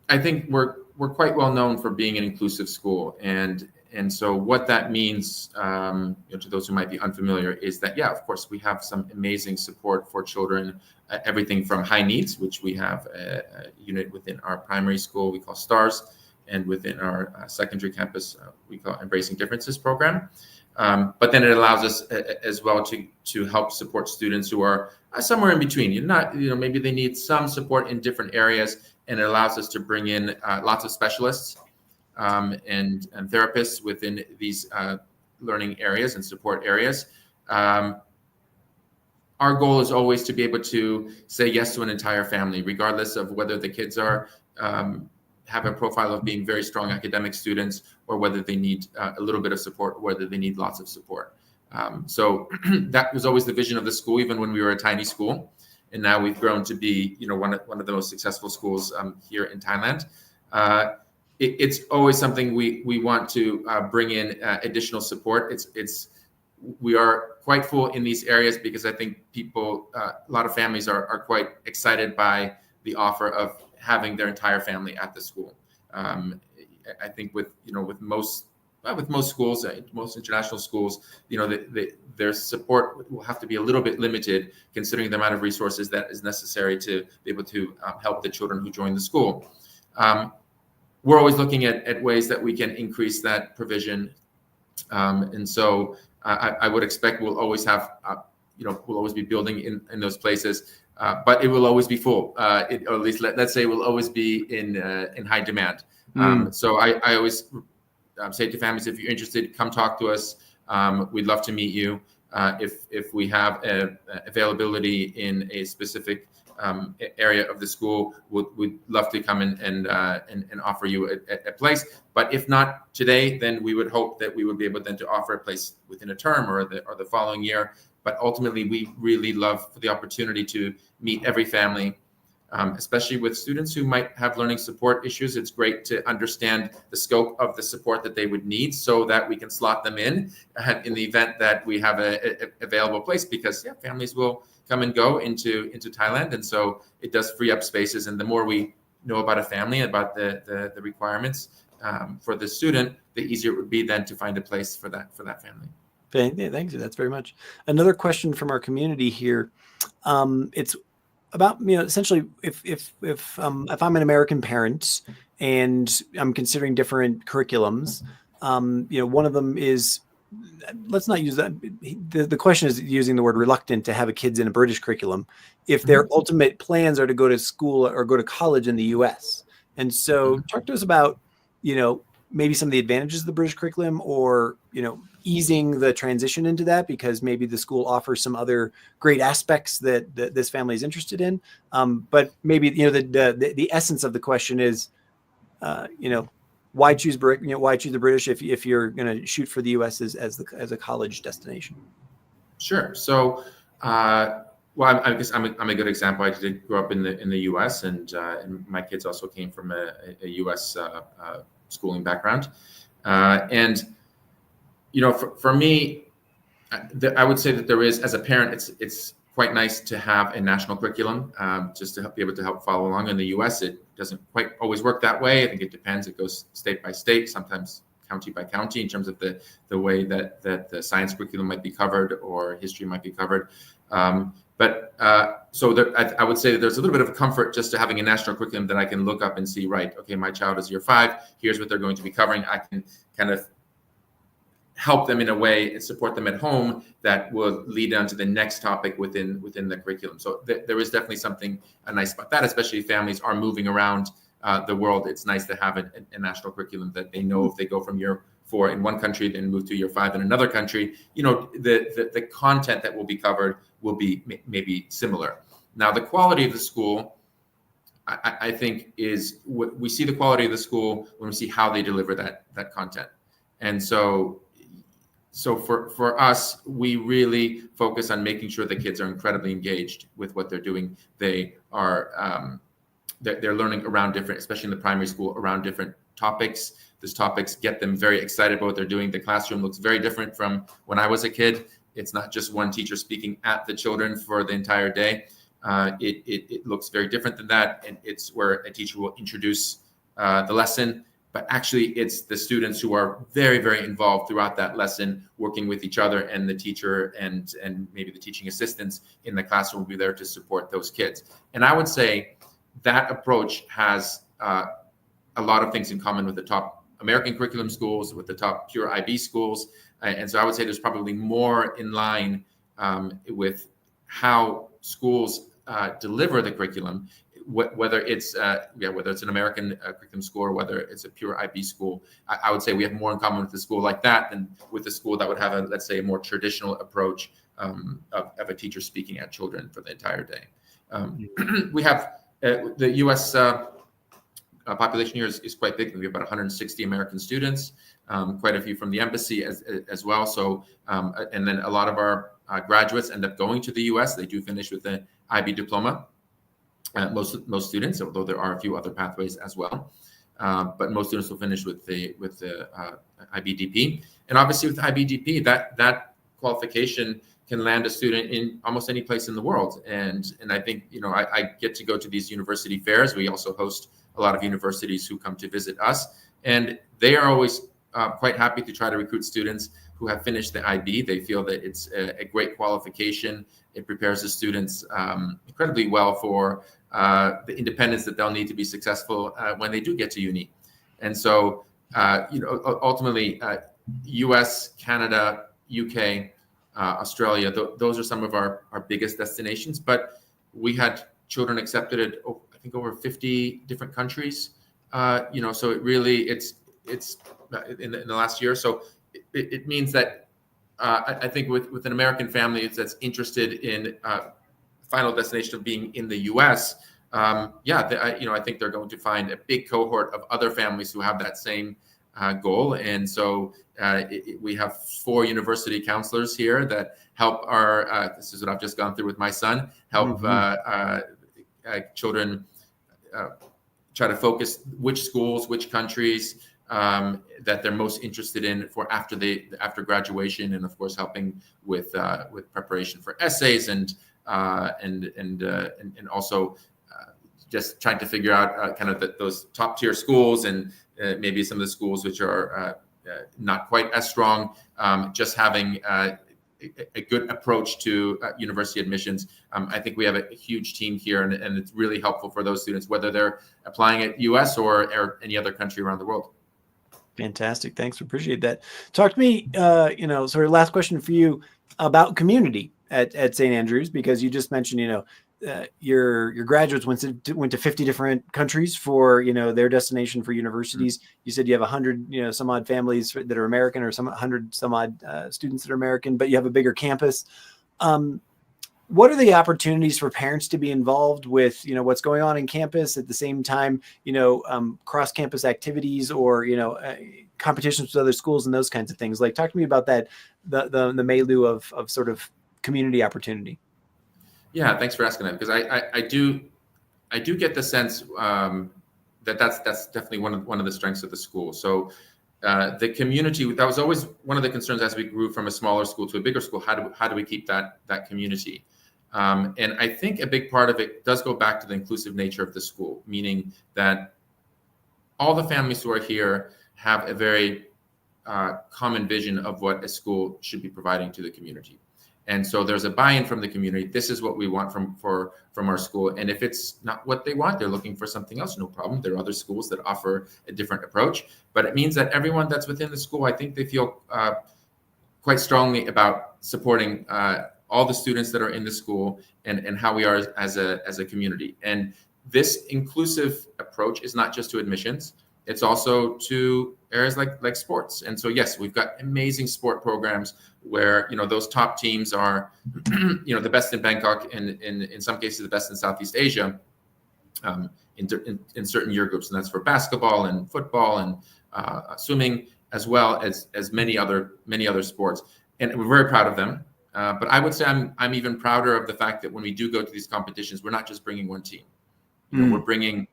I think we're quite well known for being an inclusive school, and so what that means to those who might be unfamiliar is that of course we have some amazing support for children, everything from high needs, which we have a unit within our primary school we call STARS, and within our secondary campus we call Embracing Differences program. But then it allows us as well to help support students who are somewhere in between. Maybe they need some support in different areas, and it allows us to bring in lots of specialists and therapists within these learning areas and support areas. Our goal is always to be able to say yes to an entire family, regardless of whether the kids are have a profile of being very strong academic students, or whether they need a little bit of support, or whether they need lots of support. So that was always the vision of the school, even when we were a tiny school. And now we've grown to be, one of the most successful schools here in Thailand. It's always something we want to bring in additional support. We are quite full in these areas because I think people, a lot of families are quite excited by the offer of having their entire family at the school. I think with most schools, most international schools, their support will have to be a little bit limited, considering the amount of resources that is necessary to be able to help the children who join the school. We're always looking at ways that we can increase that provision, and so I would expect we'll always have, we'll always be building in those places, but it will always be full. Or at least let's say we'll always be in high demand. So I always say to families, if you're interested, come talk to us. We'd love to meet you. If we have availability in a specific area of the school, we'd love to come in and offer you a place. But if not today, then we would hope that we would be able then to offer a place within a term or the following year. But ultimately, we really love the opportunity to meet every family, especially with students who might have learning support issues. It's great to understand the scope of the support that they would need, so that we can slot them in the event that we have a available place, because families will come and go into Thailand. And so it does free up spaces. And the more we know about a family, about the requirements for the student, the easier it would be then to find a place for that family. Yeah, thank you. That's very much. Another question from our community here. It's about, essentially, if I'm an American parent and I'm considering different curriculums, one of them is, let's not use that. The question is using the word reluctant to have a kids in a British curriculum if their ultimate plans are to go to school or go to college in the US. And so talk to us about, maybe some of the advantages of the British curriculum, or, easing the transition into that, because maybe the school offers some other great aspects that this family is interested in. But maybe, the essence of the question is, why choose the British if you're going to shoot for the US as a college destination? Sure. So, well, I guess I'm a good example. I did grow up in the US, and my kids also came from a US schooling background, and for me, I would say that there is, as a parent, it's quite nice to have a national curriculum, just to be able to help follow along. In the US, it doesn't quite always work that way. I think it depends. It goes state by state, sometimes county by county, in terms of the way that the science curriculum might be covered or history might be covered. But I would say that there's a little bit of comfort just to having a national curriculum that I can look up and see, right, okay, my child is year 5, here's what they're going to be covering. I can kind of help them in a way and support them at home that will lead on to the next topic within the curriculum. So there is definitely something nice about that, especially if families are moving around the world. It's nice to have a national curriculum that they know if they go from year 4 in one country, then move to year 5 in another country, the content that will be covered will be maybe similar. Now, the quality of the school, I think, is we see the quality of the school when we see how they deliver that content. And so for us, we really focus on making sure the kids are incredibly engaged with what they're doing. They are they're learning around different, especially in the primary school, around different topics. These topics get them very excited about what they're doing. The classroom looks very different from when I was a kid. It's not just one teacher speaking at the children for the entire day. It looks very different than that. And it's where a teacher will introduce the lesson, but actually it's the students who are very, very involved throughout that lesson, working with each other, and the teacher and maybe the teaching assistants in the classroom will be there to support those kids. And I would say that approach has a lot of things in common with the top American curriculum schools, with the top pure IB schools. And so I would say there's probably more in line with how schools deliver the curriculum, whether it's an American curriculum school or whether it's a pure IB school. I would say we have more in common with a school like that than with a school that would have let's say, a more traditional approach of a teacher speaking at children for the entire day. We have the U.S. population here is quite big. We have about 160 American students, quite a few from the embassy as well. So, and then a lot of our graduates end up going to the U.S. They do finish with an IB diploma. Most students, although there are a few other pathways as well, but most students will finish with the IBDP. And obviously with IBDP, that qualification can land a student in almost any place in the world. And I think, I get to go to these university fairs. We also host a lot of universities who come to visit us, and they are always quite happy to try to recruit students who have finished the IB. They feel that it's a great qualification. It prepares the students incredibly well for the independence that they'll need to be successful when they do get to uni. And so, ultimately, US, Canada, UK, Australia, those are some of our biggest destinations. But we had children accepted at, I think, over 50 different countries. So it really, it's in the last year. So it means that I think with an American family that's interested in final destination of being in the U.S., I think they're going to find a big cohort of other families who have that same goal. And so we have 4 university counselors here that help our, this is what I've just gone through with my son, help children try to focus which schools, which countries that they're most interested in for after graduation, and of course helping with preparation for essays and also just trying to figure out kind of those top tier schools and maybe some of the schools which are not quite as strong. Just having a good approach to university admissions. I think we have a huge team here, and it's really helpful for those students, whether they're applying at US or any other country around the world. Fantastic. Thanks. Appreciate that. Talk to me, sort of last question for you about community at St. Andrews, because you just mentioned, your graduates went to 50 different countries for, their destination for universities. You said you have 100, some odd families that are American, or 100 some odd students that are American, but you have a bigger campus. What are the opportunities for parents to be involved with, what's going on in campus at the same time, cross-campus activities or, competitions with other schools and those kinds of things? Like, talk to me about that, the milieu of sort of community opportunity. Yeah, thanks for asking that, because I do get the sense that's definitely one of the strengths of the school. So the community, that was always one of the concerns as we grew from a smaller school to a bigger school. How do we keep that community? And I think a big part of it does go back to the inclusive nature of the school, meaning that all the families who are here have a very common vision of what a school should be providing to the community. And so there's a buy-in from the community. This is what we want from our school. And if it's not what they want, they're looking for something else, no problem. There are other schools that offer a different approach. But it means that everyone that's within the school, I think they feel quite strongly about supporting all the students that are in the school and how we are as a community. And this inclusive approach is not just to admissions. It's also to areas like sports. And so, yes, we've got amazing sport programs where, those top teams are, the best in Bangkok and in some cases the best in Southeast Asia in certain year groups. And that's for basketball and football and swimming, as well as many other sports. And we're very proud of them. But I would say I'm even prouder of the fact that when we do go to these competitions, we're not just bringing one team. We're bringing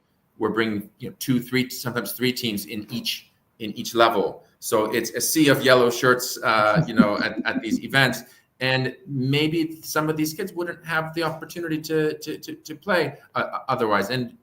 2, 3, sometimes 3 teams in each level. So it's a sea of yellow shirts, at these events. And maybe some of these kids wouldn't have the opportunity to play otherwise. And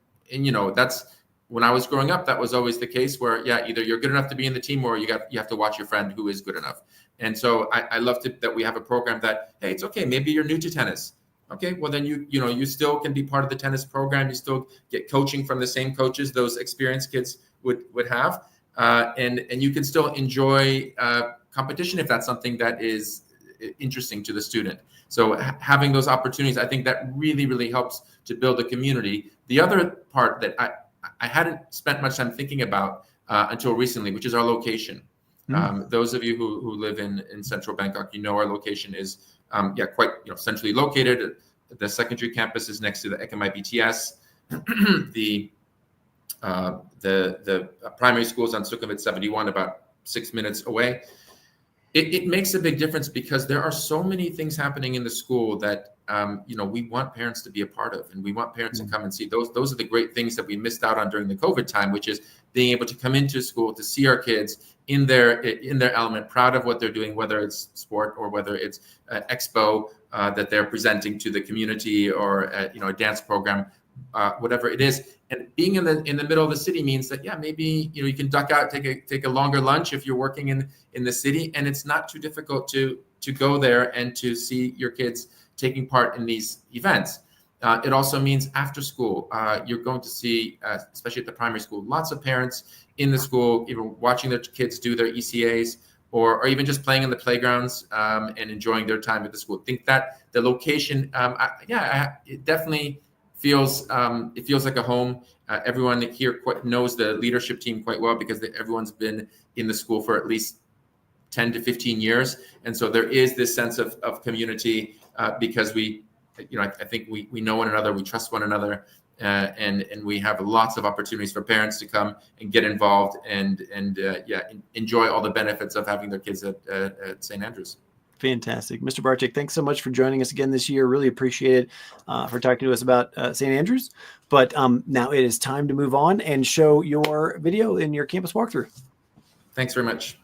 that's, when I was growing up, that was always the case where, either you're good enough to be in the team or you have to watch your friend who is good enough. And so I love that we have a program that, hey, it's okay. Maybe you're new to tennis. Okay, well then you still can be part of the tennis program. You still get coaching from the same coaches those experienced kids would have, and you can still enjoy competition if that's something that is interesting to the student. So having those opportunities, I think that really, really helps to build a community. The other part that I hadn't spent much time thinking about until recently, which is our location. Those of you who live in central Bangkok, our location is quite centrally located. The secondary campus is next to the Ekam BTS. The The primary schools on Sukhumvit 71, about 6 minutes away. It makes a big difference because there are so many things happening in the school that we want parents to be a part of, and we want parents to come and see. Those are the great things that we missed out on during the COVID time, which is being able to come into school to see our kids in their element, proud of what they're doing, whether it's sport or whether it's an expo that they're presenting to the community, or a dance program, whatever it is. And being in the middle of the city means that maybe you can duck out, take a longer lunch if you're working in the city, and it's not too difficult to go there and to see your kids taking part in these events. It also means after school, you're going to see, especially at the primary school, lots of parents in the school, even watching their kids do their ECAs, or even just playing in the playgrounds and enjoying their time at the school. I think that the location, it definitely feels like a home. Everyone here knows the leadership team quite well because everyone's been in the school for at least 10 to 15 years. And so there is this sense of community because I think we know one another, we trust one another, and we have lots of opportunities for parents to come and get involved and enjoy all the benefits of having their kids at St. Andrews. Fantastic. Mr. Barczyk, thanks so much for joining us again this year. Really appreciate it for talking to us about St. Andrews. But now it is time to move on and show your video in your campus walkthrough. Thanks very much.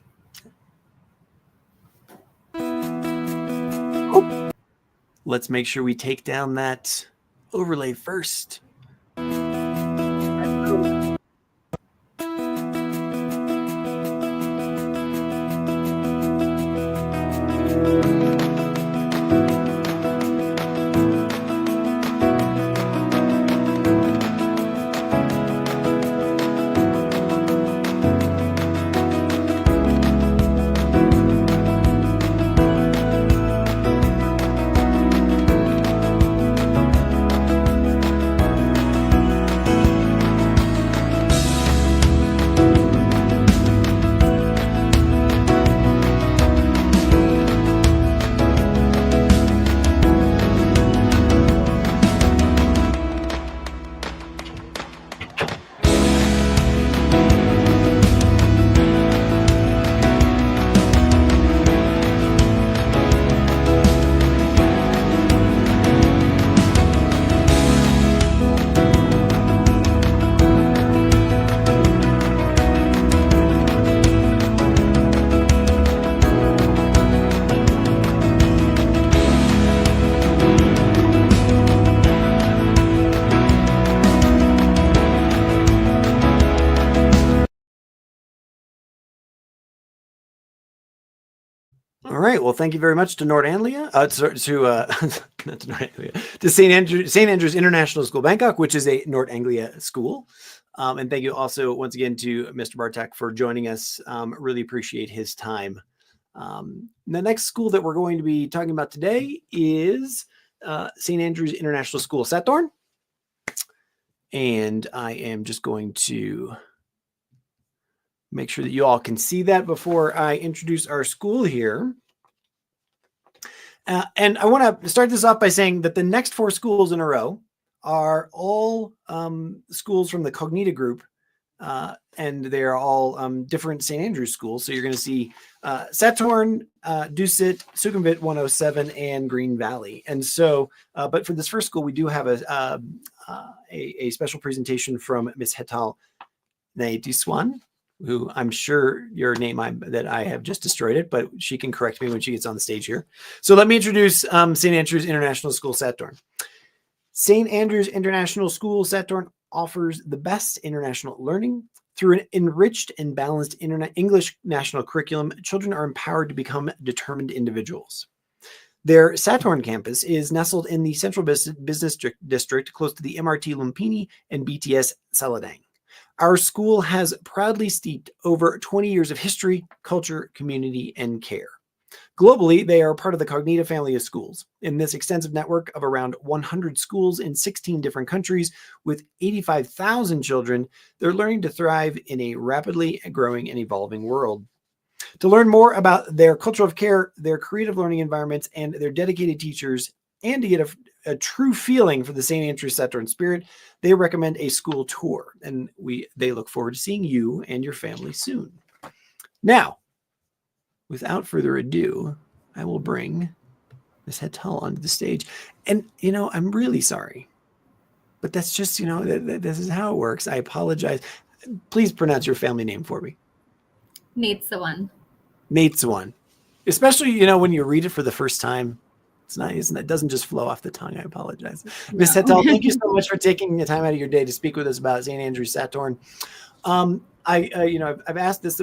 Let's make sure we take down that overlay first. All right. Well, thank you very much to to St. Andrews International School, Bangkok, which is a North Anglia school. And thank you also once again to Mr. Barczyk for joining us. Really appreciate his time. The next school that we're going to be talking about today is St. Andrews International School, Sathorn. And I am just going to make sure that you all can see that before I introduce our school here. And I want to start this off by saying that the next 4 schools in a row are all schools from the Cognita group, and they're all different St. Andrews schools. So you're going to see Sathorn, Dusit, Sukhumvit 107, and Green Valley. And so, but for this first school, we do have a special presentation from Ms. Hetal Naidiswan, who I'm sure your name that I have just destroyed it, but she can correct me when she gets on the stage here. So let me introduce St. Andrews International School, Sathorn. St. Andrews International School, Sathorn offers the best international learning. Through an enriched and balanced English national curriculum, children are empowered to become determined individuals. Their Sathorn campus is nestled in the Central Business District, close to the MRT Lumpini and BTS Saladang. Our school has proudly steeped over 20 years of history, culture, community, and care. Globally, they are part of the Cognita family of schools. In this extensive network of around 100 schools in 16 different countries with 85,000 children, they're learning to thrive in a rapidly growing and evolving world. To learn more about their culture of care, their creative learning environments, and their dedicated teachers, and to get a true feeling for the St. Andrew Sathorn spirit, they recommend a school tour, and they look forward to seeing you and your family soon. Now, without further ado, I will bring Ms. Hetal onto the stage. And, I'm really sorry, but that's just, this is how it works. I apologize. Please pronounce your family name for me. Natesawan. Natesawan. Especially, when you read it for the first time, it's nice, and it doesn't just flow off the tongue. I apologize. No. Ms. Hetal, thank you so much for taking the time out of your day to speak with us about St. Andrew Sathorn. I've asked this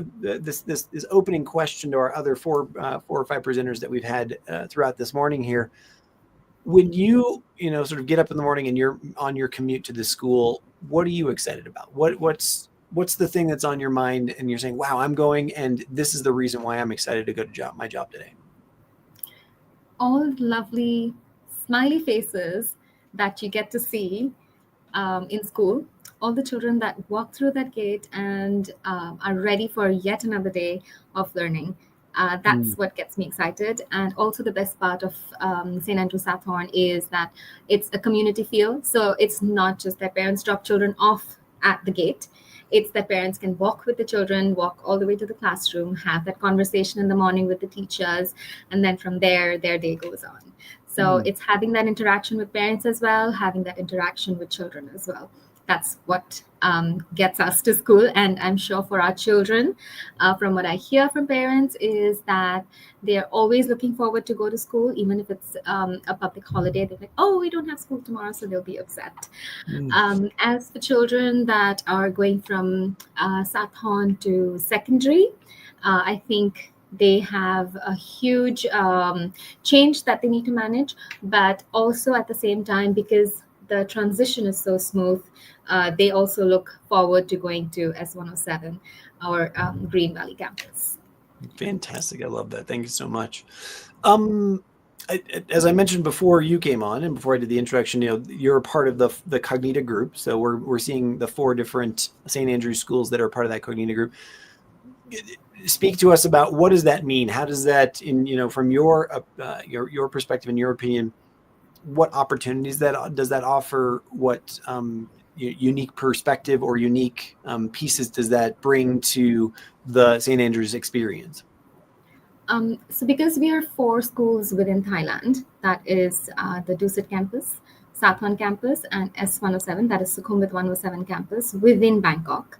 opening question to our other four or five presenters that we've had throughout this morning here. When you sort of get up in the morning and you're on your commute to the school, what are you excited about? What's the thing that's on your mind and you're saying, wow, I'm going, and this is the reason why I'm excited to go to my job today? All lovely, smiley faces that you get to see in school. All the children that walk through that gate and are ready for yet another day of learning. That's what gets me excited. And also the best part of St. Andrew Sathorn is that it's a community feel. So it's not just that parents drop children off at the gate. It's that parents can walk with the children, walk all the way to the classroom, have that conversation in the morning with the teachers, and then from there, their day goes on. So it's having that interaction with parents as well, having that interaction with children as well. That's what gets us to school. And I'm sure for our children, from what I hear from parents, is that they're always looking forward to go to school, even if it's a public holiday. They're like, oh, we don't have school tomorrow, so they'll be upset. As for children that are going from Sathorn to secondary, I think they have a huge change that they need to manage, but also at the same time, because the transition is so smooth, they also look forward to going to S107, our Green Valley campus. Fantastic. I love that. Thank you so much. As I mentioned before you came on and before I did the introduction, you're a part of the Cognita group. So we're seeing the 4 different St. Andrews schools that are part of that Cognita group. Speak to us about what does that mean? How does that, from your perspective and your opinion, what opportunities does that offer? What unique perspective or unique pieces does that bring to the St. Andrews experience? So because we are 4 schools within Thailand, that is the Dusit campus, Sathorn campus, and S107, that is Sukhumvit 107 campus within Bangkok.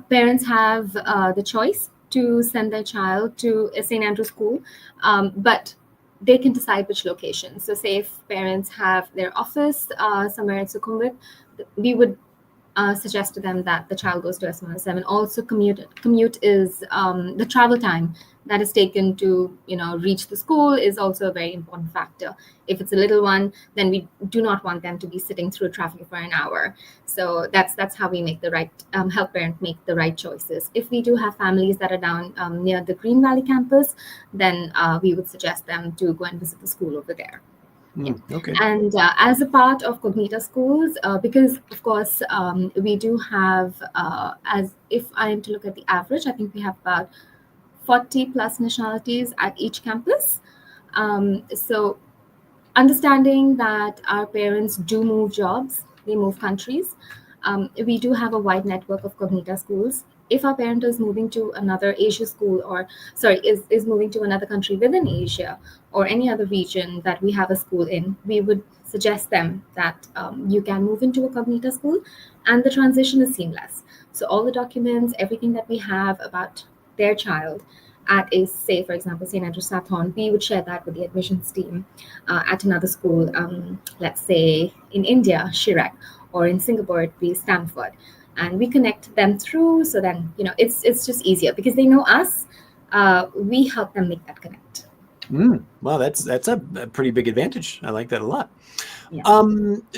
Parents have the choice to send their child to a St. Andrews school, but they can decide which location. So say if parents have their office somewhere in Sukhumvit, we would suggest to them that the child goes to S107. Also commute is the travel time that is taken to reach the school is also a very important factor. If it's a little one, then we do not want them to be sitting through traffic for an hour. So that's how we make the right help parents make the right choices. If we do have families that are down near the Green Valley campus, then we would suggest them to go and visit the school over there. Okay. And as a part of Cognita schools, because of course we do have, as if I am to look at the average, I think we have about 40 plus nationalities at each campus. So understanding that our parents do move jobs, they move countries, we do have a wide network of Cognita schools. If our parent is moving to another Asia school, is moving to another country within Asia or any other region that we have a school in, we would suggest them that you can move into a Cognita school, and the transition is seamless. So all the documents, everything that we have about their child at a, say, for example, St. Andrew Sathorn, we would share that with the admissions team at another school, let's say in India, Chirac, or in Singapore, it'd be Stanford. And we connect them through, so then, it's just easier because they know us. We help them make that connect. Well, that's a pretty big advantage. I like that a lot. Yeah.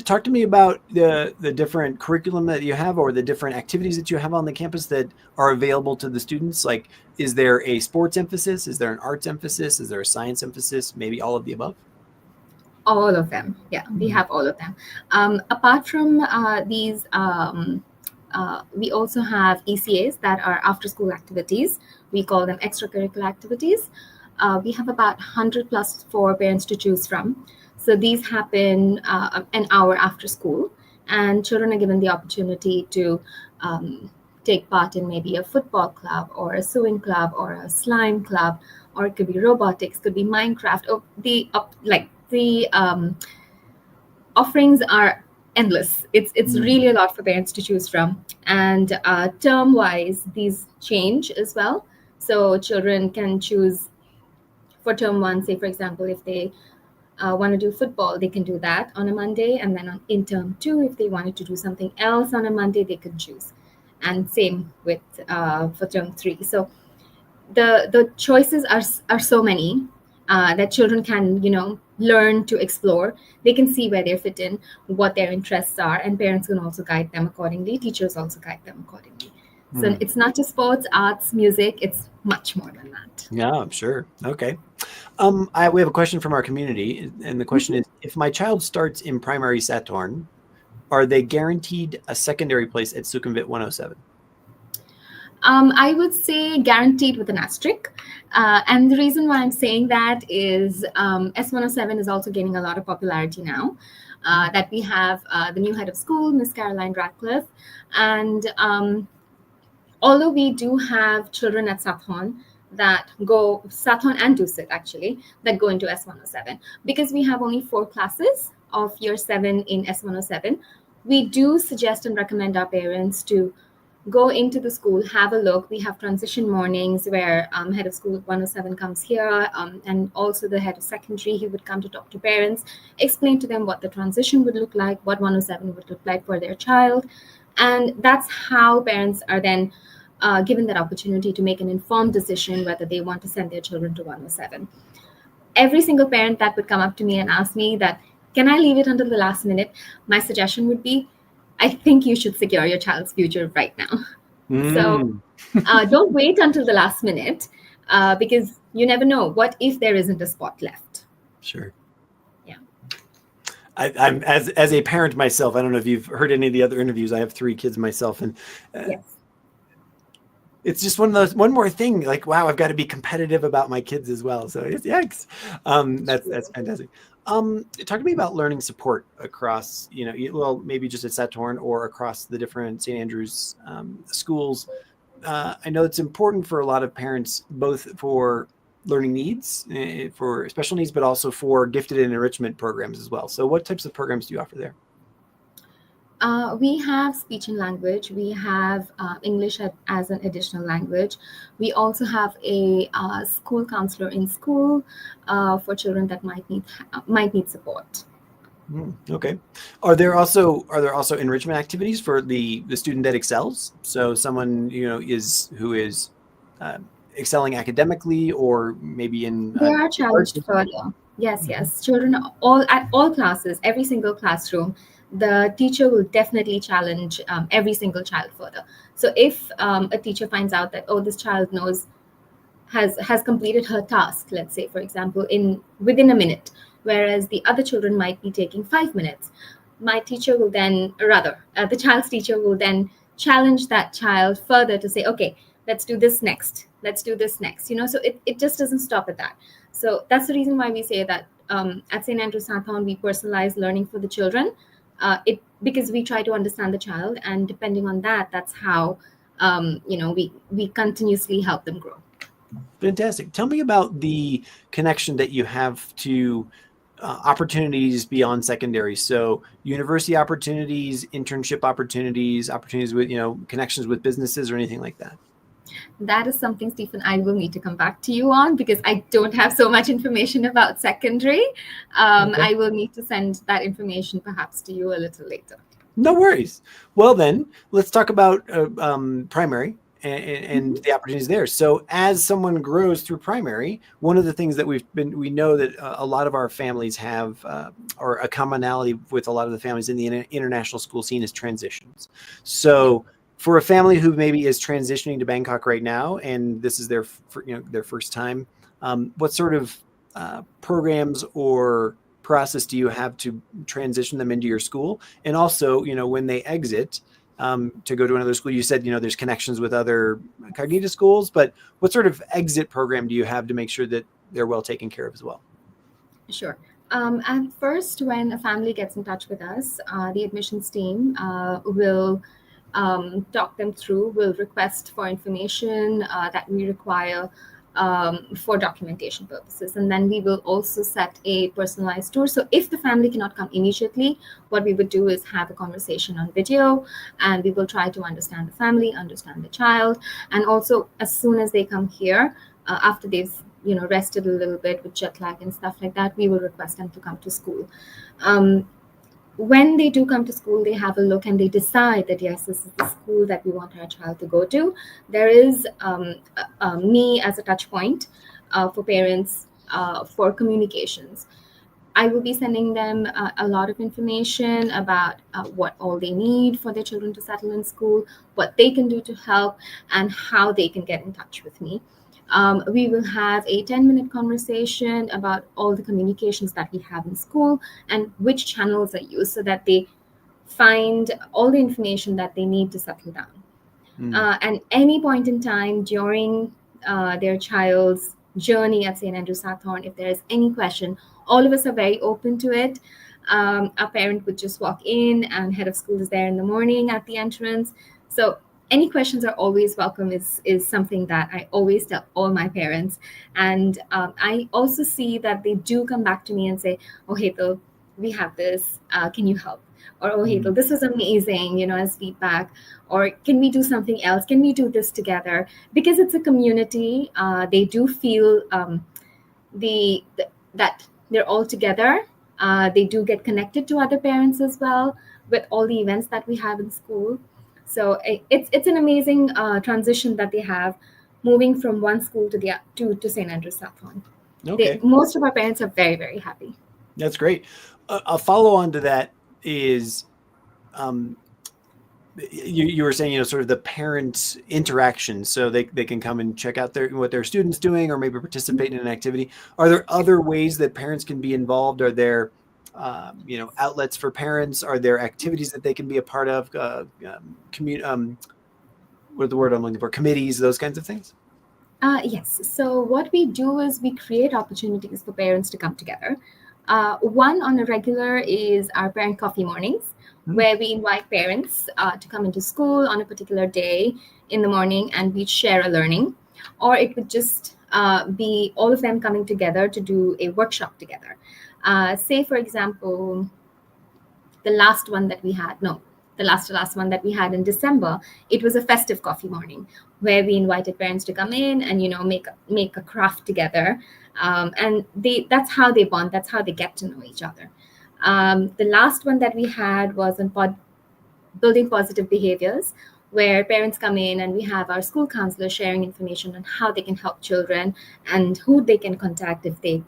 Talk to me about the different curriculum that you have, or the different activities that you have on the campus that are available to the students. Like, is there a sports emphasis? Is there an arts emphasis? Is there a science emphasis? Maybe all of the above? All of them. Yeah, we have all of them. Apart from these, we also have ECAs that are after-school activities. We call them extracurricular activities. We have about 100 plus for parents to choose from. So these happen an hour after school, and children are given the opportunity to take part in maybe a football club or a sewing club or a slime club, or it could be robotics, could be Minecraft. Or the offerings are endless. It's really a lot for parents to choose from. And term wise, these change as well. So children can choose for term one, say for example, if they want to do football, they can do that on a Monday, and then in term two, if they wanted to do something else on a Monday, they could choose. And same with for term three. So the choices are so many that children can learn to explore. They can see where they fit in, what their interests are, and parents can also guide them accordingly. Teachers also guide them accordingly. So it's not just sports, arts, music, it's much more than that. Yeah, I'm sure. Okay. We have a question from our community, and the question is, if my child starts in primary Sathorn, are they guaranteed a secondary place at Sukhumvit 107? I would say guaranteed with an asterisk. And the reason why I'm saying that is S107 is also gaining a lot of popularity now. That we have the new head of school, Miss Caroline Radcliffe. And although we do have children at Sathorn and Dusit actually, that go into S107, because we have only 4 classes of year 7 in S107, we do suggest and recommend our parents to go into the school, have a look. We have transition mornings where head of school 107 comes here, and also the head of secondary, he would come to talk to parents, explain to them what the transition would look like, what 107 would look like for their child. And that's how parents are then given that opportunity to make an informed decision whether they want to send their children to 107. Every single parent that would come up to me and ask me that, can I leave it until the last minute? My suggestion would be, I think you should secure your child's future right now. So don't wait until the last minute because you never know. What if there isn't a spot left? Sure. Yeah. I'm as a parent myself, I don't know if you've heard any of the other interviews. I have 3 kids myself, and yes. It's just one more thing. Like, wow, I've got to be competitive about my kids as well. So it's yikes. That's fantastic. Talk to me about learning support across, maybe just at Sathorn or across the different St. Andrews schools. I know it's important for a lot of parents, both for learning needs, for special needs, but also for gifted and enrichment programs as well. So what types of programs do you offer there? We have speech and language. We have English as an additional language. We also have a school counselor in school for children that might need support. Okay. Are there also enrichment activities for the student that excels? So someone who is excelling academically, or maybe in they are challenged further. Yes. Children at all classes, every single classroom. The teacher will definitely challenge every single child further. So if a teacher finds out that, this child has completed her task, let's say, for example, within a minute, whereas the other children might be taking 5 minutes, the child's teacher will then challenge that child further to say, okay, let's do this next. So it just doesn't stop at that. So that's the reason why we say that at St. Andrews Sathorn, we personalize learning for the children. Because we try to understand the child, and depending on that, that's how we continuously help them grow. Fantastic. Tell me about the connection that you have to opportunities beyond secondary. So university opportunities, internship opportunities with connections with businesses or anything like that. That is something, Stephen, I will need to come back to you on, because I don't have so much information about secondary. Okay. I will need to send that information perhaps to you a little later. No worries. Well, then let's talk about primary and the opportunities there. So as someone grows through primary, one of the things that we know that a lot of our families have, or a commonality with a lot of the families in the international school scene, is transitions. So for a family who maybe is transitioning to Bangkok right now, and this is their first time, what sort of programs or process do you have to transition them into your school? And also, when they exit to go to another school, you said, there's connections with other Cognita schools, but what sort of exit program do you have to make sure that they're well taken care of as well? Sure. At first, when a family gets in touch with us, the admissions team will talk them through, will request for information that we require for documentation purposes. And then we will also set a personalized tour. So if the family cannot come immediately, what we would do is have a conversation on video, and we will try to understand the family, understand the child. And also, as soon as they come here, after they've rested a little bit with jet lag and stuff like that, we will request them to come to school. When they do come to school, they have a look and they decide that, yes, this is the school that we want our child to go to. There is me as a touch point for parents for communications. I will be sending them a lot of information about what all they need for their children to settle in school, what they can do to help, and how they can get in touch with me. We will have a 10-minute conversation about all the communications that we have in school and which channels are used so that they find all the information that they need to settle down. And any point in time during their child's journey at St. Andrews Sathorn, if there is any question, all of us are very open to it. A parent would just walk in, and head of school is there in the morning at the entrance. So any questions are always welcome is something that I always tell all my parents. And I also see that they do come back to me and say, oh, Hetal, we have this. Can you help? Or, oh, Hetal, this was amazing, as feedback. Or can we do something else? Can we do this together? Because it's a community. They do feel that they're all together. They do get connected to other parents as well with all the events that we have in school. So it's an amazing transition that they have, moving from one school to St. Andrews Sathorn. Okay. Most of our parents are very, very happy. That's great. A follow on to that is, you were saying, sort of the parents' interaction, so they can come and check out what their students doing, or maybe participate in an activity. Are there other ways that parents can be involved? Are there outlets for parents? Are there activities that they can be a part of? What the word I'm looking for? Committees, those kinds of things? Yes. So what we do is we create opportunities for parents to come together. One on a regular is our parent coffee mornings, where we invite parents to come into school on a particular day in the morning, and we share a learning. Or it would just be all of them coming together to do a workshop together. Say, for example, the last one that we had in December, it was a festive coffee morning where we invited parents to come in and, make a craft together. And that's how they bond. That's how they get to know each other. The last one that we had was on building positive behaviors, where parents come in and we have our school counselor sharing information on how they can help children and who they can contact if they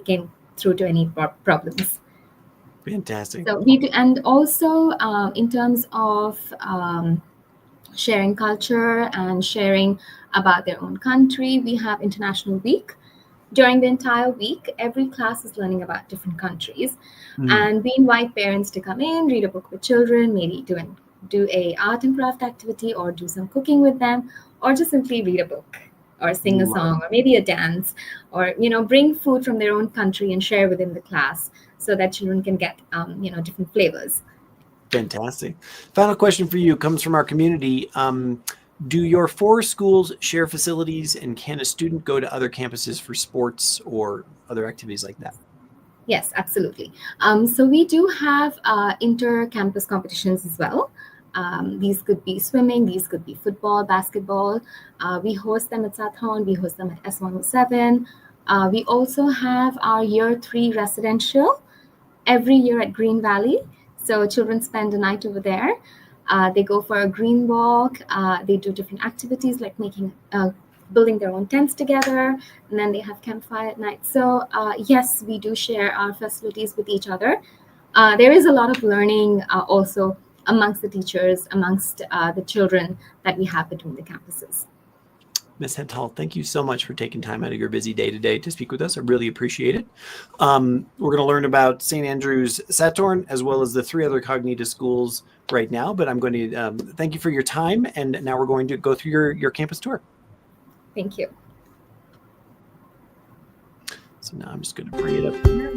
came through to any problems. Fantastic. So we do, and also in terms of sharing culture and sharing about their own country, we have International Week. During the entire week, every class is learning about different countries, and we invite parents to come in, read a book with children, maybe do a art and craft activity, or do some cooking with them, or just simply read a book, or sing a song, or maybe a dance, or bring food from their own country and share within the class, so that children can get different flavors. Fantastic. Final question for you comes from our community. Do your 4 schools share facilities, and can a student go to other campuses for sports or other activities like that? Yes, absolutely. So we do have inter-campus competitions as well. These could be swimming, these could be football, basketball. We host them at Sathorn, we host them at S107. We also have our year 3 residential every year at Green Valley. So children spend a night over there. They go for a green walk. They do different activities like building their own tents together, and then they have campfire at night. So yes, we do share our facilities with each other. There is a lot of learning also amongst the teachers, amongst the children that we have between the campuses. Ms. Henthal, thank you so much for taking time out of your busy day today to speak with us. I really appreciate it. We're going to learn about St. Andrews Sathorn as well as the 3 other Cognita schools right now, but I'm going to thank you for your time, and now we're going to go through your campus tour. Thank you. So now I'm just going to bring it up here.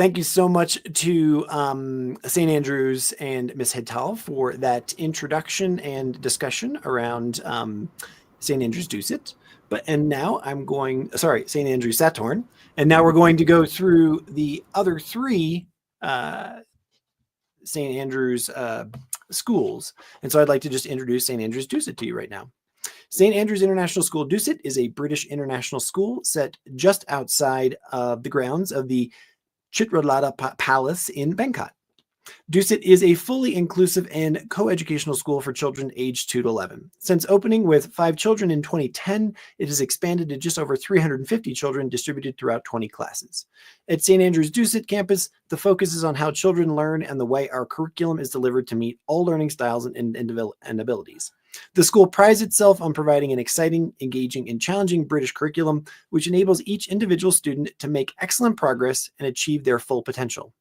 thank you so much to St. Andrews and Ms. Hedtal for that introduction and discussion around St. Andrews Dusit. And now St. Andrews Sathorn. And now we're going to go through the other three St. Andrews schools. And so I'd like to just introduce St. Andrews Dusit to you right now. St. Andrews International School Dusit is a British international school set just outside of the grounds of the Chitralada Palace in Bangkok. Dusit is a fully inclusive and co-educational school for children aged 2 to 11. Since opening with 5 children in 2010, it has expanded to just over 350 children distributed throughout 20 classes. At St. Andrews Dusit campus, the focus is on how children learn and the way our curriculum is delivered to meet all learning styles and abilities. The school prides itself on providing an exciting, engaging, and challenging British curriculum, which enables each individual student to make excellent progress and achieve their full potential.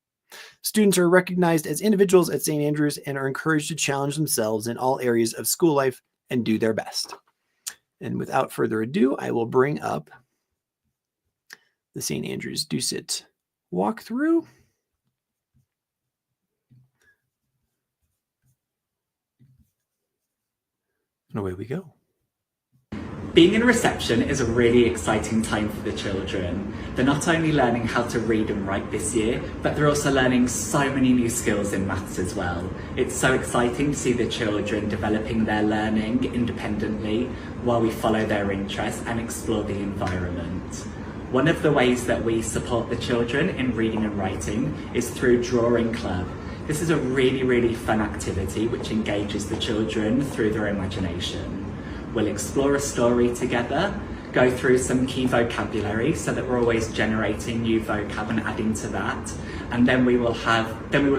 Students are recognized as individuals at St. Andrews and are encouraged to challenge themselves in all areas of school life and do their best. And without further ado, I will bring up the St. Andrews Dusit walkthrough. And away we go. Being in reception is a really exciting time for the children. They're not only learning how to read and write this year, but they're also learning so many new skills in maths as well. It's so exciting to see the children developing their learning independently while we follow their interests and explore the environment. One of the ways that we support the children in reading and writing is through Drawing Club. This is a really fun activity which engages the children through their imagination. We'll explore a story together, go through some key vocabulary so that we're always generating new vocab and adding to that. And then we will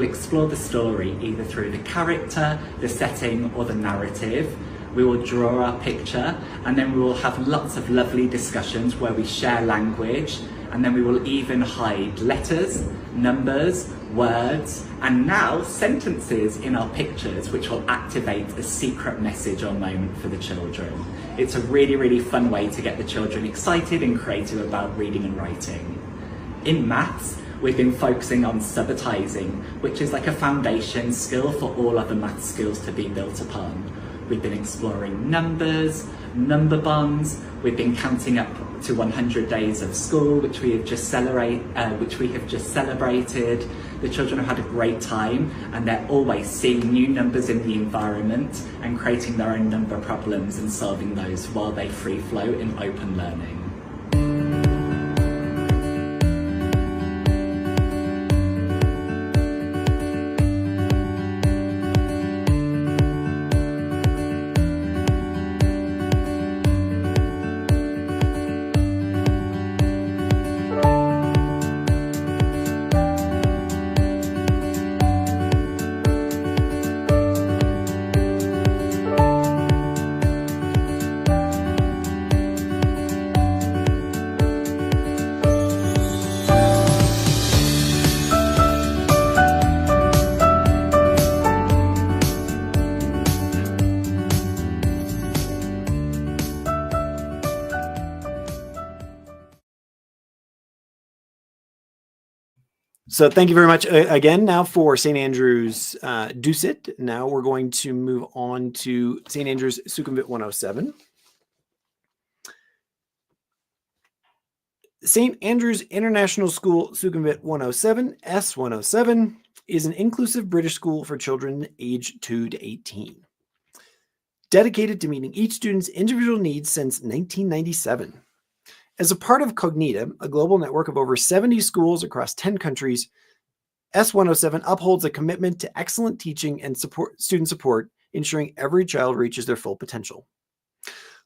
explore the story either through the character, the setting, or the narrative. We will draw our picture, and then we will have lots of lovely discussions where we share language, and then we will even hide letters, numbers, words, and now sentences in our pictures, which will activate a secret message or moment for the children. It's a really fun way to get the children excited and creative about reading and writing. In maths, we've been focusing on subitizing, which is like a foundation skill for all other math skills to be built upon. We've been exploring numbers, number bonds, we've been counting up to 100 days of school, which we have just celebrated. The children have had a great time, and they're always seeing new numbers in the environment and creating their own number problems and solving those while they free flow in open learning. So thank you very much again now for St. Andrews Dusit. Now we're going to move on to St. Andrews Sukhumvit 107. St. Andrews International School Sukhumvit 107, S107, is an inclusive British school for children aged 2 to 18. Dedicated to meeting each student's individual needs since 1997. As a part of Cognita, a global network of over 70 schools across 10 countries, S107 upholds a commitment to excellent teaching and student support, ensuring every child reaches their full potential.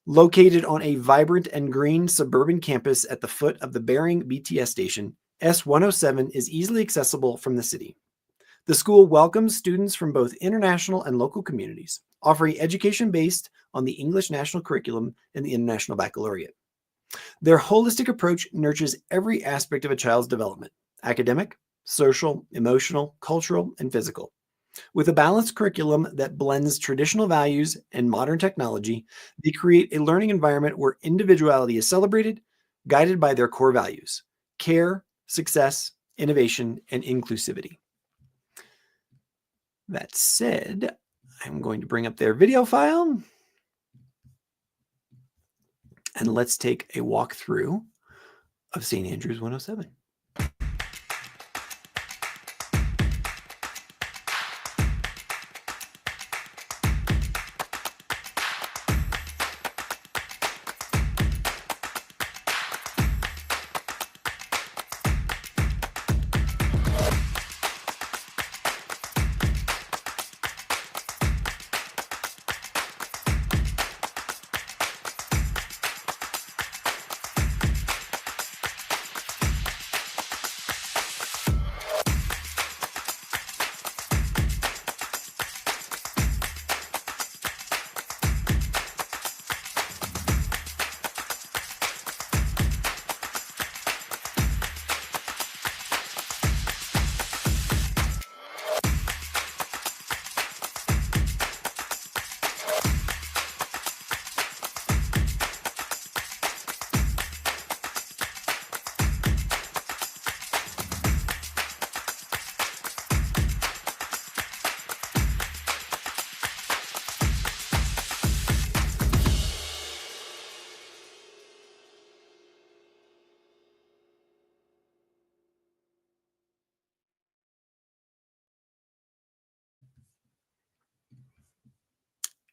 Located on a vibrant and green suburban campus at the foot of the Bering BTS station, S107 is easily accessible from the city. The school welcomes students from both international and local communities, offering education based on the English National Curriculum and the International Baccalaureate. Their holistic approach nurtures every aspect of a child's development: academic, social, emotional, cultural, and physical. With a balanced curriculum that blends traditional values and modern technology, they create a learning environment where individuality is celebrated, guided by their core values: care, success, innovation, and inclusivity. That said, I'm going to bring up their video file and let's take a walk through of St. Andrews 107.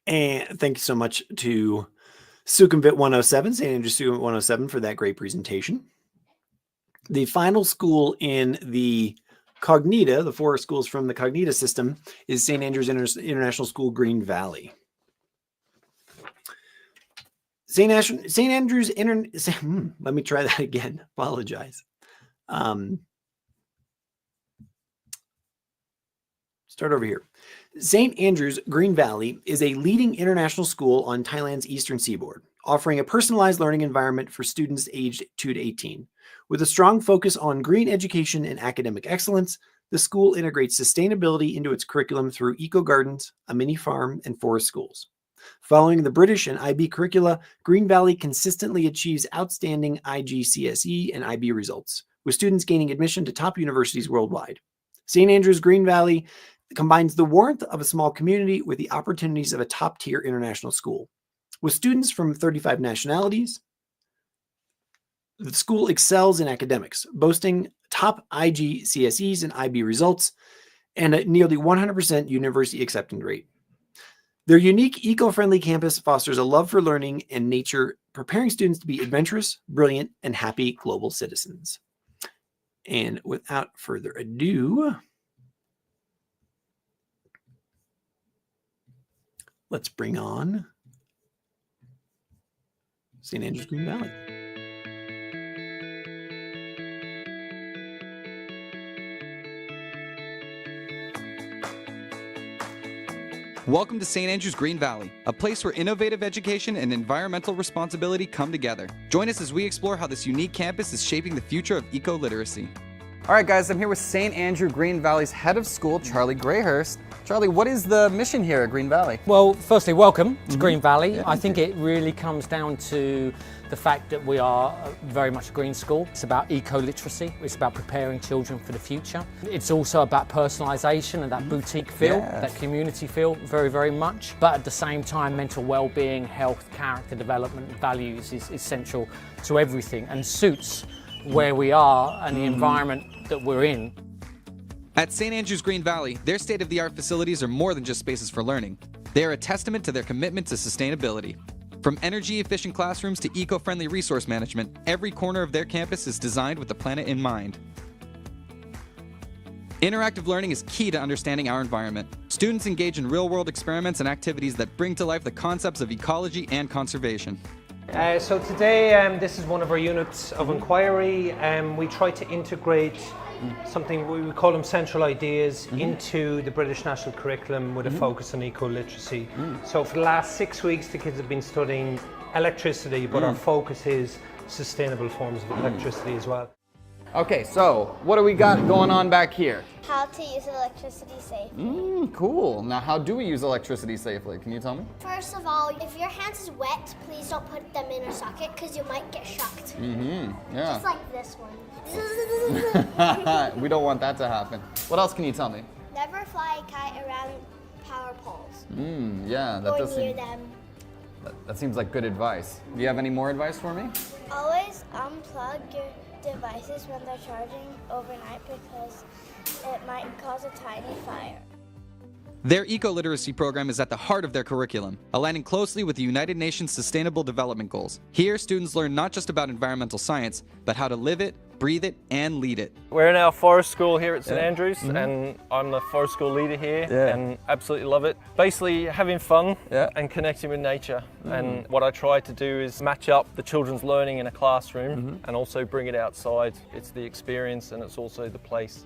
And thank you so much to Sukhumvit 107, St. Andrews Sukhumvit 107 for that great presentation. The final school in the Cognita, the 4 schools from the Cognita system, is St. Andrews International School, Green Valley. St. Andrews let me try that again. Apologize. Start over here. St. Andrews Green Valley is a leading international school on Thailand's eastern seaboard, offering a personalized learning environment for students aged 2 to 18. With a strong focus on green education and academic excellence, the school integrates sustainability into its curriculum through eco gardens, a mini farm, and forest schools. Following the British and IB curricula, Green Valley consistently achieves outstanding IGCSE and IB results, with students gaining admission to top universities worldwide. St. Andrews Green Valley combines the warmth of a small community with the opportunities of a top-tier international school. With students from 35 nationalities, the school excels in academics, boasting top IGCSEs and IB results and a nearly 100% university acceptance rate. Their unique eco-friendly campus fosters a love for learning and nature, preparing students to be adventurous, brilliant, and happy global citizens. And without further ado, let's bring on St. Andrews Green Valley. Welcome to St. Andrews Green Valley, a place where innovative education and environmental responsibility come together. Join us as we explore how this unique campus is shaping the future of eco-literacy. All right, guys, I'm here with St. Andrew Green Valley's head of school, Charlie Grayhurst. Charlie, what is the mission here at Green Valley? Well, firstly, welcome to Green Valley. I think it really comes down to the fact that we are very much a green school. It's about eco-literacy. It's about preparing children for the future. It's also about personalisation and that boutique feel, that community feel, very, very much. But at the same time, mental well-being, health, character development, values is essential to everything and suits where we are and the environment that we're in. At St. Andrews Green Valley, their state-of-the-art facilities are more than just spaces for learning. They are a testament to their commitment to sustainability. From energy-efficient classrooms to eco-friendly resource management, every corner of their campus is designed with the planet in mind. Interactive learning is key to understanding our environment. Students engage in real-world experiments and activities that bring to life the concepts of ecology and conservation. So today, this is one of our units of inquiry. We try to integrate something we call them central ideas into the British national curriculum with a focus on eco-literacy. So for the last 6 weeks, the kids have been studying electricity, but our focus is sustainable forms of electricity as well. Okay, so what do we got going on back here? How to use electricity safely. Cool. Now, how do we use electricity safely? Can you tell me? First of all, if your hands is wet, please don't put them in a socket because you might get shocked. Yeah. Just like this one. We don't want that to happen. What else can you tell me? Never fly a kite around power poles. Yeah, that Or does near seem, them. that seems like good advice. Do you have any more advice for me? Always unplug your devices when they're charging overnight because it might cause a tiny fire. Their eco-literacy program is at the heart of their curriculum, aligning closely with the United Nations Sustainable Development Goals. Here, students learn not just about environmental science, but how to live it, breathe it, and lead it. We're in our forest school here at St Andrews, and I'm the forest school leader here, and absolutely love it. Basically having fun and connecting with nature. And what I try to do is match up the children's learning in a classroom and also bring it outside. It's the experience and it's also the place.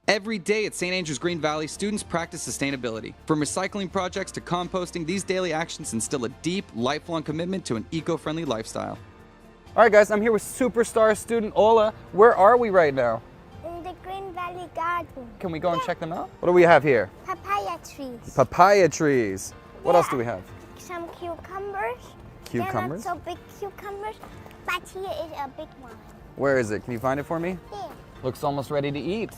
Every day at St. Andrews Green Valley, students practice sustainability. From recycling projects to composting, these daily actions instill a deep, lifelong commitment to an eco-friendly lifestyle. All right, guys, I'm here with superstar student Ola. Where are we right now? In the Green Valley Garden. Can we go and check them out? What do we have here? Papaya trees. Papaya trees. What else do we have? Some cucumbers. Cucumbers? They're not so big cucumbers, but here is a big one. Where is it? Can you find it for me? Here. Looks almost ready to eat.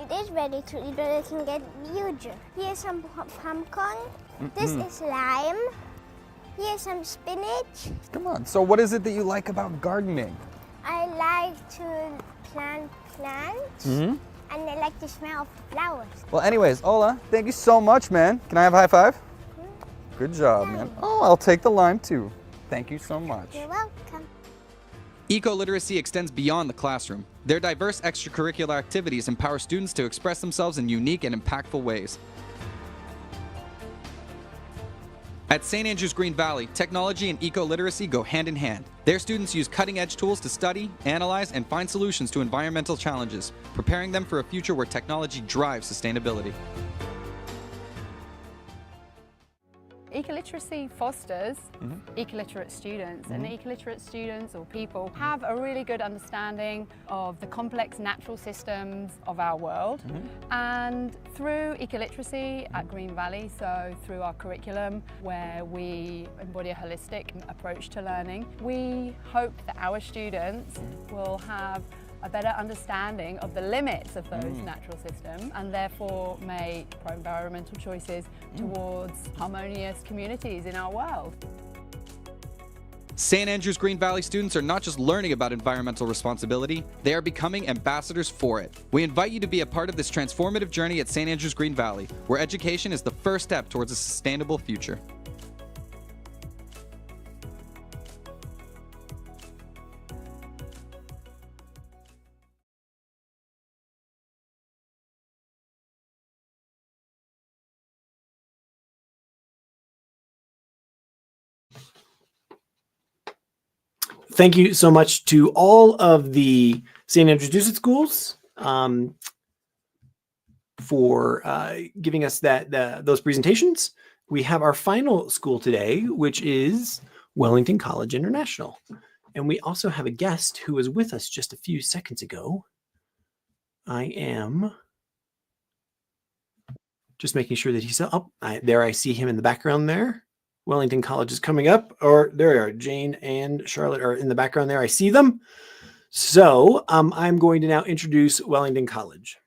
It is ready to eat, but it can get huger. Here's some pumpkin. This is lime. Here's some spinach. Come on. So what is it that you like about gardening? I like to plant plants, and I like the smell of flowers. Well, anyways, Ola, thank you so much, man. Can I have a high five? Good job, man. Oh, I'll take the lime too. Thank you so much. You're welcome. Eco-literacy extends beyond the classroom. Their diverse extracurricular activities empower students to express themselves in unique and impactful ways. At St. Andrews Green Valley, technology and eco-literacy go hand in hand. Their students use cutting-edge tools to study, analyze, and find solutions to environmental challenges, preparing them for a future where technology drives sustainability. Ecoliteracy fosters ecoliterate students, and ecoliterate students or people have a really good understanding of the complex natural systems of our world. And through ecoliteracy at Green Valley, so through our curriculum where we embody a holistic approach to learning, we hope that our students will have a better understanding of the limits of those natural systems and therefore make pro-environmental choices towards harmonious communities in our world. St. Andrews Green Valley students are not just learning about environmental responsibility, they are becoming ambassadors for it. We invite you to be a part of this transformative journey at St. Andrews Green Valley, where education is the first step towards a sustainable future. Thank you so much to all of the St. Andrews Dusit schools for giving us those presentations. We have our final school today, which is Wellington College International. And we also have a guest who was with us just a few seconds ago. I am just making sure that he's up. There I see him in the background there. Wellington College is coming up, or there are Jane and Charlotte are in the background there. I see them. So I'm going to now introduce Wellington College.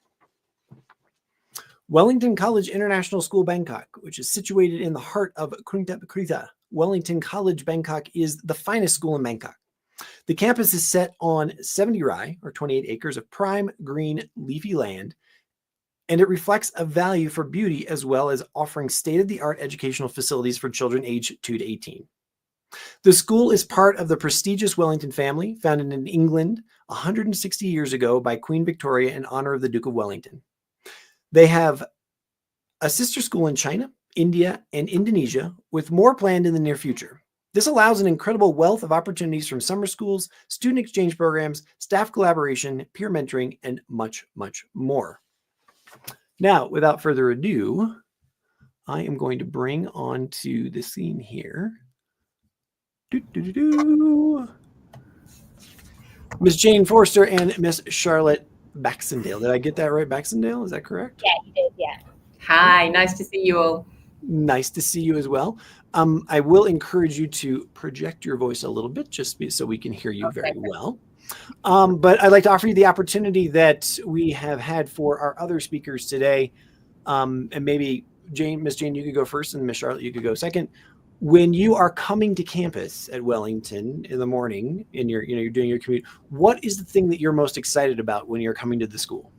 Wellington College International School, Bangkok, which is situated in the heart of Krita. Wellington College, Bangkok is the finest school in Bangkok. The campus is set on 70 rai, or 28 acres of prime, green, leafy land, and it reflects a value for beauty as well as offering state-of-the-art educational facilities for children aged 2 to 18. The school is part of the prestigious Wellington family, founded in England 160 years ago by Queen Victoria in honor of the Duke of Wellington. They have a sister school in China, India, and Indonesia, with more planned in the near future. This allows an incredible wealth of opportunities from summer schools, student exchange programs, staff collaboration, peer mentoring, and much, much more. Now, without further ado, I am going to bring onto the scene here. Miss Jane Forster and Miss Charlotte Baxendale. Did I get that right? Baxendale, is that correct? Yeah, you did, yeah. Hi, nice to see you all. Nice to see you as well. I will encourage you to project your voice a little bit just so we can hear you very well. But I'd like to offer you the opportunity that we have had for our other speakers today. And maybe Miss Jane, you could go first, and Miss Charlotte, you could go second. When you are coming to campus at Wellington in the morning and you're doing your commute, what is the thing that you're most excited about when you're coming to the school?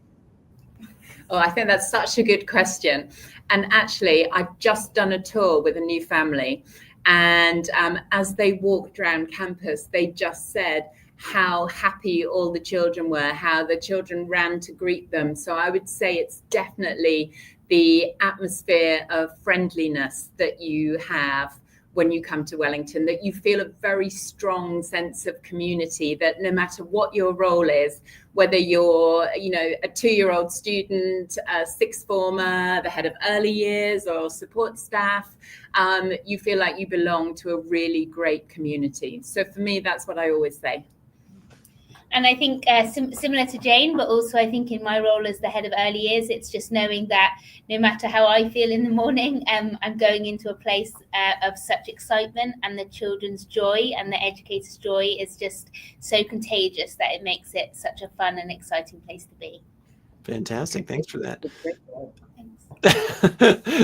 Oh, I think that's such a good question. And actually, I've just done a tour with a new family. And as they walked around campus, they just said how happy all the children were, how the children ran to greet them. So I would say it's definitely the atmosphere of friendliness that you have when you come to Wellington, that you feel a very strong sense of community, that no matter what your role is, whether you're, a 2-year-old student, a sixth former, the head of early years or support staff, you feel like you belong to a really great community. So for me, that's what I always say. And I think similar to Jane, but also I think in my role as the head of early years, it's just knowing that no matter how I feel in the morning, I'm going into a place of such excitement, and the children's joy and the educators' joy is just so contagious that it makes it such a fun and exciting place to be. Fantastic. Thanks for that.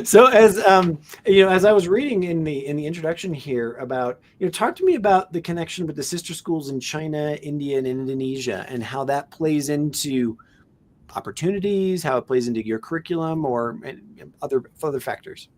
So as as I was reading in the introduction here about, talk to me about the connection with the sister schools in China, India, and Indonesia, and how that plays into opportunities, how it plays into your curriculum, or other factors.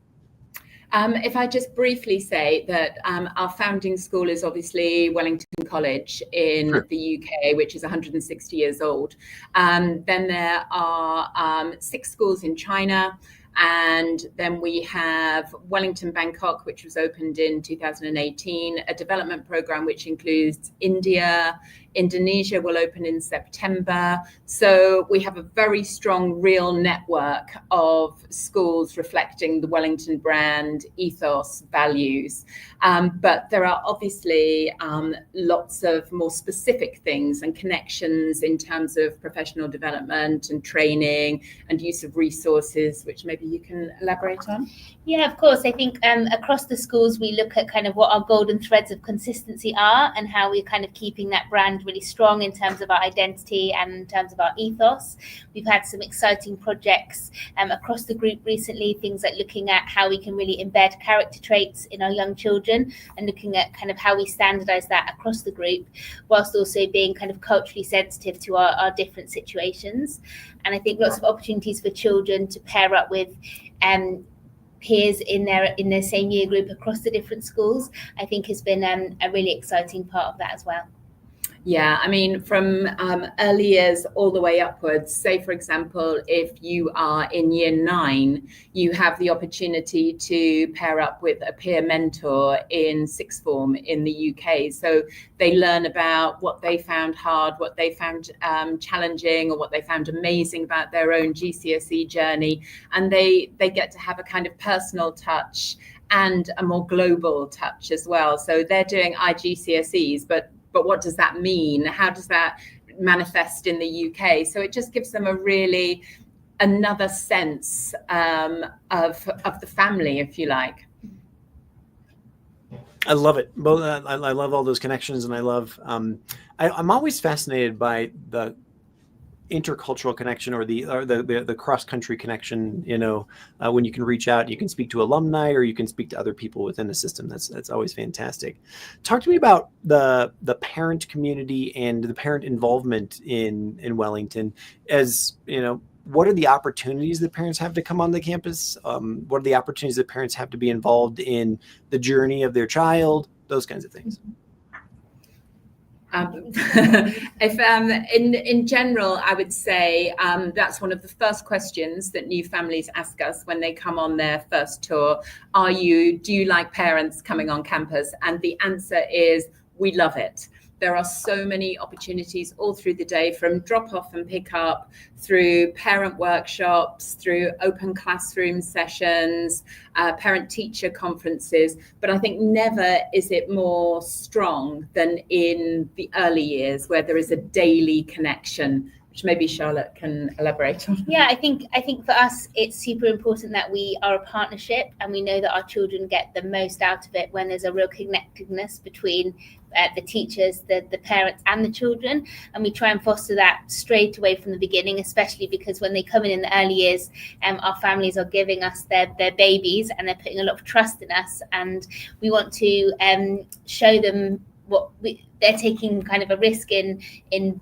If I just briefly say that our founding school is obviously Wellington College in the UK, which is 160 years old. Then there are 6 schools in China. And then we have Wellington, Bangkok, which was opened in 2018, a development program which includes India. Indonesia will open in September. So we have a very strong, real network of schools reflecting the Wellington brand, ethos, values. But there are obviously lots of more specific things and connections in terms of professional development and training and use of resources, which maybe you can elaborate on. Yeah, of course. I think across the schools, we look at kind of what our golden threads of consistency are and how we're kind of keeping that brand really strong in terms of our identity and in terms of our ethos. We've had some exciting projects across the group recently, things like looking at how we can really embed character traits in our young children and looking at kind of how we standardize that across the group, whilst also being kind of culturally sensitive to our different situations. And I think lots of opportunities for children to pair up with peers in their same year group across the different schools, I think has been a really exciting part of that as well. Yeah, I mean, from early years all the way upwards, say, for example, if you are in year 9, you have the opportunity to pair up with a peer mentor in sixth form in the UK. So they learn about what they found hard, what they found challenging, or what they found amazing about their own GCSE journey. And they get to have a kind of personal touch and a more global touch as well. So they're doing IGCSEs, but what does that mean? How does that manifest in the UK? So it just gives them another sense of the family, if you like. I love it. I love all those connections, and I love. I'm always fascinated by the intercultural connection or the cross-country connection. When you can reach out, you can speak to alumni, or you can speak to other people within the system. That's always fantastic. Talk to me about the parent community and the parent involvement in Wellington. As what are the opportunities that parents have to come on the campus? What are the opportunities that parents have to be involved in the journey of their child? Those kinds of things. In general, I would say that's one of the first questions that new families ask us when they come on their first tour. Do you like parents coming on campus? And the answer is, we love it. There are so many opportunities all through the day, from drop off and pick up, through parent workshops, through open classroom sessions, parent teacher conferences. But I think never is it more strong than in the early years, where there is a daily connection, which maybe Charlotte can elaborate on. Yeah, I think for us, it's super important that we are a partnership, and we know that our children get the most out of it when there's a real connectedness between the teachers, the parents and the children. And we try and foster that straight away from the beginning, especially because when they come in the early years, our families are giving us their babies, and they're putting a lot of trust in us, and we want to show them they're taking kind of a risk in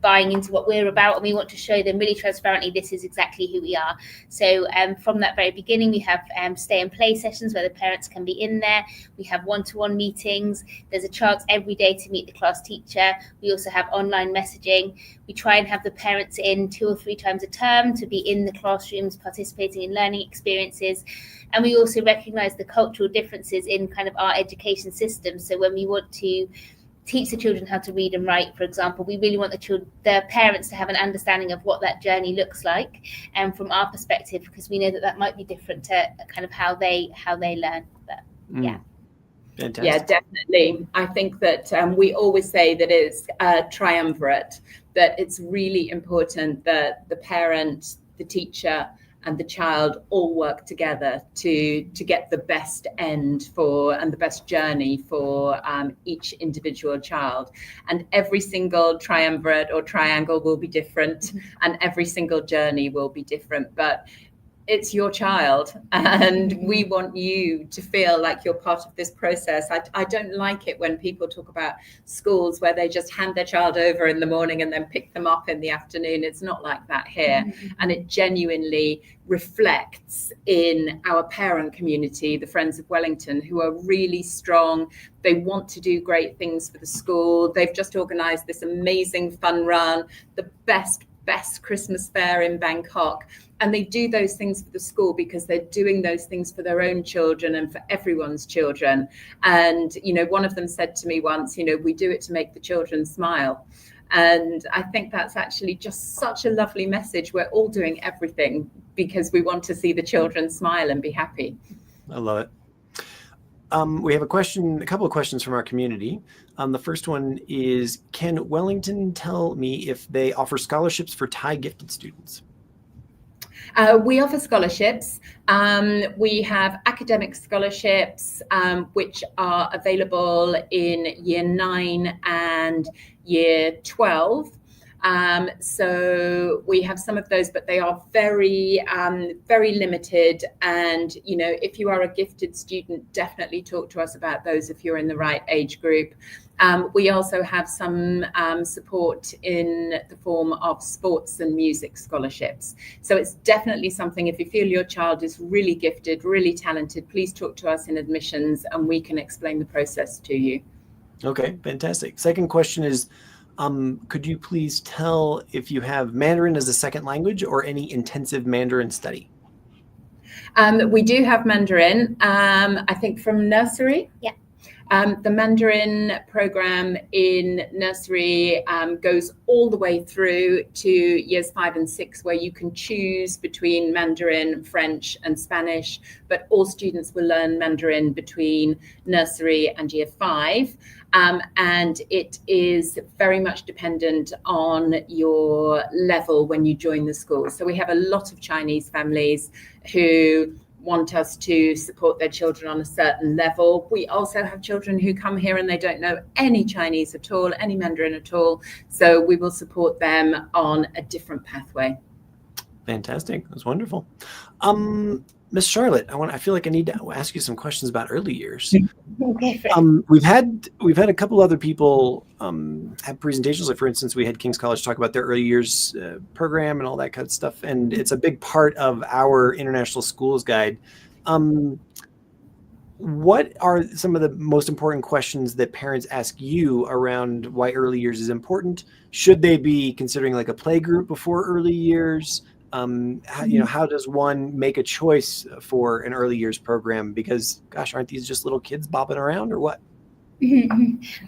buying into what we're about, and we want to show them really transparently this is exactly who we are. So from that very beginning, we have stay and play sessions where the parents can be in there. We have one-to-one meetings. There's a chance every day to meet the class teacher. We also have online messaging. We try and have the parents in 2 or 3 times a term to be in the classrooms participating in learning experiences. And we also recognise the cultural differences in kind of our education system. So when we want to teach the children how to read and write, for example, we really want the parents to have an understanding of what that journey looks like, and from our perspective, because we know that might be different to kind of how they learn. But yeah. Fantastic. Yeah, definitely. I think that we always say that it's a triumvirate, that it's really important that the parent, the teacher, and the child all work together to get the best end and the best journey for each individual child. And every single triumvirate or triangle will be different, and every single journey will be different. But it's your child, and we want you to feel like you're part of this process. I don't like it when people talk about schools where they just hand their child over in the morning and then pick them up in the afternoon. It's not like that here. And it genuinely reflects in our parent community, the Friends of Wellington, who are really strong. They want to do great things for the school. They've just organised this amazing fun run, the best Christmas fair in Bangkok. And they do those things for the school because they're doing those things for their own children and for everyone's children. And, one of them said to me once, we do it to make the children smile. And I think that's actually just such a lovely message. We're all doing everything because we want to see the children smile and be happy. I love it. We have a couple of questions from our community. The first one is, can Wellington tell me if they offer scholarships for Thai gifted students? We offer scholarships. We have academic scholarships, which are available in year 9 and year 12. So we have some of those, but they are very, very limited. And, if you are a gifted student, definitely talk to us about those if you're in the right age group. We also have some support in the form of sports and music scholarships. So it's definitely something, if you feel your child is really gifted, really talented, please talk to us in admissions and we can explain the process to you. Okay, fantastic. Second question is, could you please tell if you have Mandarin as a second language or any intensive Mandarin study? We do have Mandarin, I think from nursery. Yeah. The Mandarin program in nursery goes all the way through to years 5 and 6, where you can choose between Mandarin, French and Spanish, but all students will learn Mandarin between nursery and year 5. And it is very much dependent on your level when you join the school. So we have a lot of Chinese families who want us to support their children on a certain level. We also have children who come here and they don't know any Chinese at all, any Mandarin at all. So we will support them on a different pathway. Fantastic. That's wonderful. Miss Charlotte, I feel like I need to ask you some questions about early years. Okay. We've had a couple other people have presentations. Like, for instance, we had King's College talk about their early years program and all that kind of stuff. And it's a big part of our International Schools Guide. What are some of the most important questions that parents ask you around why early years is important? Should they be considering like a play group before early years? How does one make a choice for an early years program? Because, gosh, aren't these just little kids bopping around or what?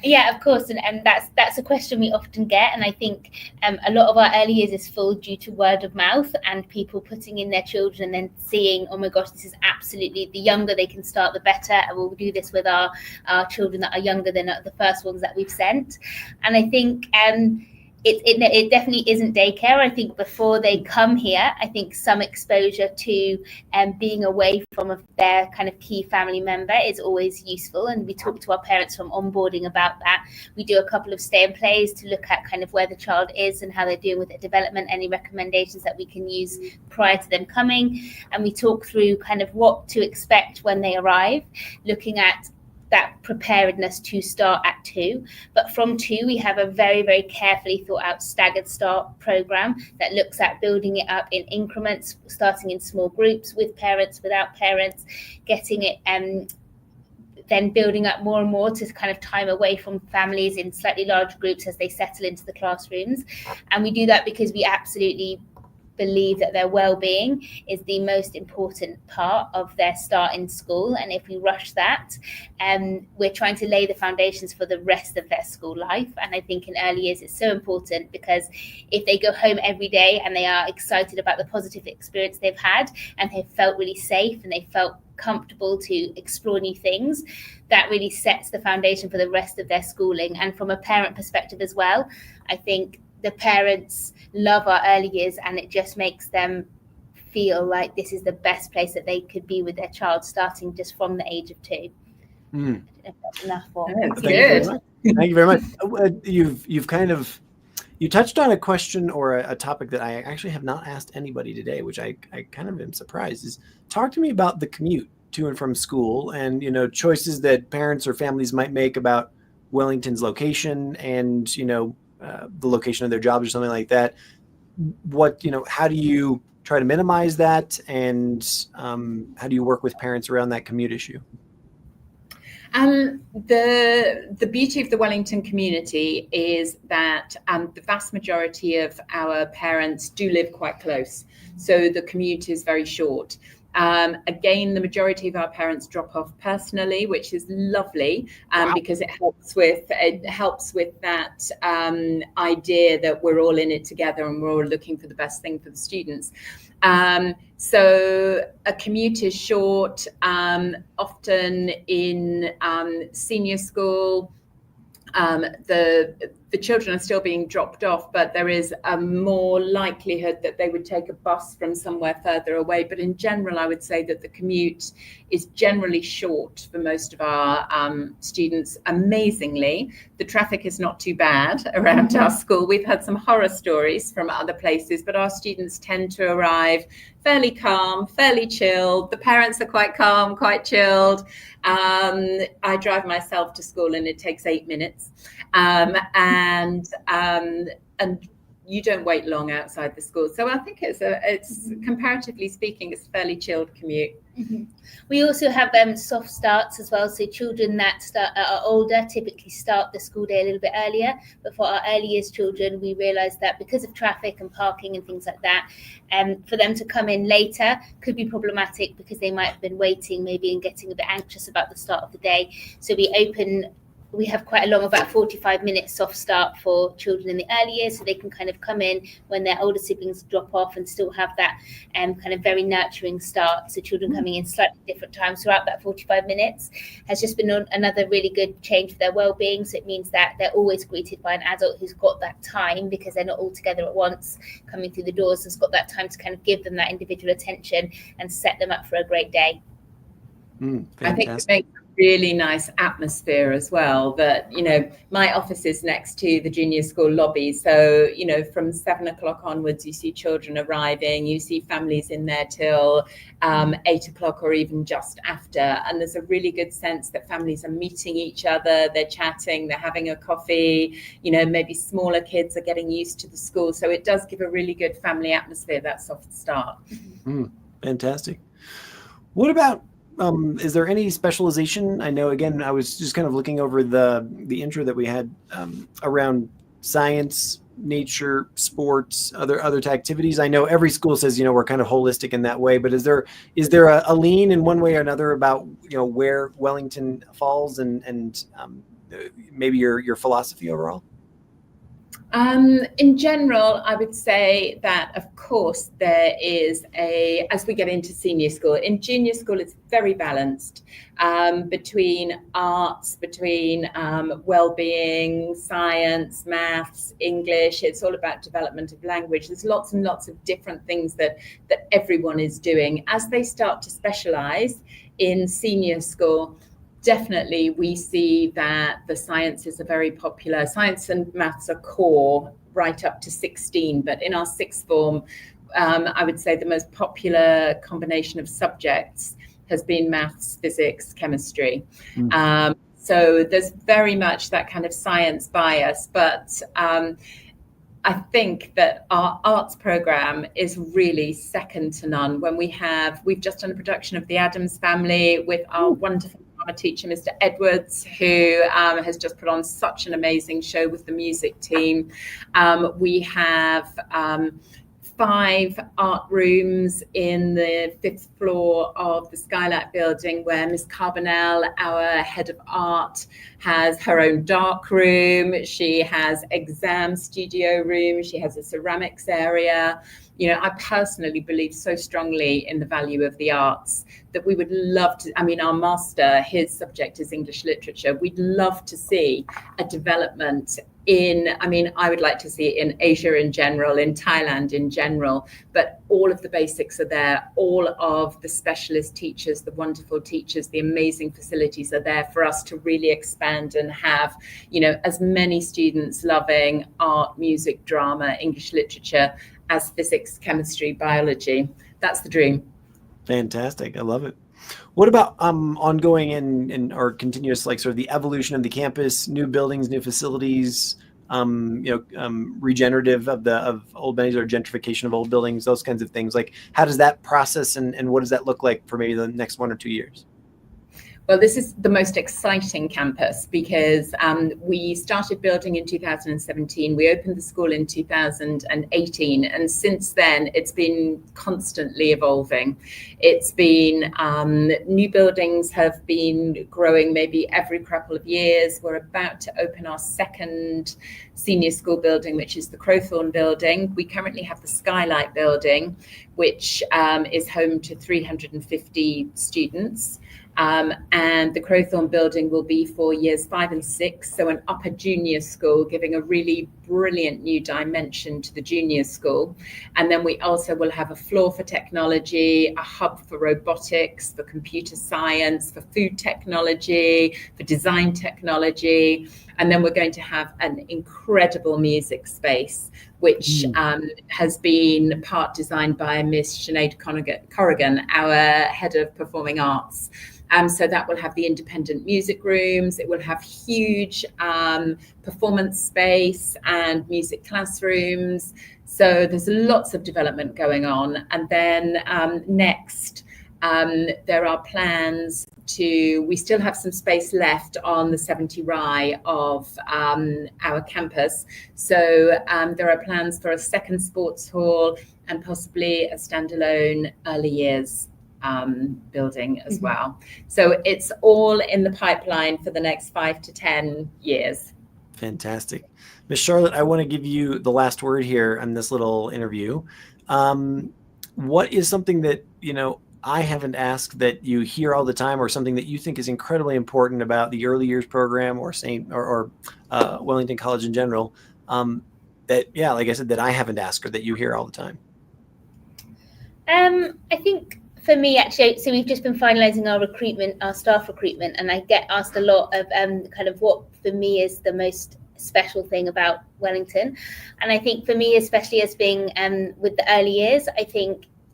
Yeah, of course, and that's a question we often get, and I think a lot of our early years is full due to word of mouth and people putting in their children and then seeing, oh my gosh, this is absolutely, the younger they can start, the better, and we'll do this with our children that are younger than the first ones that we've sent. And I think it definitely isn't daycare. I think before they come here, I think some exposure to being away from their kind of key family member is always useful. And we talk to our parents from onboarding about that. We do a couple of stay and plays to look at kind of where the child is and how they're doing with their development, any recommendations that we can use prior to them coming. And we talk through kind of what to expect when they arrive, looking at that preparedness to start at 2. But from 2, we have a very, very carefully thought out staggered start program that looks at building it up in increments, starting in small groups with parents, without parents, getting it then building up more and more to kind of time away from families in slightly larger groups as they settle into the classrooms. And we do that because we absolutely believe that their well-being is the most important part of their start in school, and if we rush that, we're trying to lay the foundations for the rest of their school life. And I think in early years it's so important, because if they go home every day and they are excited about the positive experience they've had and they've felt really safe and they felt comfortable to explore new things, that really sets the foundation for the rest of their schooling. And from a parent perspective as well, I think the parents love our early years, and it just makes them feel like this is the best place that they could be with their child, starting just from the age of 2. If that's enough for Thank you very much. You touched on a question or a topic that I actually have not asked anybody today, which I kind of am surprised, is talk to me about the commute to and from school, and choices that parents or families might make about Wellington's location and the location of their jobs or something like that. How do you try to minimize that, and how do you work with parents around that commute issue? The beauty of the Wellington community is that the vast majority of our parents do live quite close, so the commute is very short. Again, the majority of our parents drop off personally, which is lovely, because it helps with that idea that we're all in it together and we're all looking for the best thing for the students. So a commute is short. Often in senior school, the children are still being dropped off, but there is a more likelihood that they would take a bus from somewhere further away. But in general, I would say that the commute is generally short for most of our students. Amazingly, the traffic is not too bad around our school. We've had some horror stories from other places, but our students tend to arrive fairly calm, fairly chilled. The parents are quite calm, quite chilled. I drive myself to school and it takes 8 minutes. And you don't wait long outside the school. So I think it's comparatively speaking, it's a fairly chilled commute. Mm-hmm. We also have soft starts as well. So children that are older typically start the school day a little bit earlier. But for our early years children, we realised that because of traffic and parking and things like that, for them to come in later could be problematic, because they might have been waiting maybe and getting a bit anxious about the start of the day. So we have quite a long, about 45-minute soft start for children in the early years, so they can kind of come in when their older siblings drop off and still have that kind of very nurturing start. So children coming in slightly different times throughout that 45 minutes has just been another really good change for their well-being. So it means that they're always greeted by an adult who's got that time, because they're not all together at once coming through the doors, has got that time to kind of give them that individual attention and set them up for a great day. I think it makes a really nice atmosphere as well, that my office is next to the junior school lobby, so from 7 o'clock onwards you see children arriving, you see families in there till 8 o'clock or even just after, and there's a really good sense that families are meeting each other, they're chatting, they're having a coffee, maybe smaller kids are getting used to the school, so it does give a really good family atmosphere, that soft start. Fantastic. What about is there any specialization? I know, again, I was just kind of looking over the intro that we had around science, nature, sports, other activities. I know every school says, we're kind of holistic in that way, but is there a lean in one way or another about, where Wellington falls and maybe your philosophy overall? In general, I would say that, of course, there is as we get into senior school, in junior school, it's very balanced between arts, between well-being, science, maths, English. It's all about development of language. There's lots and lots of different things that everyone is doing. As they start to specialize in senior school, definitely we see that the sciences are very popular. Science and maths are core right up to 16, but in our sixth form, I would say the most popular combination of subjects has been maths, physics, chemistry. So there's very much that kind of science bias, but I think that our arts program is really second to none. When we've just done a production of The Addams Family with our wonderful teacher, Mr. Edwards, who has just put on such an amazing show with the music team. We have 5 art rooms in the 5th floor of the Skylight building, where Miss Carbonell, our head of art, has her own dark room. She has exam studio room. She has a ceramics area. You know, I personally believe so strongly in the value of the arts that we would love to, our master, his subject is English literature. We'd love to see a development I would like to see it in Asia in general, in Thailand in general, but all of the basics are there. All of the specialist teachers, the wonderful teachers, the amazing facilities are there for us to really expand and have, as many students loving art, music, drama, English literature as physics, chemistry, biology. That's the dream. Fantastic. I love it. What about ongoing and or continuous, like sort of the evolution of the campus, new buildings, new facilities, regenerative of old buildings or gentrification of old buildings, those kinds of things? Like, how does that process and what does that look like for maybe the next 1 or 2 years? Well, this is the most exciting campus because we started building in 2017. We opened the school in 2018. And since then, it's been constantly evolving. It's been, new buildings have been growing maybe every couple of years. We're about to open our second senior school building, which is the Crowthorne building. We currently have the Skylight building, which is home to 350 students. And the Crowthorne building will be for years 5 and 6, so an upper junior school, giving a really brilliant new dimension to the junior school. And then we also will have a floor for technology, a hub for robotics, for computer science, for food technology, for design technology. And then we're going to have an incredible music space, which has been part designed by Miss Sinead Corrigan, our head of performing arts. So that will have the independent music rooms. It will have huge performance space and music classrooms. So there's lots of development going on. And then next, there are plans we still have some space left on the 70 Rye of our campus. So there are plans for a second sports hall and possibly a standalone early years building as well. So it's all in the pipeline for the next 5 to 10 years. Fantastic. Ms. Charlotte, I want to give you the last word here on this little interview. What is something that, I haven't asked that you hear all the time, or something that you think is incredibly important about the early years program or Wellington College in general, that, like I said, that I haven't asked or that you hear all the time? I think for me, actually, so we've just been finalising our staff recruitment, and I get asked a lot of kind of what for me is the most special thing about Wellington. And I think for me, especially as being with the early years,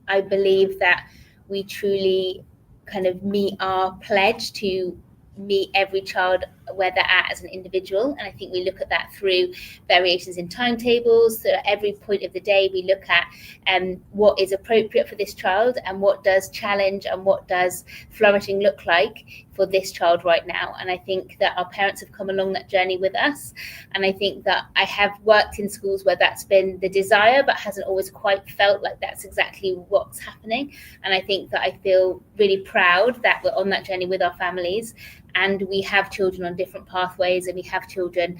I believe that we truly kind of meet our pledge to meet every child where they're at as an individual. And I think we look at that through variations in timetables. So at every point of the day, we look at what is appropriate for this child and what does challenge and what does flourishing look like for this child right now. And I think that our parents have come along that journey with us. And I think that I have worked in schools where that's been the desire, but hasn't always quite felt like that's exactly what's happening. And I think that I feel really proud that we're on that journey with our families. and we have children on different pathways, and we have children,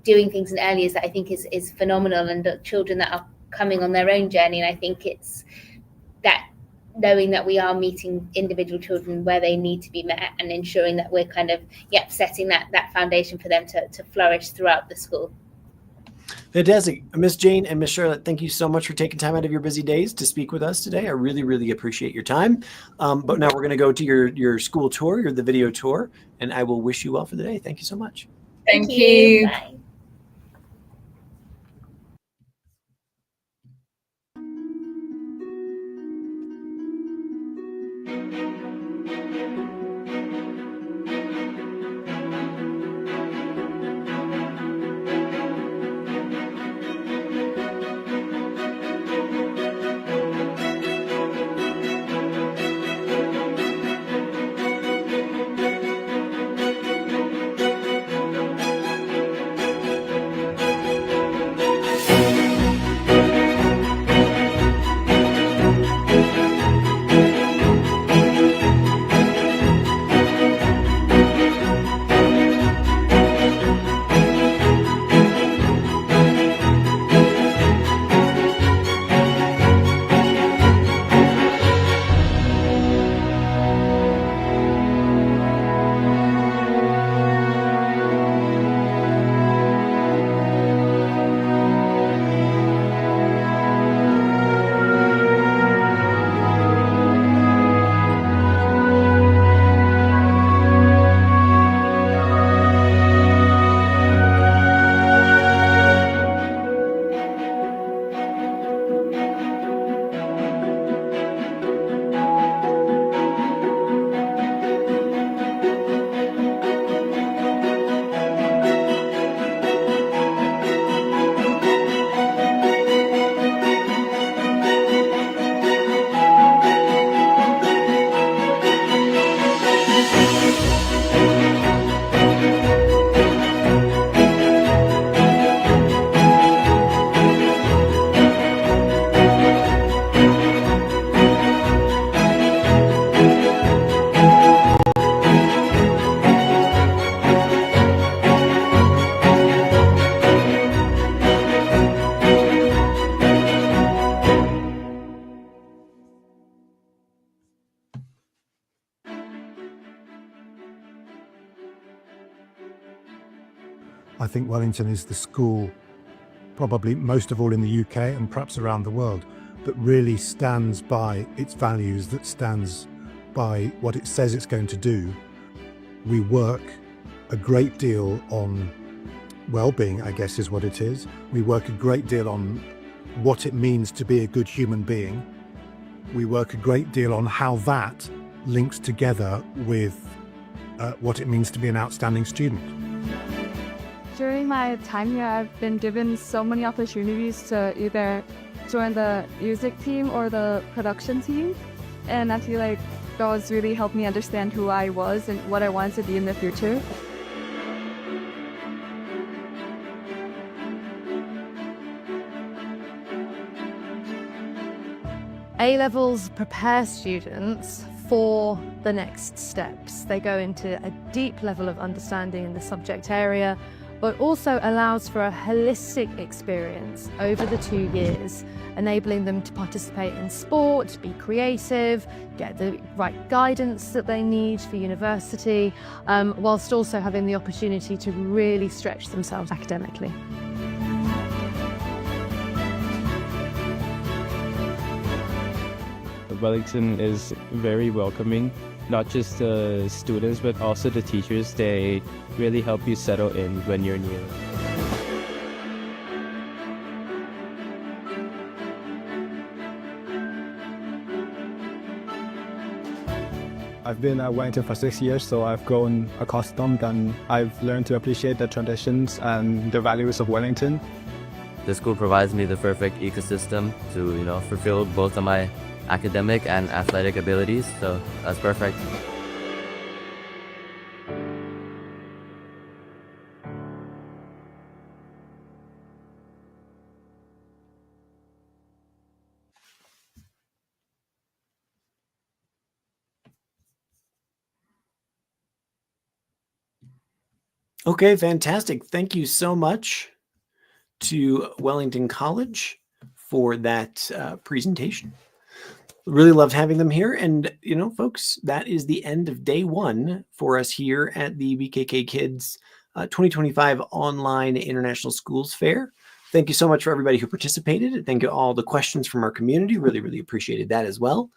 doing things in early years that I think is phenomenal, and the children that are coming on their own journey. And I think it's that knowing that we are meeting individual children where they need to be met, and ensuring that we're kind of setting that foundation for them to flourish throughout the school. Fantastic. Miss Jane and Miss Charlotte, thank you so much for taking time out of your busy days to speak with us today. I really, really appreciate your time. But now we're going to go to your school tour, the video tour, and I will wish you well for the day. Thank you so much. Thank you. Bye. I think Wellington is the school, probably most of all in the UK and perhaps around the world, that really stands by its values, that stands by what it says it's going to do. We work a great deal on well-being, I guess is what it is. We work a great deal on what it means to be a good human being. We work a great deal on how that links together with what it means to be an outstanding student. During my time here, I've been given so many opportunities to either join the music team or the production team, and I feel like those really helped me understand who I was and what I wanted to be in the future. A-levels prepare students for the next steps. They go into a deep level of understanding in the subject area, but also allows for a holistic experience over the 2 years, enabling them to participate in sport, be creative, get the right guidance that they need for university, whilst also having the opportunity to really stretch themselves academically. Wellington is very welcoming, not just the students but also the teachers. They really help you settle in when you're new. I've been at Wellington for 6 years, so I've grown accustomed and I've learned to appreciate the traditions and the values of Wellington. The school provides me the perfect ecosystem to, fulfill both of my academic and athletic abilities, so that's perfect. Okay, fantastic. Thank you so much to Wellington College for that presentation. Really loved having them here. And, folks, that is the end of day one for us here at the BKK Kids 2025 Online International Schools Fair. Thank you so much for everybody who participated. Thank you all the questions from our community. Really, really appreciated that as well.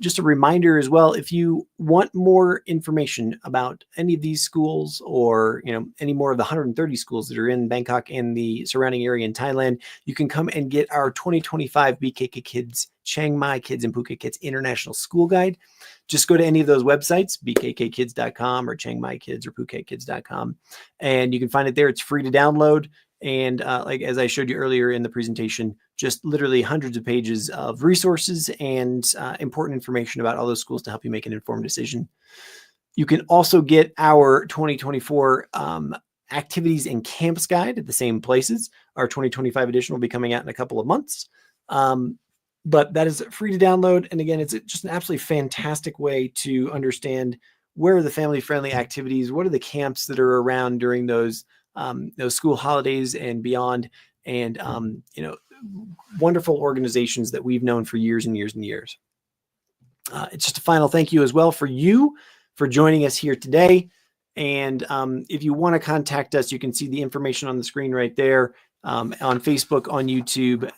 Just a reminder as well, if you want more information about any of these schools or, any more of the 130 schools that are in Bangkok and the surrounding area in Thailand, you can come and get our 2025 BKK Kids, Chiang Mai Kids and Phuket Kids International School Guide. Just go to any of those websites, bkkkids.com or Chiang Mai Kids or PhuketKids.com, and you can find it there. It's free to download. And as I showed you earlier in the presentation, just literally hundreds of pages of resources and important information about all those schools to help you make an informed decision. You can also get our 2024 activities and camps guide at the same places. Our 2025 edition will be coming out in a couple of months. But that is free to download. And again, it's just an absolutely fantastic way to understand where are the family-friendly activities, what are the camps that are around during those school holidays and beyond, and wonderful organizations that we've known for years and years and years. It's just a final thank you as well for you for joining us here today. And if you want to contact us, you can see the information on the screen right there, on Facebook, on YouTube,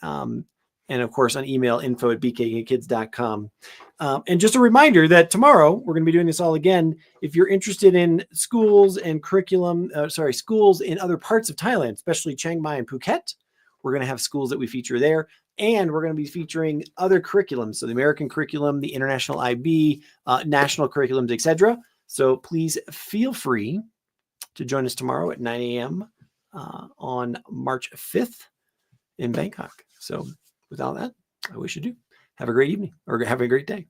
and of course on email, info@bkkkids.com. And just a reminder that tomorrow we're going to be doing this all again. If you're interested in schools and curriculum, schools in other parts of Thailand, especially Chiang Mai and Phuket, we're going to have schools that we feature there. And we're going to be featuring other curriculums. So the American curriculum, the international IB, national curriculums, etc. So please feel free to join us tomorrow at 9 a.m. On March 5th in Bangkok. So with all that, I wish you do. Have a great evening or have a great day.